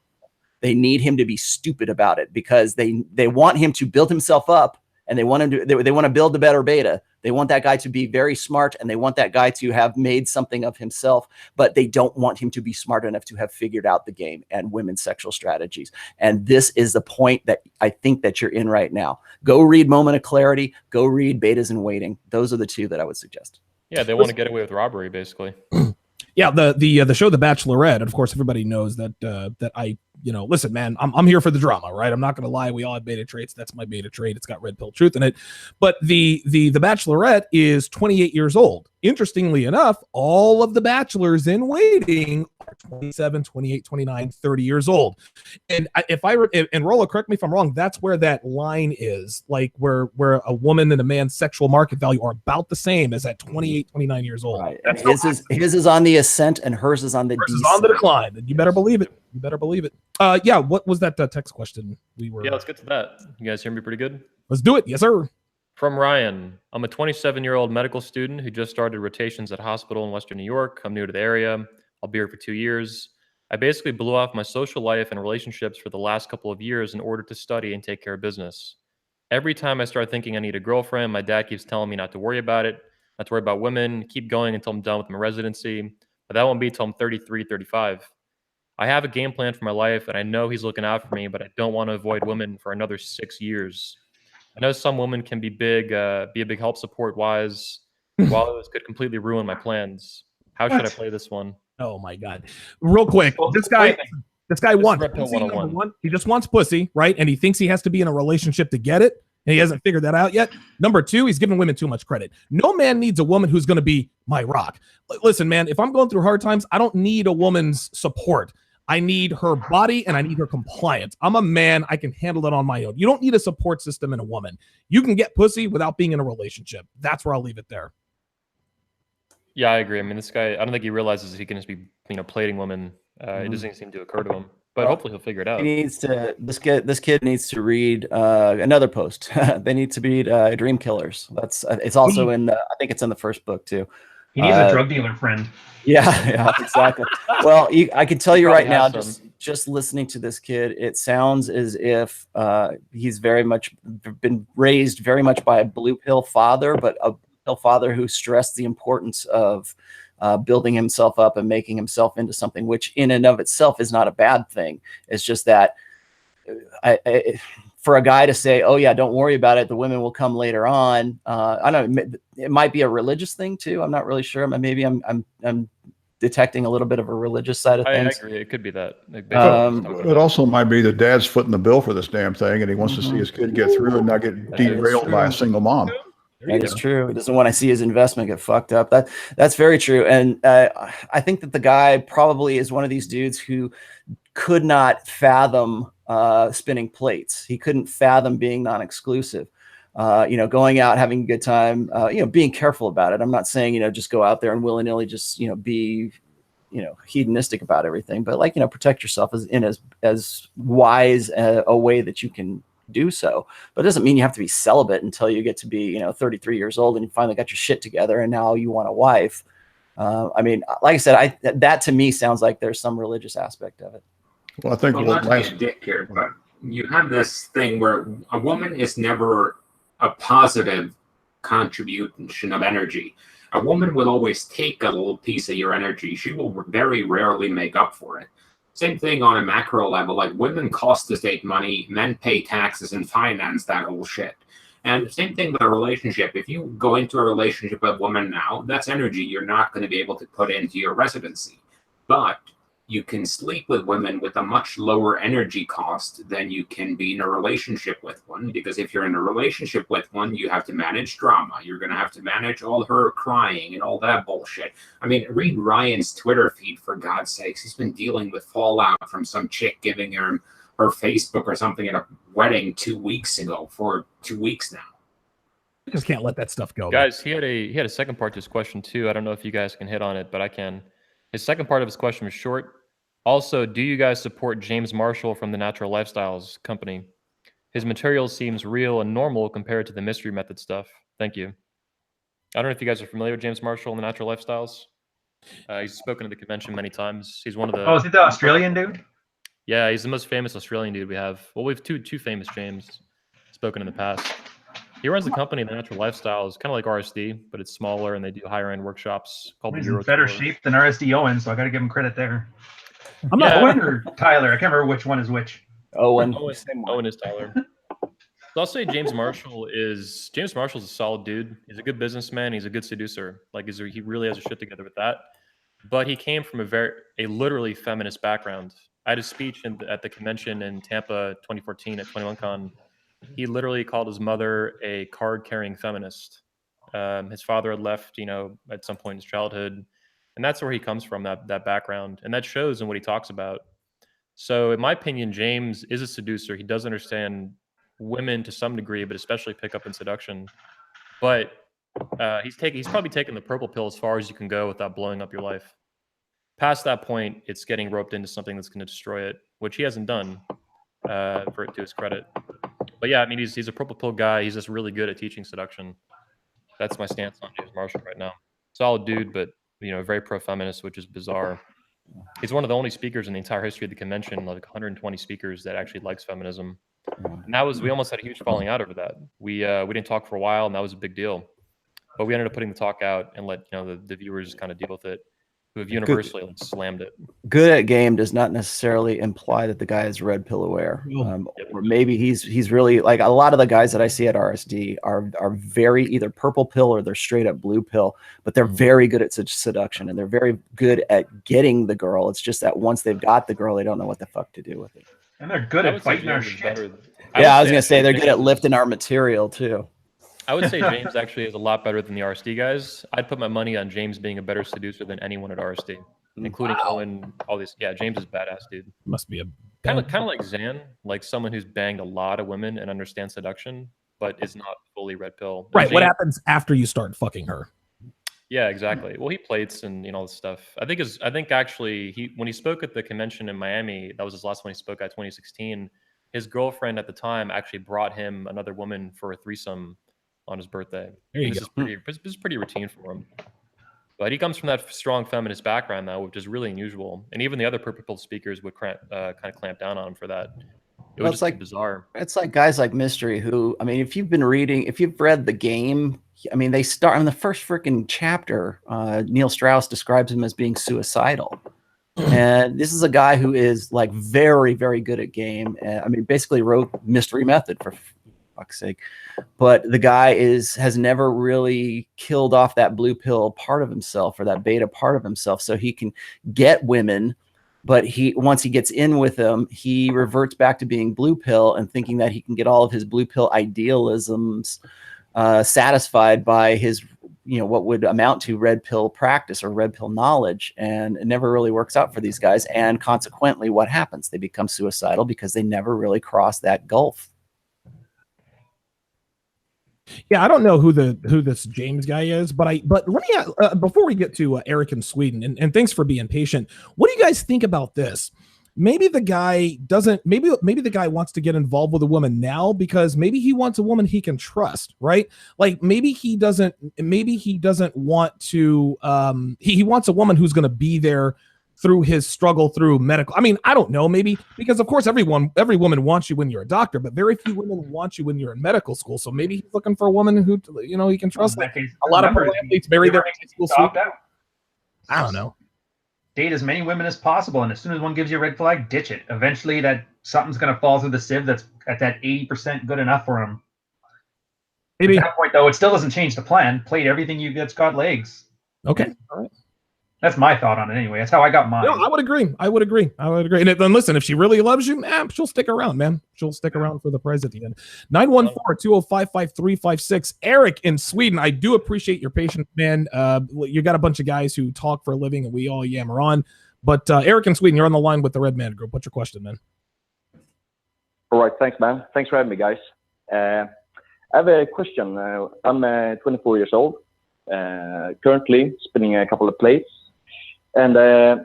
They need him to be stupid about it, because they want him to build himself up. And they want him to, they want to build the better beta. They want that guy to be very smart, and they want that guy to have made something of himself, but they don't want him to be smart enough to have figured out the game and women's sexual strategies. And this is the point that I think that you're in right now. Go read Moment of Clarity. Go read Betas in Waiting. Those are the two that I would suggest.
Yeah, they want to get away with robbery, basically.
Yeah, the show The Bachelorette, and of course everybody knows that that I, listen, man, I'm here for the drama, right? I'm not going to lie. We all have beta traits. That's my beta trait. It's got red pill truth in it. But the Bachelorette is 28 years old. Interestingly enough, all of the bachelors in waiting are 27, 28, 29, 30 years old. And and Rollo, correct me if I'm wrong, that's where that line is, like where a woman and a man's sexual market value are about the same as at 28, 29 years old.
Right. His is on the ascent and hers is on the descent.
On the decline. And you better believe it. You better believe it. Yeah, what was that text question?
Yeah, let's get to that. You guys hear me pretty good?
Let's do it. Yes, sir.
From Ryan. I'm a 27-year-old medical student who just started rotations at a hospital in Western New York. I'm new to the area. I'll be here for 2 years. I basically blew off my social life and relationships for the last couple of years in order to study and take care of business. Every time I start thinking I need a girlfriend, my dad keeps telling me not to worry about it, not to worry about women, keep going until I'm done with my residency. But that won't be until I'm 33, 35. I have a game plan for my life, and I know he's looking out for me, but I don't want to avoid women for another 6 years. I know some women can be a big help support wise, while this could completely ruin my plans. How should I play this one?
Oh my God. Real quick. This guy wants pussy, number one. He just wants pussy, right? And he thinks he has to be in a relationship to get it. And he hasn't figured that out yet. Number two, he's giving women too much credit. No man needs a woman who's going to be my rock. Listen, man, if I'm going through hard times, I don't need a woman's support. I need her body and I need her compliance. I'm a man. I can handle it on my own. You don't need a support system in a woman. You can get pussy without being in a relationship. That's where I'll leave it there.
Yeah, I agree. I mean, this guy, I don't think he realizes he can just be, plating women. It doesn't seem to occur to him, but hopefully he'll figure it out.
He needs to, this kid needs to read another post. They need to read Dream Killers. It's also in, I think it's in the first book too.
He needs a drug dealer friend.
Yeah, exactly. Well, I can tell you right now, just listening to this kid, it sounds as if he's very much been raised very much by a blue pill father, but a blue pill father who stressed the importance of building himself up and making himself into something, which in and of itself is not a bad thing. It's just that for a guy to say, "Oh yeah, don't worry about it. The women will come later on." I don't know. It might be a religious thing too. I'm not really sure. Maybe I'm detecting a little bit of a religious side of things.
I agree. It could be that.
It also might be the dad's footing the bill for this damn thing, and he wants to see his kid get through and not get derailed by a single mom.
That is true. He doesn't want to see his investment get fucked up. That's very true. And I think that the guy probably is one of these dudes who could not fathom spinning plates. He couldn't fathom being non-exclusive. Going out, having a good time, being careful about it. I'm not saying, just go out there and willy-nilly just, be, hedonistic about everything, but protect yourself in as wise a way that you can do so. But it doesn't mean you have to be celibate until you get to be, 33 years old and you finally got your shit together and now you want a wife. Like I said, that to me sounds like there's some religious aspect of it.
Well, I think
not to be a dick here, but you have this thing where a woman is never a positive contribution of energy. A woman will always take a little piece of your energy. She will very rarely make up for it. Same thing on a macro level. Like, women cost the state money, men pay taxes and finance that whole shit. And same thing with a relationship. If you go into a relationship with a woman now, that's energy you're not going to be able to put into your residency. But you can sleep with women with a much lower energy cost than you can be in a relationship with one. Because if you're in a relationship with one, you have to manage drama. You're going to have to manage all her crying and all that bullshit. I mean, read Ryan's Twitter feed, for God's sakes. He's been dealing with fallout from some chick giving her Facebook or something at a wedding 2 weeks ago for 2 weeks now.
I just can't let that stuff go.
Guys, he had a second part to his question too. I don't know if you guys can hit on it, but I can. His second part of his question was short. Also, do you guys support James Marshall from the Natural Lifestyles company? His material seems real and normal compared to the mystery method stuff. Thank you. I don't know if you guys are familiar with James Marshall and the Natural Lifestyles. He's spoken at the convention many times. He's one of the...
Oh, is it the Australian dude?
Yeah, he's the most famous Australian dude we have. Well, we have two famous James spoken in the past. He runs the company, The Natural Lifestyles, kind of like RSD, but it's smaller, and they do higher-end workshops called
He's
the Euro
in better
Tour.
shape than RSD Owen, so I got to give him credit there.
I'm not
Owen or Tyler. I can't remember which one is which.
Owen.
Owen is Tyler. So I'll say James Marshall's a solid dude. He's a good businessman. He's a good seducer. Like he really has a shit together with that. But he came from a literally feminist background. I had a speech at the convention in Tampa 2014 at 21Con. He literally called his mother a card-carrying feminist. His father had left, at some point in his childhood, and that's where he comes from, that background, and that shows in what he talks about. So, in my opinion, James is a seducer. He does understand women to some degree, but especially pickup and seduction. But he's probably taken the purple pill as far as you can go without blowing up your life. Past that point, it's getting roped into something that's going to destroy it, which he hasn't done, to his credit. But yeah, I mean, he's a purple pill guy. He's just really good at teaching seduction. That's my stance on James Marshall right now. Solid dude, but very pro-feminist, which is bizarre. He's one of the only speakers in the entire history of the convention, like 120 speakers, that actually likes feminism. And we almost had a huge falling out over that. We didn't talk for a while, and that was a big deal. But we ended up putting the talk out and let the viewers kind of deal with it, who have universally slammed it.
Good at game does not necessarily imply that the guy is red pill aware. Or maybe he's really, like, a lot of the guys that I see at RSD are very either purple pill or they're straight up blue pill, but they're very good at seduction and they're very good at getting the girl. It's just that once they've got the girl, they don't know what the fuck to do with it.
And they're good at fighting our shit.
I was gonna say they're good at lifting our material too.
I would say James actually is a lot better than the RSD guys. I'd put my money on James being a better seducer than anyone at RSD, including Owen. All these, yeah, James is badass, dude.
Must be a
kind of like Zan, like someone who's banged a lot of women and understands seduction, but is not fully red pill. And
right.
James,
what happens after you start fucking her?
Yeah, exactly. Well, he plates and all this stuff. I think actually when he spoke at the convention in Miami, that was his last one he spoke at 2016. His girlfriend at the time actually brought him another woman for a threesome on his birthday. This is pretty routine for him. But he comes from that strong feminist background now, which is really unusual. And even the other purple pill speakers would kind of clamp down on him for that. It was just bizarre.
It's like guys like Mystery who, I mean, if you've read The Game, I mean, they start in the first freaking chapter. Neil Strauss describes him as being suicidal. And this is a guy who is like very, very good at game. I mean, basically wrote Mystery Method for fuck's sake. But the guy has never really killed off that blue pill part of himself or that beta part of himself. So he can get women, but once he gets in with them, he reverts back to being blue pill and thinking that he can get all of his blue pill idealisms satisfied by his, what would amount to red pill practice or red pill knowledge. And it never really works out for these guys. And consequently, what happens? They become suicidal because they never really cross that gulf.
Yeah, I don't know who this James guy is, but let me before we get to Eric in Sweden, and thanks for being patient. What do you guys think about this? Maybe the guy doesn't. Maybe the guy wants to get involved with a woman now because maybe he wants a woman he can trust, right? Like maybe he doesn't. Maybe he doesn't want to. He wants a woman who's going to be there through his struggle through medical. I mean, I don't know, maybe because of course every woman wants you when you're a doctor, but very few women want you when you're in medical school. So maybe he's looking for a woman who, he can trust. Like, a lot of athletes marry their high school sweetheart. I don't know.
Date as many women as possible, and as soon as one gives you a red flag, ditch it. Eventually, something's going to fall through the sieve that's at that 80% good enough for him. Maybe at that point, though, it still doesn't change the plan. Plate everything that's got legs.
Okay. All right.
That's my thought on it anyway. That's how I got mine.
No, I would agree. I would agree. And then listen, if she really loves you, man, she'll stick around, man. She'll stick around for the prize at the end. 914-205-5356. Eric in Sweden. I do appreciate your patience, man. You got a bunch of guys who talk for a living and we all yammer on. But Eric in Sweden, you're on the line with the Red Man Group. What's your question, man?
All right. Thanks, man. Thanks for having me, guys. I have a question. I'm 24 years old, currently spinning a couple of plates. And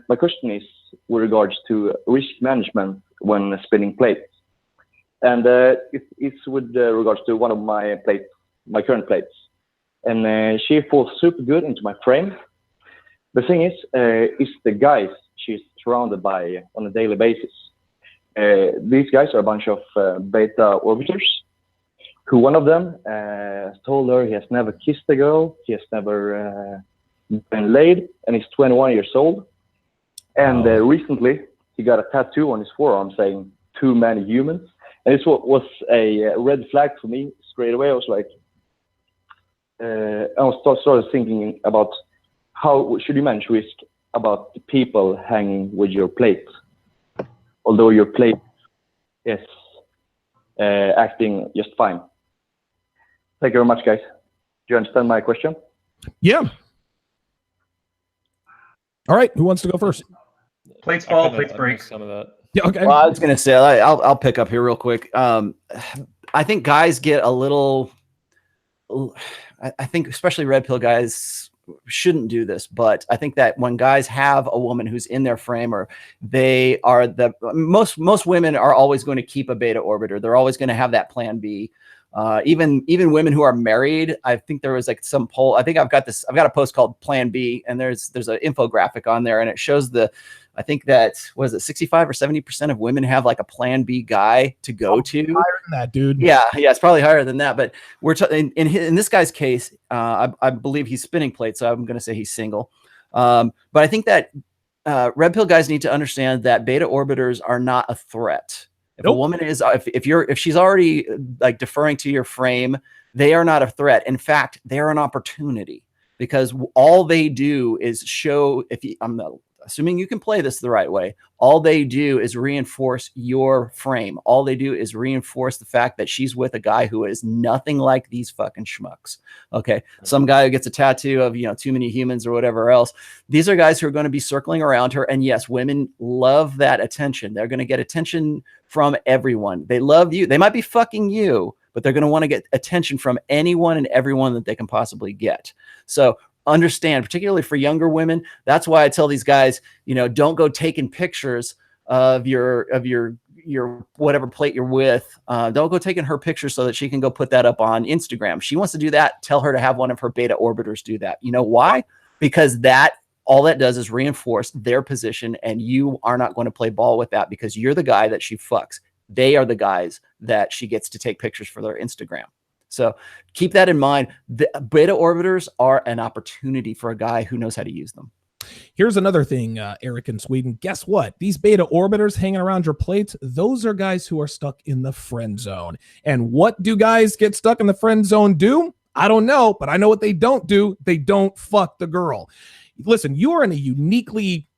my question is with regards to risk management when spinning plates. And it's with regards to one of my plates, my current plates. And she falls super good into my frame. The thing is the guys she's surrounded by on a daily basis. These guys are a bunch of beta orbiters, who one of them told her he has never kissed a girl, he has never been laid, and he's 21 years old. And recently he got a tattoo on his forearm saying too many humans, and this was a red flag for me straight away. I was like, I started thinking about how should you manage risk about the people hanging with your plate, although your plate is acting just fine. Thank you very much, guys. Do you understand my question?
Yeah. All right, who wants to go first?
Plates fall, plates break.
Some of that.
Yeah, okay.
Well, I was gonna say I'll pick up here real quick. I think guys get a little. I think especially red pill guys shouldn't do this, but I think that when guys have a woman who's in their frame, or they are most women are always going to keep a beta orbiter. They're always going to have that plan B. Even women who are married, I think there was like some poll. I think I've got a post called Plan B, and there's an infographic on there, and it shows I think that, what is it, 65 or 70% of women have like a Plan B guy to go to.
Higher than that, dude.
Yeah, it's probably higher than that. But we're in this guy's case, I believe he's spinning plates, so I'm going to say he's single. But I think that red pill guys need to understand that beta orbiters are not a threat. If a woman is, if she's already like deferring to your frame, they are not a threat. In fact, they're an opportunity, because all they do is show. I'm assuming you can play this the right way. All they do is reinforce your frame. All they do is reinforce the fact that she's with a guy who is nothing like these fucking schmucks. Okay. Some guy who gets a tattoo of, too many humans or whatever else. These are guys who are going to be circling around her. And yes, women love that attention. They're going to get attention from everyone. They love you. They might be fucking you, but they're going to want to get attention from anyone and everyone that they can possibly get. So understand, particularly for younger women. That's why I tell these guys, don't go taking pictures of your whatever plate you're with. Don't go taking her picture so that she can go put that up on Instagram. She wants to do that. Tell her to have one of her beta orbiters do that. You know why? Because all that does is reinforce their position, and you are not going to play ball with that, because you're the guy that she fucks. They are the guys that she gets to take pictures for their Instagram. So keep that in mind. The beta orbiters are an opportunity for a guy who knows how to use them.
Here's another thing, Eric in Sweden. Guess what? These beta orbiters hanging around your plates, those are guys who are stuck in the friend zone. And what do guys get stuck in the friend zone do? I don't know, but I know what they don't do. They don't fuck the girl. Listen, you're in a uniquely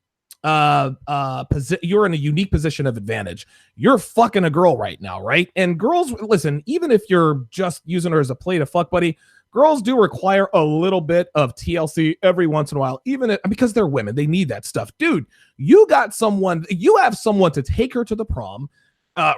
you're in a unique position of advantage. You're fucking a girl right now, right? And girls, listen, even if you're just using her as a play to fuck buddy, girls do require a little bit of TLC every once in a while, because they're women. They need that stuff. Dude, you have someone to take her to the prom,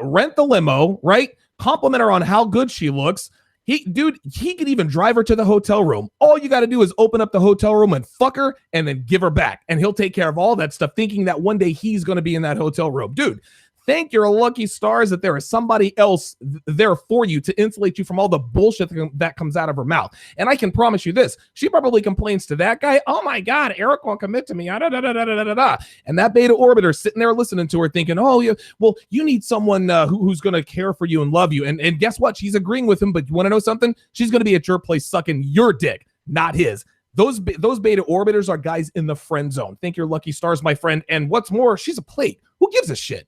rent the limo, right? Compliment her on how good she looks. He could even drive her to the hotel room. All you got to do is open up the hotel room and fuck her and then give her back. And he'll take care of all that stuff, thinking that one day he's going to be in that hotel room. Dude, thank your lucky stars that there is somebody else there for you to insulate you from all the bullshit that comes out of her mouth. And I can promise you this, she probably complains to that guy, oh my God, Eric won't commit to me. And that beta orbiter sitting there listening to her thinking, oh, yeah, well, you need someone who's going to care for you and love you. And guess what? She's agreeing with him, but you want to know something? She's going to be at your place sucking your dick, not his. Those beta orbiters are guys in the friend zone. Thank your lucky stars, my friend. And what's more, she's a plate. Who gives a shit?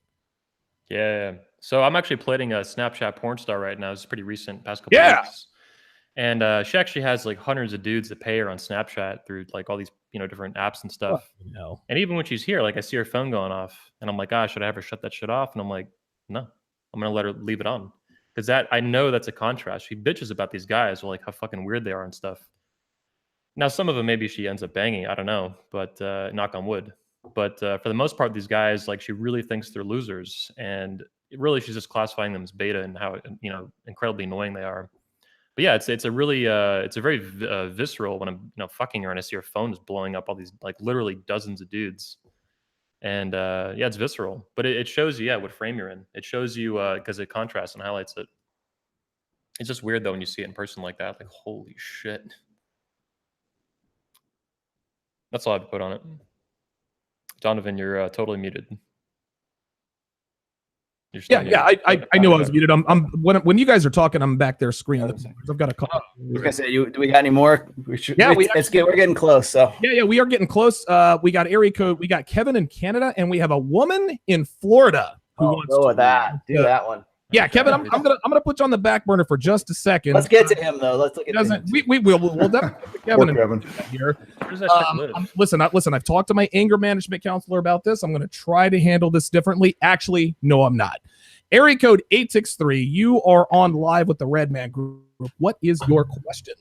Yeah. So I'm actually plating a Snapchat porn star right now. It's pretty recent, past couple weeks. And she actually has like hundreds of dudes that pay her on Snapchat through like all these, different apps and stuff.
No.
And even when she's here, like I see her phone going off and I'm like, should I have her shut that shit off? And I'm like, no, I'm going to let her leave it on. Because I know that's a contrast. She bitches about these guys, like how fucking weird they are and stuff. Now, some of them maybe she ends up banging. I don't know, but knock on wood. But for the most part, these guys, like she really thinks they're losers. And really, she's just classifying them as beta and how, incredibly annoying they are. But yeah, it's a really it's a very visceral when I'm fucking her and I see her phone is blowing up all these like literally dozens of dudes, and yeah, it's visceral. But it shows you what frame you're in. It shows you because it contrasts and highlights it. It's just weird though when you see it in person like that. Like holy shit. That's all I have to put on it. Donovan, you're totally muted.
Yeah. I knew I was muted. I'm when you guys are talking, I'm back there screaming. I've got a call.
I was gonna say, do we got any more?
We're
getting close. So
yeah, we are getting close. We got area code. We got Kevin in Canada, and we have a woman in Florida who wants
go
to
with that. Do that one.
Yeah, Kevin, I'm gonna put you on the back burner for just a second.
Let's get to him though. Let's look at him.
We'll definitely get Kevin here. Listen. I've talked to my anger management counselor about this. I'm gonna try to handle this differently. Actually, no, I'm not. Area code 863. You are on live with the Red Man Group. What is your question?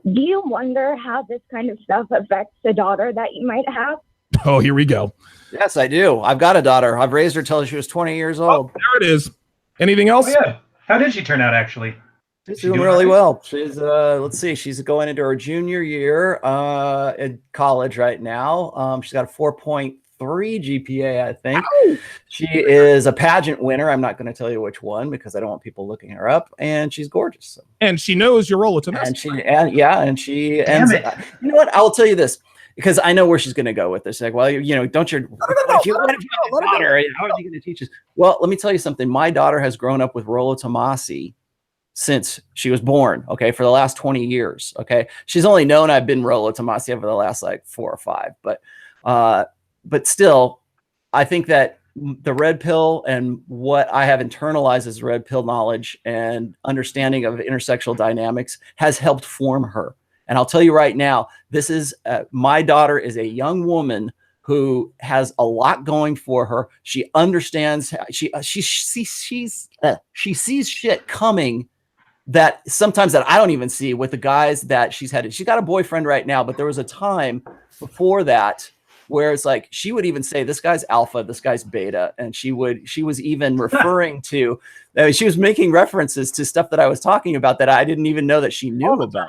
Do you wonder how this kind of stuff affects the daughter that you might have?
Oh, here we go.
Yes, I do. I've got a daughter. I've raised her till she was 20 years old.
There it is. Anything else?
Oh, yeah. How did she turn out, actually?
She's doing really well. She's let's see. She's going into her junior year in college right now. She's got a 4.3 GPA, I think. Ow! She is a pageant winner. I'm not going to tell you which one because I don't want people looking her up. And she's gorgeous. So.
And she knows your role.
And she ends. You know what? I'll tell you this. Because I know where she's going to go with this. Like, well, don't you? What if you have a daughter? How are you going to teach us? Well, let me tell you something. My daughter has grown up with Rollo Tomasi since she was born. Okay, for the last 20 years. Okay, she's only known I've been Rollo Tomasi over the last like 4 or 5. But still, I think that the red pill and what I have internalized as red pill knowledge and understanding of intersexual dynamics has helped form her. And I'll tell you right now, this is my daughter is a young woman who has a lot going for her. She understands. She sees shit coming that sometimes that I don't even see with the guys that she's had. She's got a boyfriend right now, but there was a time before that where it's like she would even say this guy's alpha, this guy's beta, and she was even referring to. She was making references to stuff that I was talking about that I didn't even know that she knew about.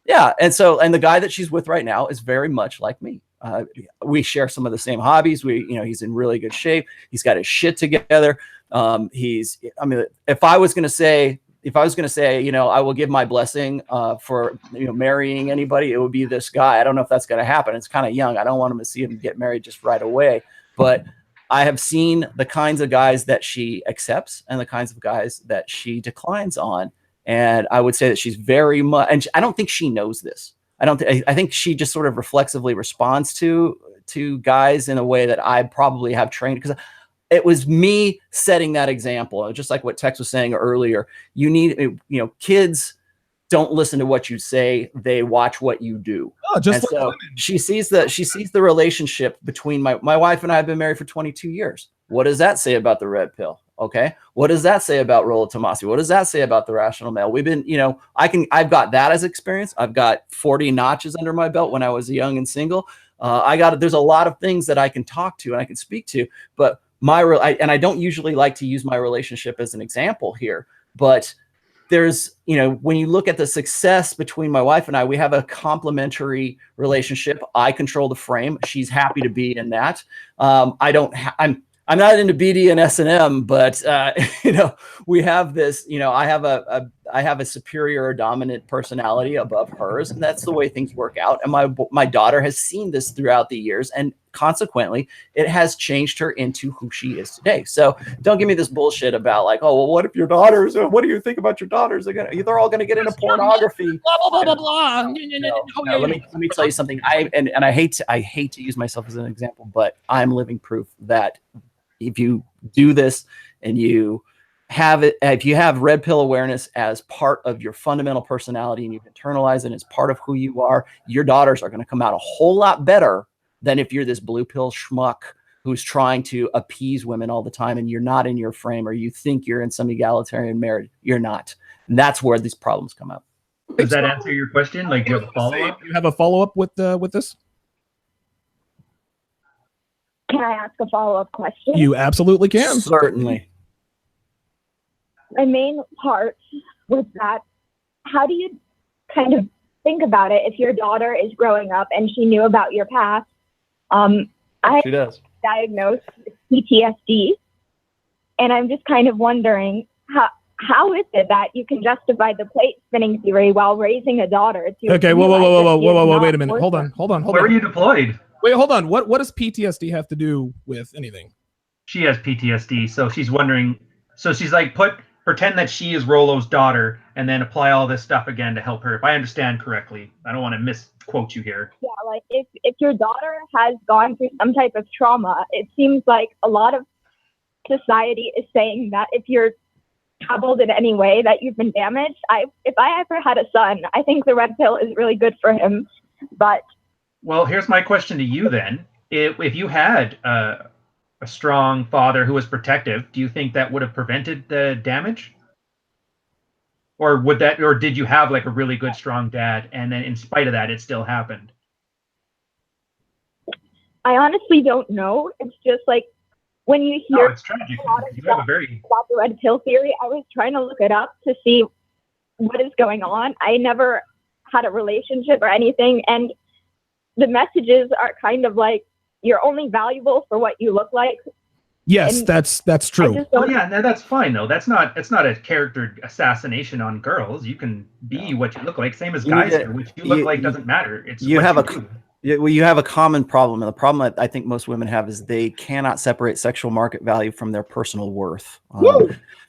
Yeah. And the guy that she's with right now is very much like me. We share some of the same hobbies. He's in really good shape. He's got his shit together. If I was going to say, I will give my blessing for, marrying anybody, it would be this guy. I don't know if that's going to happen. It's kind of young. I don't want him to see him get married just right away, but I have seen the kinds of guys that she accepts and the kinds of guys that she declines on. And I would say that she's very much, and I don't think she knows this. I think she just sort of reflexively responds to guys in a way that I probably have trained, because it was me setting that example. Just like what Tex was saying earlier, you need, kids don't listen to what you say; they watch what you do.
Oh, just
and
like
so she sees the relationship between my wife and I have been married for 22 years. What does that say about the red pill? Okay. What does that say about Rollo Tomasi? What does that say about the rational male? We've been, I've got that as experience. I've got 40 notches under my belt when I was young and single. There's a lot of things that I can talk to and I can speak to, but I don't usually like to use my relationship as an example here, but there's, when you look at the success between my wife and I, we have a complementary relationship. I control the frame. She's happy to be in that. I'm not into BD and S&M, but we have this. I have a superior or dominant personality above hers, and that's the way things work out. And my daughter has seen this throughout the years, and consequently, it has changed her into who she is today. So don't give me this bullshit about like, oh well, what if your daughters? What do you think about your daughters? They're all going to get into pornography. Blah blah blah blah blah. Let me tell you something. I hate to use myself as an example, but I'm living proof that if you do this and you
if you have red pill awareness as part of your fundamental personality and you've internalized it as part of who you are, your daughters are going to come out a whole lot better than if you're this blue pill schmuck who's trying to appease women all the time and you're not in your frame, or you think you're in some egalitarian marriage. You're not. And that's where these problems come up.
Does that answer your question? Like, do you have a follow-up?
You have a follow-up with this?
Can I ask a follow-up question?
You absolutely can.
Certainly.
My main part was that, how do you kind of think about it if your daughter is growing up and she knew about your past?
She does.
Diagnosed with PTSD, and I'm just kind of wondering how is it that you can justify the plate spinning theory while raising a daughter to
Okay, whoa, wait a minute. Hold on.
Where are you deployed?
Wait, hold on. What does PTSD have to do with anything?
She has PTSD, so she's wondering. So she's like, pretend that she is Rollo's daughter, and then apply all this stuff again to help her. If I understand correctly, I don't want to misquote you here.
Yeah, like if your daughter has gone through some type of trauma, it seems like a lot of society is saying that if you're troubled in any way, that you've been damaged. If I ever had a son, I think the red pill is really good for him. But
well, here's my question to you then: if you had a strong father who was protective, do you think that would have prevented the damage? Or did you have like a really good, strong dad, and then in spite of that, it still happened?
I honestly don't know. It's just like when you hear
it's tragic. You have a very
about the red pill theory, I was trying to look it up to see what is going on. I never had a relationship or anything, and the messages are kind of like, you're only valuable for what you look like.
Yes, and that's true.
Well, yeah, no, that's fine though. It's not a character assassination on girls. You can be what you look like, same as guys. What you look like doesn't matter. It's you have
you have a common problem, and the problem I think most women have is they cannot separate sexual market value from their personal worth.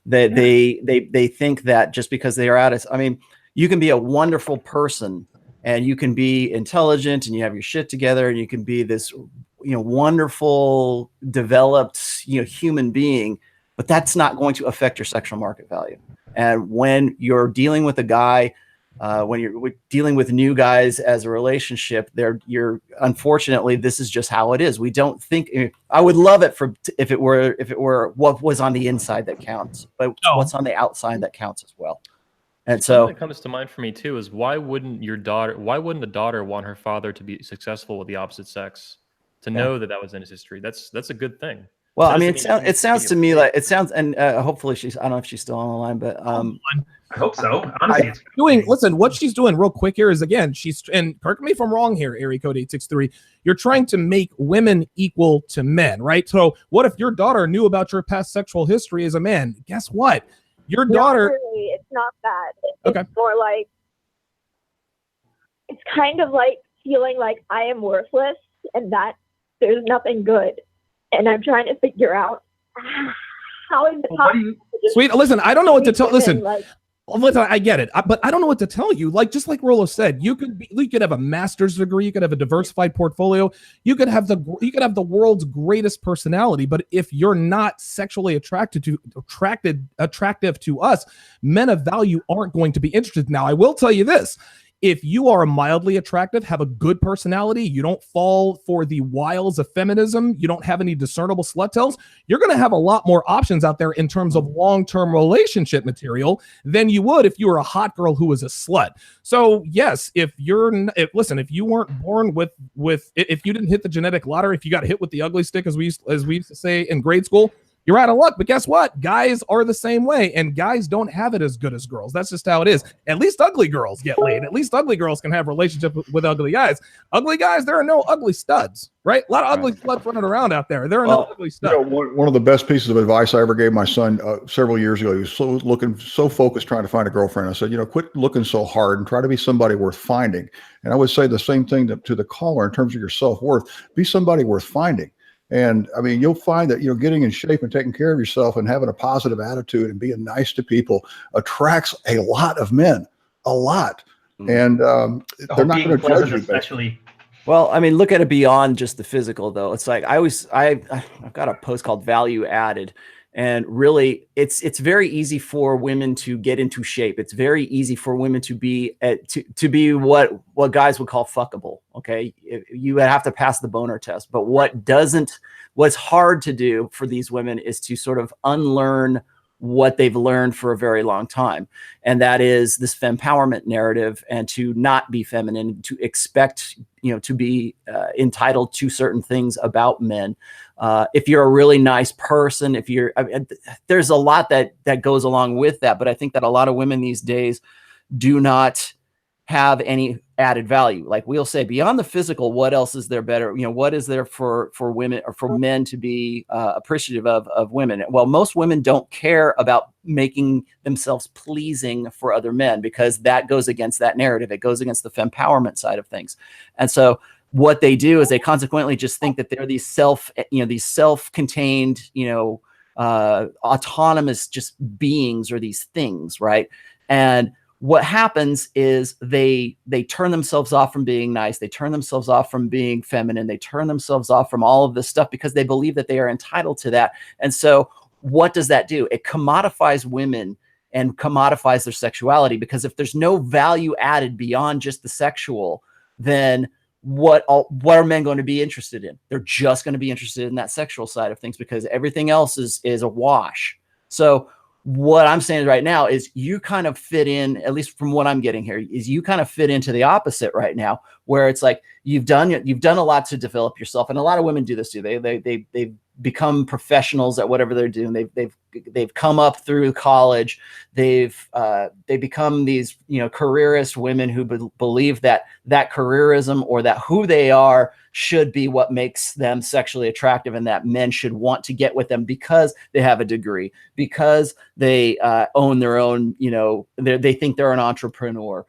They think that just because they are I mean, you can be a wonderful person and you can be intelligent and you have your shit together and you can be this wonderful, developed, human being, but that's not going to affect your sexual market value. And when you're dealing with a guy, when you're dealing with new guys as a relationship, unfortunately, this is just how it is. We don't think. I would love it if it were what was on the inside that counts, but what's on the outside that counts as well. And so
what comes to mind for me too is why wouldn't a daughter want her father to be successful with the opposite sex? To know that was in his history, that's a good thing.
Well, I mean, it sounds to me like and hopefully I don't know if she's still on the line, but
I hope so. Honestly,
listen, what she's doing real quick here is, again, and correct me if I'm wrong here, area code 863, you're trying to make women equal to men, right? So what if your daughter knew about your past sexual history as a man? Guess what? Your daughter.
Not really. It's not that. It's more like, it's kind of like feeling like I am worthless and that there's nothing good, and I'm trying to figure out how is it possible.
Sweet, listen, I don't know what to tell. Listen, I get it, but I don't know what to tell you. Like, just like Rollo said, you could have a master's degree, you could have a diversified portfolio, you could have the world's greatest personality, but if you're not sexually attractive to us, men of value aren't going to be interested. Now, I will tell you this. If you are mildly attractive, have a good personality, you don't fall for the wiles of feminism, you don't have any discernible slut tails, you're going to have a lot more options out there in terms of long-term relationship material than you would if you were a hot girl who was a slut. So yes, if you weren't born if you didn't hit the genetic lottery, if you got hit with the ugly stick, as we used to say in grade school, you're out of luck. But guess what? Guys are the same way, and guys don't have it as good as girls. That's just how it is. At least ugly girls get laid. At least ugly girls can have relationships with ugly guys. Ugly guys, there are no ugly studs, right? A lot of ugly sluts running around out there. There are no ugly studs.
One of the best pieces of advice I ever gave my son several years ago, he was so focused trying to find a girlfriend. I said, quit looking so hard and try to be somebody worth finding. And I would say the same thing to the caller in terms of your self-worth. Be somebody worth finding. And I mean, you'll find that, getting in shape and taking care of yourself and having a positive attitude and being nice to people attracts a lot of men, a lot. And they're not going to judge you.
Especially.
Well, I mean, look at it beyond just the physical, though. It's like I've got a post called Value Added. And really, it's very easy for women to get into shape. It's very easy for women to be what guys would call fuckable. Okay, you have to pass the boner test. But what's hard to do for these women is to sort of unlearn what they've learned for a very long time, and that is this fempowerment narrative, and to not be feminine, to expect to be entitled to certain things about men. If you're a really nice person, there's a lot that goes along with that, but I think that a lot of women these days do not have any added value. Like we'll say, beyond the physical, what else is there better? What is there for women or for men to be appreciative of women? Well, most women don't care about making themselves pleasing for other men, because that goes against that narrative. It goes against the fempowerment side of things. And so what they do is they consequently just think that they're these self-contained, autonomous just beings, or these things, right? And what happens is they turn themselves off from being nice. They turn themselves off from being feminine. They turn themselves off from all of this stuff because they believe that they are entitled to that. And so what does that do? It commodifies women and commodifies their sexuality, because if there's no value added beyond just the sexual, then what are men going to be interested in? They're just going to be interested in that sexual side of things, because everything else is a wash. So what I'm saying right now is you kind of fit in, at least from what I'm getting here, is you kind of fit into the opposite right now, where it's like you've done a lot to develop yourself, and a lot of women do this too. They've become professionals at whatever they're doing. They've come up through college. They become these careerist women who believe that careerism, or that who they are, should be what makes them sexually attractive, and that men should want to get with them because they have a degree, because they own their own, they think they're an entrepreneur.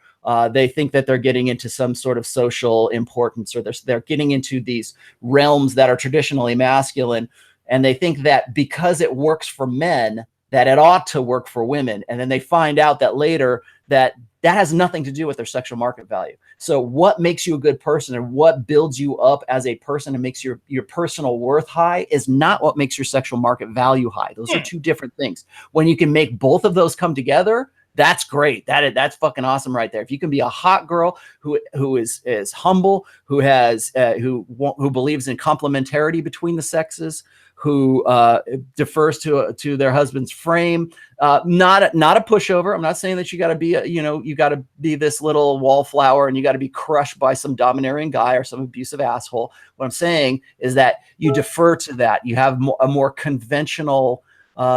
They think that they're getting into some sort of social importance, or they're getting into these realms that are traditionally masculine. And they think that because it works for men, that it ought to work for women. And then they find out that later that has nothing to do with their sexual market value. So what makes you a good person, and what builds you up as a person and makes your personal worth high, is not what makes your sexual market value high. Those are two different things. When you can make both of those come together, that's great. That's fucking awesome right there. If you can be a hot girl who is humble, who believes in complementarity between the sexes, who defers to their husband's frame, not a pushover. I'm not saying that you got to be you got to be this little wallflower and you got to be crushed by some domineering guy or some abusive asshole. What I'm saying is that you defer to that. You have a more conventional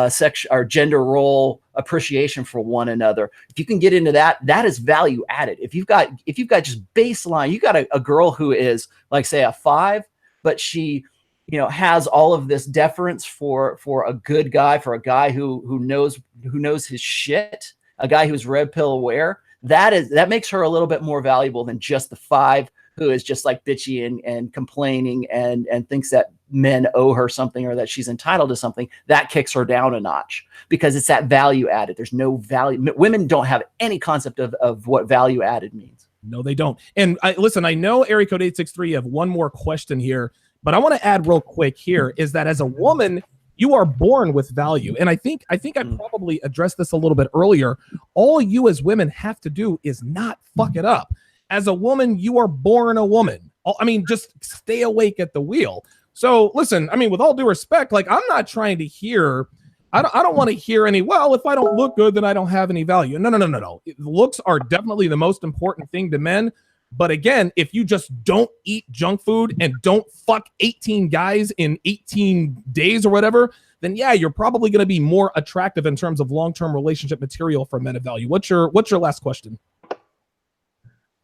sex or gender role appreciation for one another. If you can get into that, that is value added. If you've got just baseline, you got a girl who is like, say, a 5, but she has all of this deference for a good guy, for a guy who knows his shit, a guy who's red pill aware. That makes her a little bit more valuable than just the 5 who is just like bitchy and complaining and thinks that men owe her something, or that she's entitled to something. That kicks her down a notch, because it's that value added. There's no value. Women don't have any concept of what value added means.
No, they don't. And listen, I know area code 863 have one more question here, but I want to add real quick here is that as a woman, you are born with value. And I think I probably addressed this a little bit earlier. All you as women have to do is not fuck it up. As a woman, you are born a woman. I mean, just stay awake at the wheel. So listen, I mean, with all due respect, like, I'm not trying to hear, I don't want to hear any, well, if I don't look good, then I don't have any value. No. Looks are definitely the most important thing to men. But again, if you just don't eat junk food and don't fuck 18 guys in 18 days or whatever, then yeah, you're probably going to be more attractive in terms of long-term relationship material for men of value. What's your last question?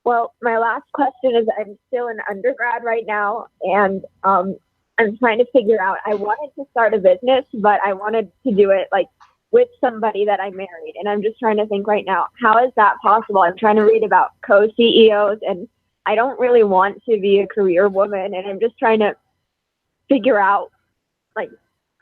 Well, my last question is, I'm still in undergrad right now, and I'm trying to figure out, I wanted to start a business, but I wanted to do it like with somebody that I married. And I'm just trying to think right now, how is that possible? I'm trying to read about co-CEOs, and I don't really want to be a career woman. And I'm just trying to figure out, like,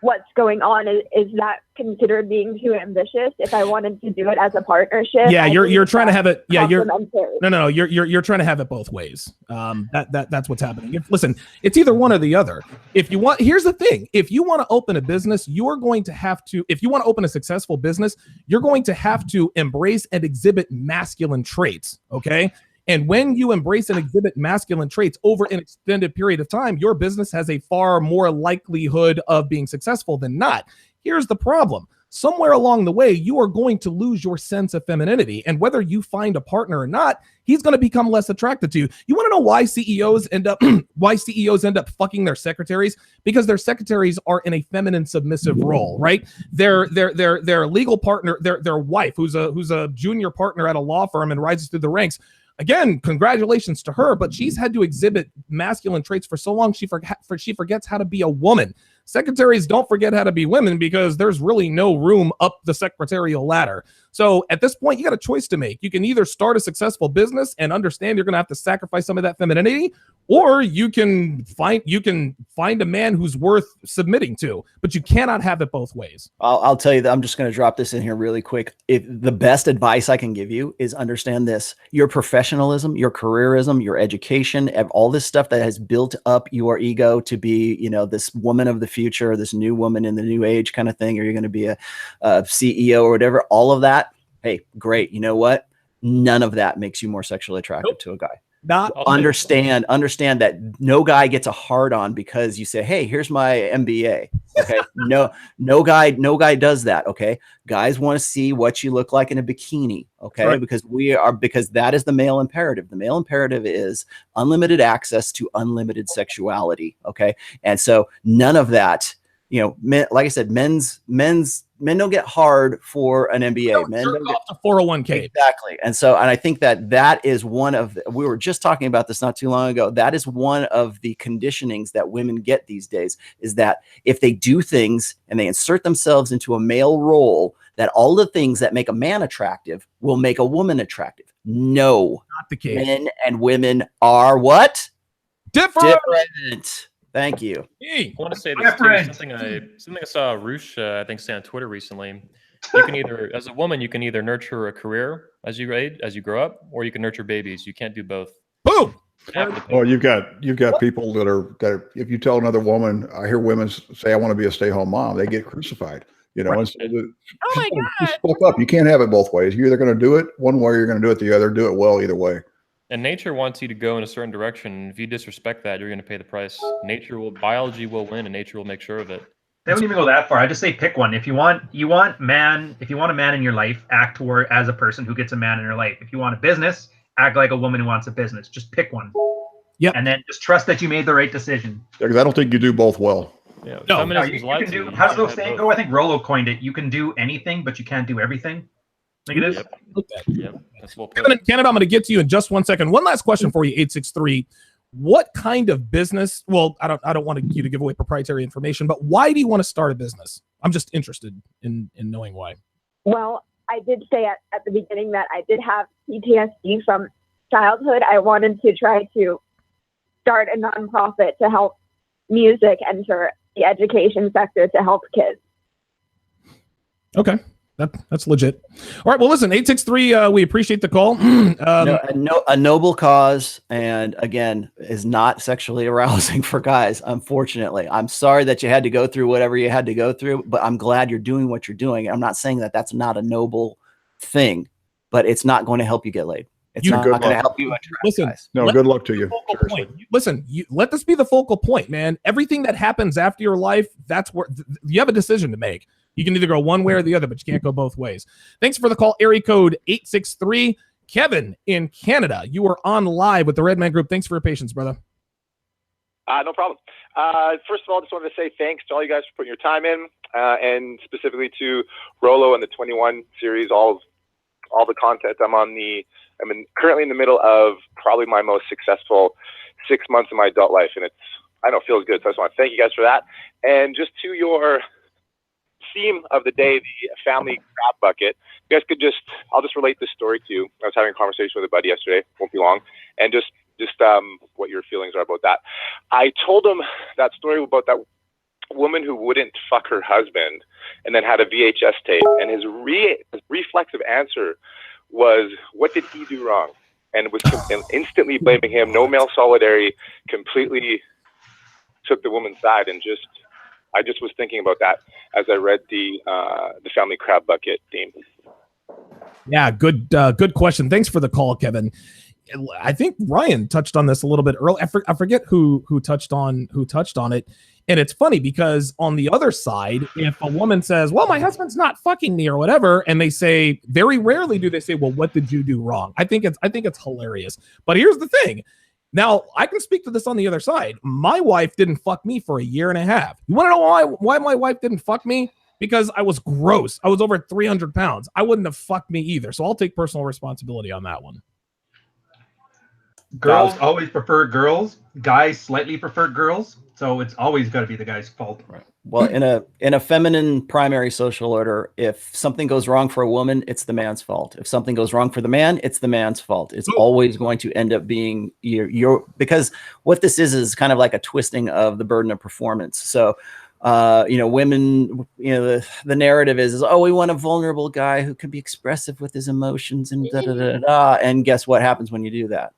what's going on. Is that considered being too ambitious? If I wanted to do it as a partnership,
Yeah, you're trying to have it. Yeah,
complementary.
no. You're trying to have it both ways. That's what's happening. Listen, it's either one or the other. If you want, here's the thing: if you want to open a business, you're going to have to. If you want to open a successful business, you're going to have to embrace and exhibit masculine traits. Okay. And when you embrace and exhibit masculine traits over an extended period of time, your business has a far more likelihood of being successful than not. Here's the problem. Somewhere along the way, you are going to lose your sense of femininity. And whether you find a partner or not, he's going to become less attracted to you. You want to know why CEOs end up fucking their secretaries? Because their secretaries are in a feminine submissive role, right? Their legal partner, their wife, who's a junior partner at a law firm and rises through the ranks. Again, congratulations to her, but she's had to exhibit masculine traits for so long she forgets how to be a woman. Secretaries don't forget how to be women because there's really no room up the secretarial ladder. So at this point, you got a choice to make. You can either start a successful business and understand you're going to have to sacrifice some of that femininity, or you can find a man who's worth submitting to, but you cannot have it both ways.
I'll tell you that I'm just going to drop this in here really quick. The best advice I can give you is understand this: your professionalism, your careerism, your education, all this stuff that has built up your ego to be, this woman of the future, this new woman in the new age kind of thing, or you're going to be a CEO or whatever, all of that. Hey, great. You know what? None of that makes you more sexually attractive to a guy. Understand that no guy gets a hard on because you say, hey, here's my MBA. Okay. No guy does that. Okay. Guys want to see what you look like in a bikini. Okay. Right. Because that is the male imperative. The male imperative is unlimited access to unlimited sexuality. Okay. And so none of that, men, like I said, men don't get hard for an MBA. Men don't get
to 401k.
Exactly. And I think that is one of we were just talking about this not too long ago. That is one of the conditionings that women get these days, is that if they do things and they insert themselves into a male role, that all the things that make a man attractive will make a woman attractive. No,
not the case.
Men and women are what?
Different.
Thank you.
I want to say this too, something I saw Roosh, I think, say on Twitter recently. You can either, as a woman, you can either nurture a career as you grow up, or you can nurture babies. You can't do both.
Boom.
Well, you've got people that are. If you tell another woman, I hear women say, "I want to be a stay-home mom," they get crucified. Right. And so
oh my God!
Just spoke up. You can't have it both ways. You're either going to do it one way, or you're going to do it the other. Do it well either way.
And nature wants you to go in a certain direction. If you disrespect that, you're going to pay the price. Biology will win, and nature will make sure of it.
They don't even go that far. I just say pick one. If you want a man in your life, act toward as a person who gets a man in your life. If you want a business, act like a woman who wants a business. Just pick one.
Yeah.
And then just trust that you made the right decision.
Yeah, because I don't think you do both well.
Yeah.
No, you can do. How does those saying go? I think Rollo coined it. You can do anything, but you can't do everything. Like it is.
Yep. That's well put.
Kevin in Canada, I'm going to get to you in just 1 second. One last question for you, 863. What kind of business? Well, I don't want you to give away proprietary information, but why do you want to start a business? I'm just interested in knowing why.
Well, I did say at the beginning that I did have PTSD from childhood. I wanted to try to start a nonprofit to help music enter the education sector to help kids.
Okay. That's legit. All right. Well, listen, 863, we appreciate the call.
A noble cause, and again, is not sexually arousing for guys, unfortunately. I'm sorry that you had to go through whatever you had to go through, but I'm glad you're doing what you're doing. I'm not saying that that's not a noble thing, but it's not going to help you get laid. It's not going to help you attract guys.
No, good luck to you.
Listen, let this be the focal point, man. Everything that happens after your life, that's where you have a decision to make. You can either go one way or the other, but you can't go both ways. Thanks for the call. Area code 863. Kevin in Canada, you are on live with the Red Man Group. Thanks for your patience, brother.
No problem. First of all, just wanted to say thanks to all you guys for putting your time in, and specifically to Rollo and the 21 series, all the content. I'm currently in the middle of probably my most successful 6 months of my adult life, and it feels good. So I just want to thank you guys for that. And just to your theme of the day, the family crab bucket, you guys could I'll just relate this story to you. I was having a conversation with a buddy yesterday, won't be long, and just what your feelings are about that. I told him that story about that woman who wouldn't fuck her husband and then had a VHS tape, and his reflexive answer was, what did he do wrong? And was instantly blaming him. No male solidarity, completely took the woman's side. And I just was thinking about that as I read the family crab bucket theme.
Yeah, good question. Thanks for the call, Kevin. I think Ryan touched on this a little bit earlier. I forget who touched on it. And it's funny because on the other side, if a woman says, well, my husband's not fucking me or whatever, and they say, very rarely do they say, well, what did you do wrong? I think it's hilarious. But here's the thing. Now, I can speak to this on the other side. My wife didn't fuck me for a year and a half. You want to know why my wife didn't fuck me? Because I was gross. I was over 300 pounds. I wouldn't have fucked me either. So I'll take personal responsibility on that one.
Girls always prefer girls. Guys slightly prefer girls. So it's always got to be the guy's fault.
Right. Well, in a feminine primary social order, if something goes wrong for a woman, it's the man's fault. If something goes wrong for the man, it's the man's fault. It's always going to end up being your because what this is kind of like a twisting of the burden of performance. So women, the narrative is, oh, we want a vulnerable guy who can be expressive with his emotions and da da da da. And guess what happens when you do that?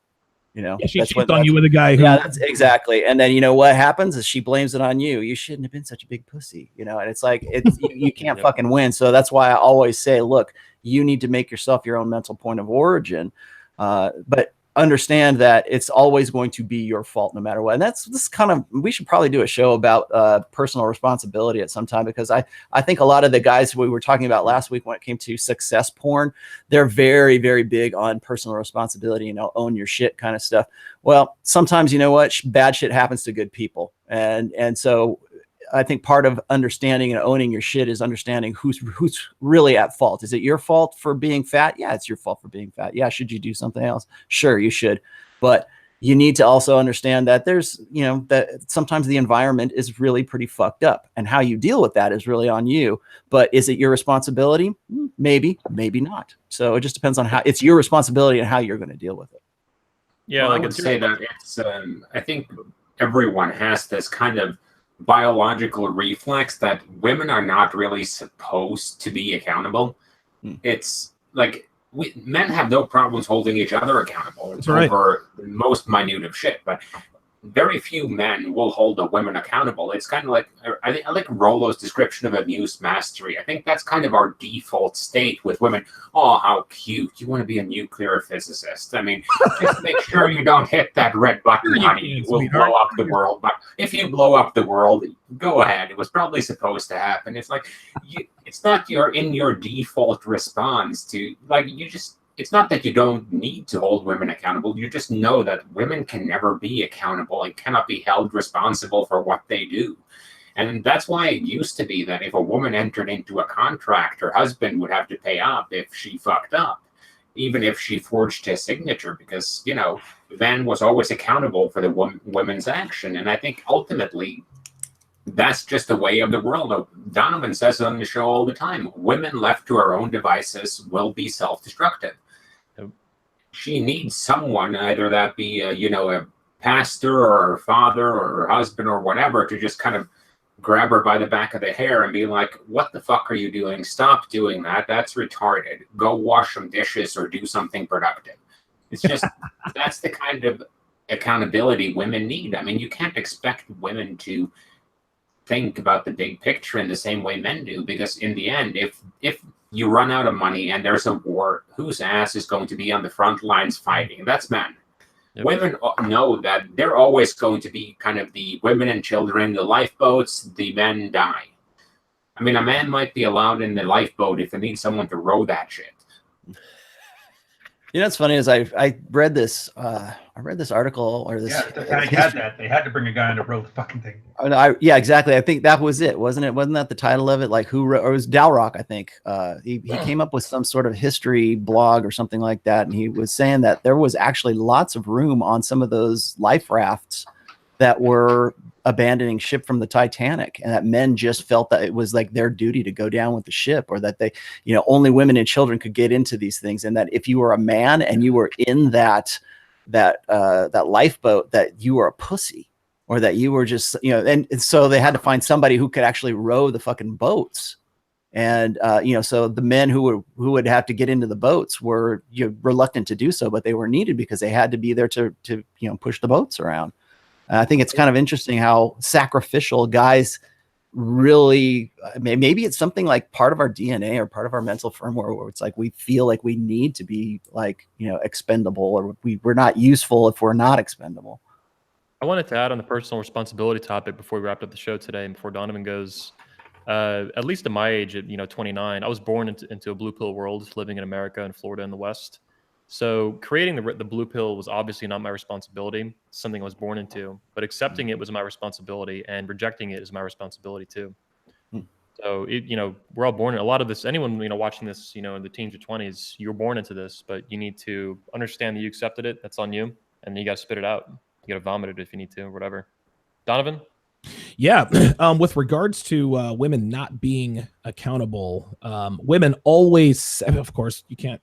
She cheated on you with a guy who.
Yeah, that's exactly. And then what happens is she blames it on you. You shouldn't have been such a big pussy, and it's like you can't fucking win. So that's why I always say, look, you need to make yourself your own mental point of origin, but understand that it's always going to be your fault no matter what. And this kind of, we should probably do a show about personal responsibility at some time, because I think a lot of the guys we were talking about last week when it came to success porn, they're very, very big on personal responsibility, own your shit kind of stuff. Well, sometimes, bad shit happens to good people. And so I think part of understanding and owning your shit is understanding who's really at fault. Is it your fault for being fat? Yeah, it's your fault for being fat. Yeah, should you do something else? Sure, you should. But you need to also understand that there's, that sometimes the environment is really pretty fucked up, and how you deal with that is really on you. But is it your responsibility? Maybe, maybe not. So it just depends on how it's your responsibility and how you're going to deal with it.
Yeah, well, I would say that it's, I think everyone has this kind of biological reflex that women are not really supposed to be accountable. It's like men have no problems holding each other accountable over the most minute of shit, but very few men will hold the women accountable. It's kind of like, I like Rollo's description of abuse mastery. I think that's kind of our default state with women. Oh, how cute. You want to be a nuclear physicist. I mean, just make sure you don't hit that red button, honey. You will blow up the world. But if you blow up the world, go ahead. It was probably supposed to happen. It's like, it's not in your default response to, like, it's not that you don't need to hold women accountable. You just know that women can never be accountable and cannot be held responsible for what they do. And that's why it used to be that if a woman entered into a contract, her husband would have to pay up if she fucked up, even if she forged his signature, because, Van was always accountable for the woman's action. And I think ultimately, that's just the way of the world. Donovan says on the show all the time, women left to her own devices will be self-destructive. She needs someone, either that be a pastor or her father or her husband or whatever, to just kind of grab her by the back of the hair and be like, what the fuck are you doing? Stop doing that. That's retarded. Go wash some dishes or do something productive. It's just, that's the kind of accountability women need. I mean, you can't expect women to think about the big picture in the same way men do, because in the end, if you run out of money and there's a war, whose ass is going to be on the front lines fighting? That's men. Yep. Women know that they're always going to be kind of the women and children, the lifeboats, the men die. I mean, a man might be allowed in the lifeboat if it needs someone to row that shit.
What's funny is I read this article or this.
Yeah, they had to bring a guy on to row the fucking thing.
Yeah, exactly. I think that was it, wasn't it? Wasn't that the title of it? Like who wrote, or it was Dalrock, I think. He came up with some sort of history blog or something like that, and he was saying that there was actually lots of room on some of those life rafts that were abandoning ship from the Titanic, and that men just felt that it was like their duty to go down with the ship, or that they, only women and children could get into these things. And that if you were a man and you were in that lifeboat, that you were a pussy. or that you were just, you know, and so they had to find somebody who could actually row the fucking boats. And, you know, so the men who would have to get into the boats were, you know, reluctant to do so, but they were needed because they had to be there to you know, push the boats around. And I think it's kind of interesting how sacrificial guys really, maybe it's something like part of our DNA or part of our mental firmware where it's like we feel like we need to be like, you know, expendable, or we're not useful if we're not expendable.
I wanted to add on the personal responsibility topic before we wrapped up the show today and before Donovan goes. At least at my age, at 29, I was born into a blue pill world, living in America and Florida in the West. So creating the blue pill was obviously not my responsibility. It's something I was born into, but accepting it was my responsibility, and rejecting it is my responsibility too. So we're all born in a lot of this. Anyone watching this, in the teens or 20s, you were born into this, but you need to understand that you accepted it. That's on you, and you got to spit it out. You got to vomit it if you need to, or whatever. Donovan.
Yeah. With regards to women not being accountable, women always, of course, you can't,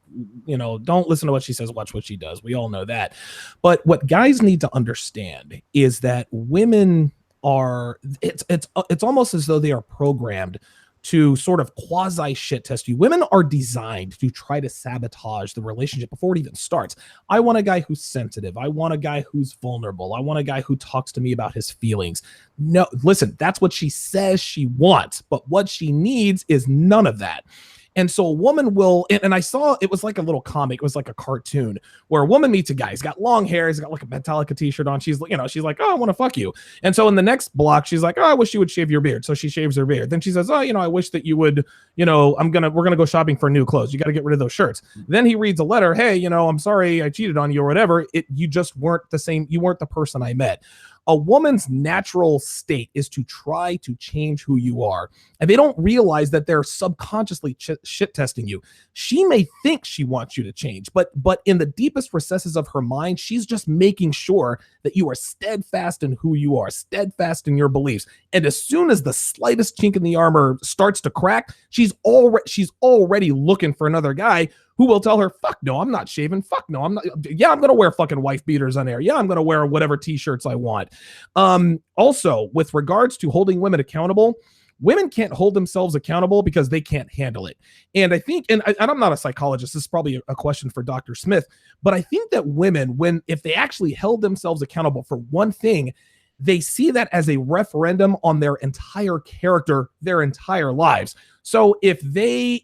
don't listen to what she says, watch what she does. We all know that. But what guys need to understand is that women are, it's almost as though they are programmed to sort of quasi shit test you. Women are designed to try to sabotage the relationship before it even starts. I want a guy who's sensitive. I want a guy who's vulnerable. I want a guy who talks to me about his feelings. No, listen, that's what she says she wants, but what she needs is none of that. And so a woman will, and I saw, it was like a little comic, it was like a cartoon where a woman meets a guy, he's got long hair, he's got like a Metallica t-shirt on, she's like, oh, I want to fuck you. And so in the next block, she's like, oh, I wish you would shave your beard. So she shaves her beard. Then she says, oh, I wish that you would, we're gonna go shopping for new clothes. You got to get rid of those shirts. Then he reads a letter, hey, I'm sorry I cheated on you or whatever. You just weren't the same, you weren't the person I met. A woman's natural state is to try to change who you are. And they don't realize that they're subconsciously shit testing you. She may think she wants you to change, but in the deepest recesses of her mind, she's just making sure that you are steadfast in who you are, steadfast in your beliefs. And as soon as the slightest chink in the armor starts to crack, she's already looking for another guy who will tell her, fuck no, I'm not shaving. Fuck no, I'm not. Yeah, I'm going to wear fucking wife beaters on air. Yeah, I'm going to wear whatever t-shirts I want. Also, with regards to holding women accountable, women can't hold themselves accountable because they can't handle it. And I think, and I'm not a psychologist, this is probably a question for Dr. Smith, but I think that women, if they actually held themselves accountable for one thing, they see that as a referendum on their entire character, their entire lives. So if they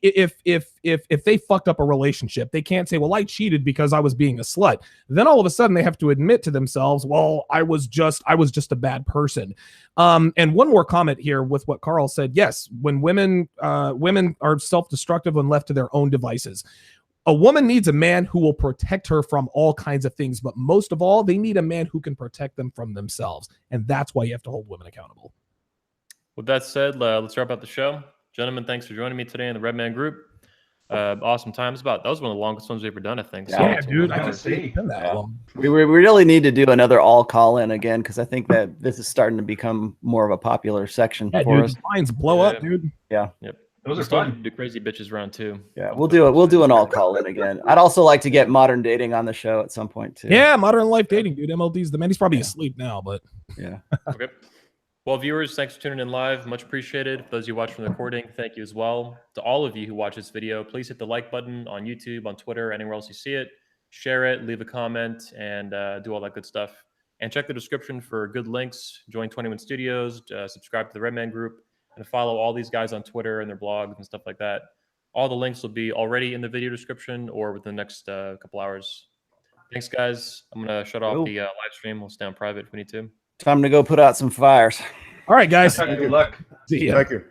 fucked up a relationship, they can't say, well, I cheated because I was being a slut. Then all of a sudden they have to admit to themselves, well, I was just a bad person. And one more comment here with what Carl said. Yes, when women are self-destructive when left to their own devices. A woman needs a man who will protect her from all kinds of things, but most of all, they need a man who can protect them from themselves. And that's why you have to hold women accountable.
With that said, let's wrap up the show. Gentlemen, thanks for joining me today in the Redman group. Awesome times. That was one of the longest ones we've ever done, I think.
Yeah,
so,
dude, I can see it that long. We really need to do another all call-in again, because I think that this is starting to become more of a popular section for us.
Lines blow up, dude.
Yeah.
Yep.
Those are fun.
Do crazy bitches round too.
Yeah, we'll do an all call in again. I'd also like to get Modern Dating on the show at some point too.
Yeah, Modern Life Dating, dude. MLD's the man. He's probably asleep now, but
yeah.
Okay. Well, viewers, thanks for tuning in live. Much appreciated. For those of you watching the recording, thank you as well. To all of you who watch this video, please hit the like button on YouTube, on Twitter, anywhere else you see it. Share it, leave a comment, and do all that good stuff. And check the description for good links. Join 21 Studios, subscribe to the Redman group, and follow all these guys on Twitter and their blogs and stuff like that. All the links will be already in the video description or within the next couple hours. Thanks, guys. I'm going to shut off the live stream. We'll stay on private if we need to.
Time to go put out some fires.
All right, guys.
Good luck.
See ya.
Thank you.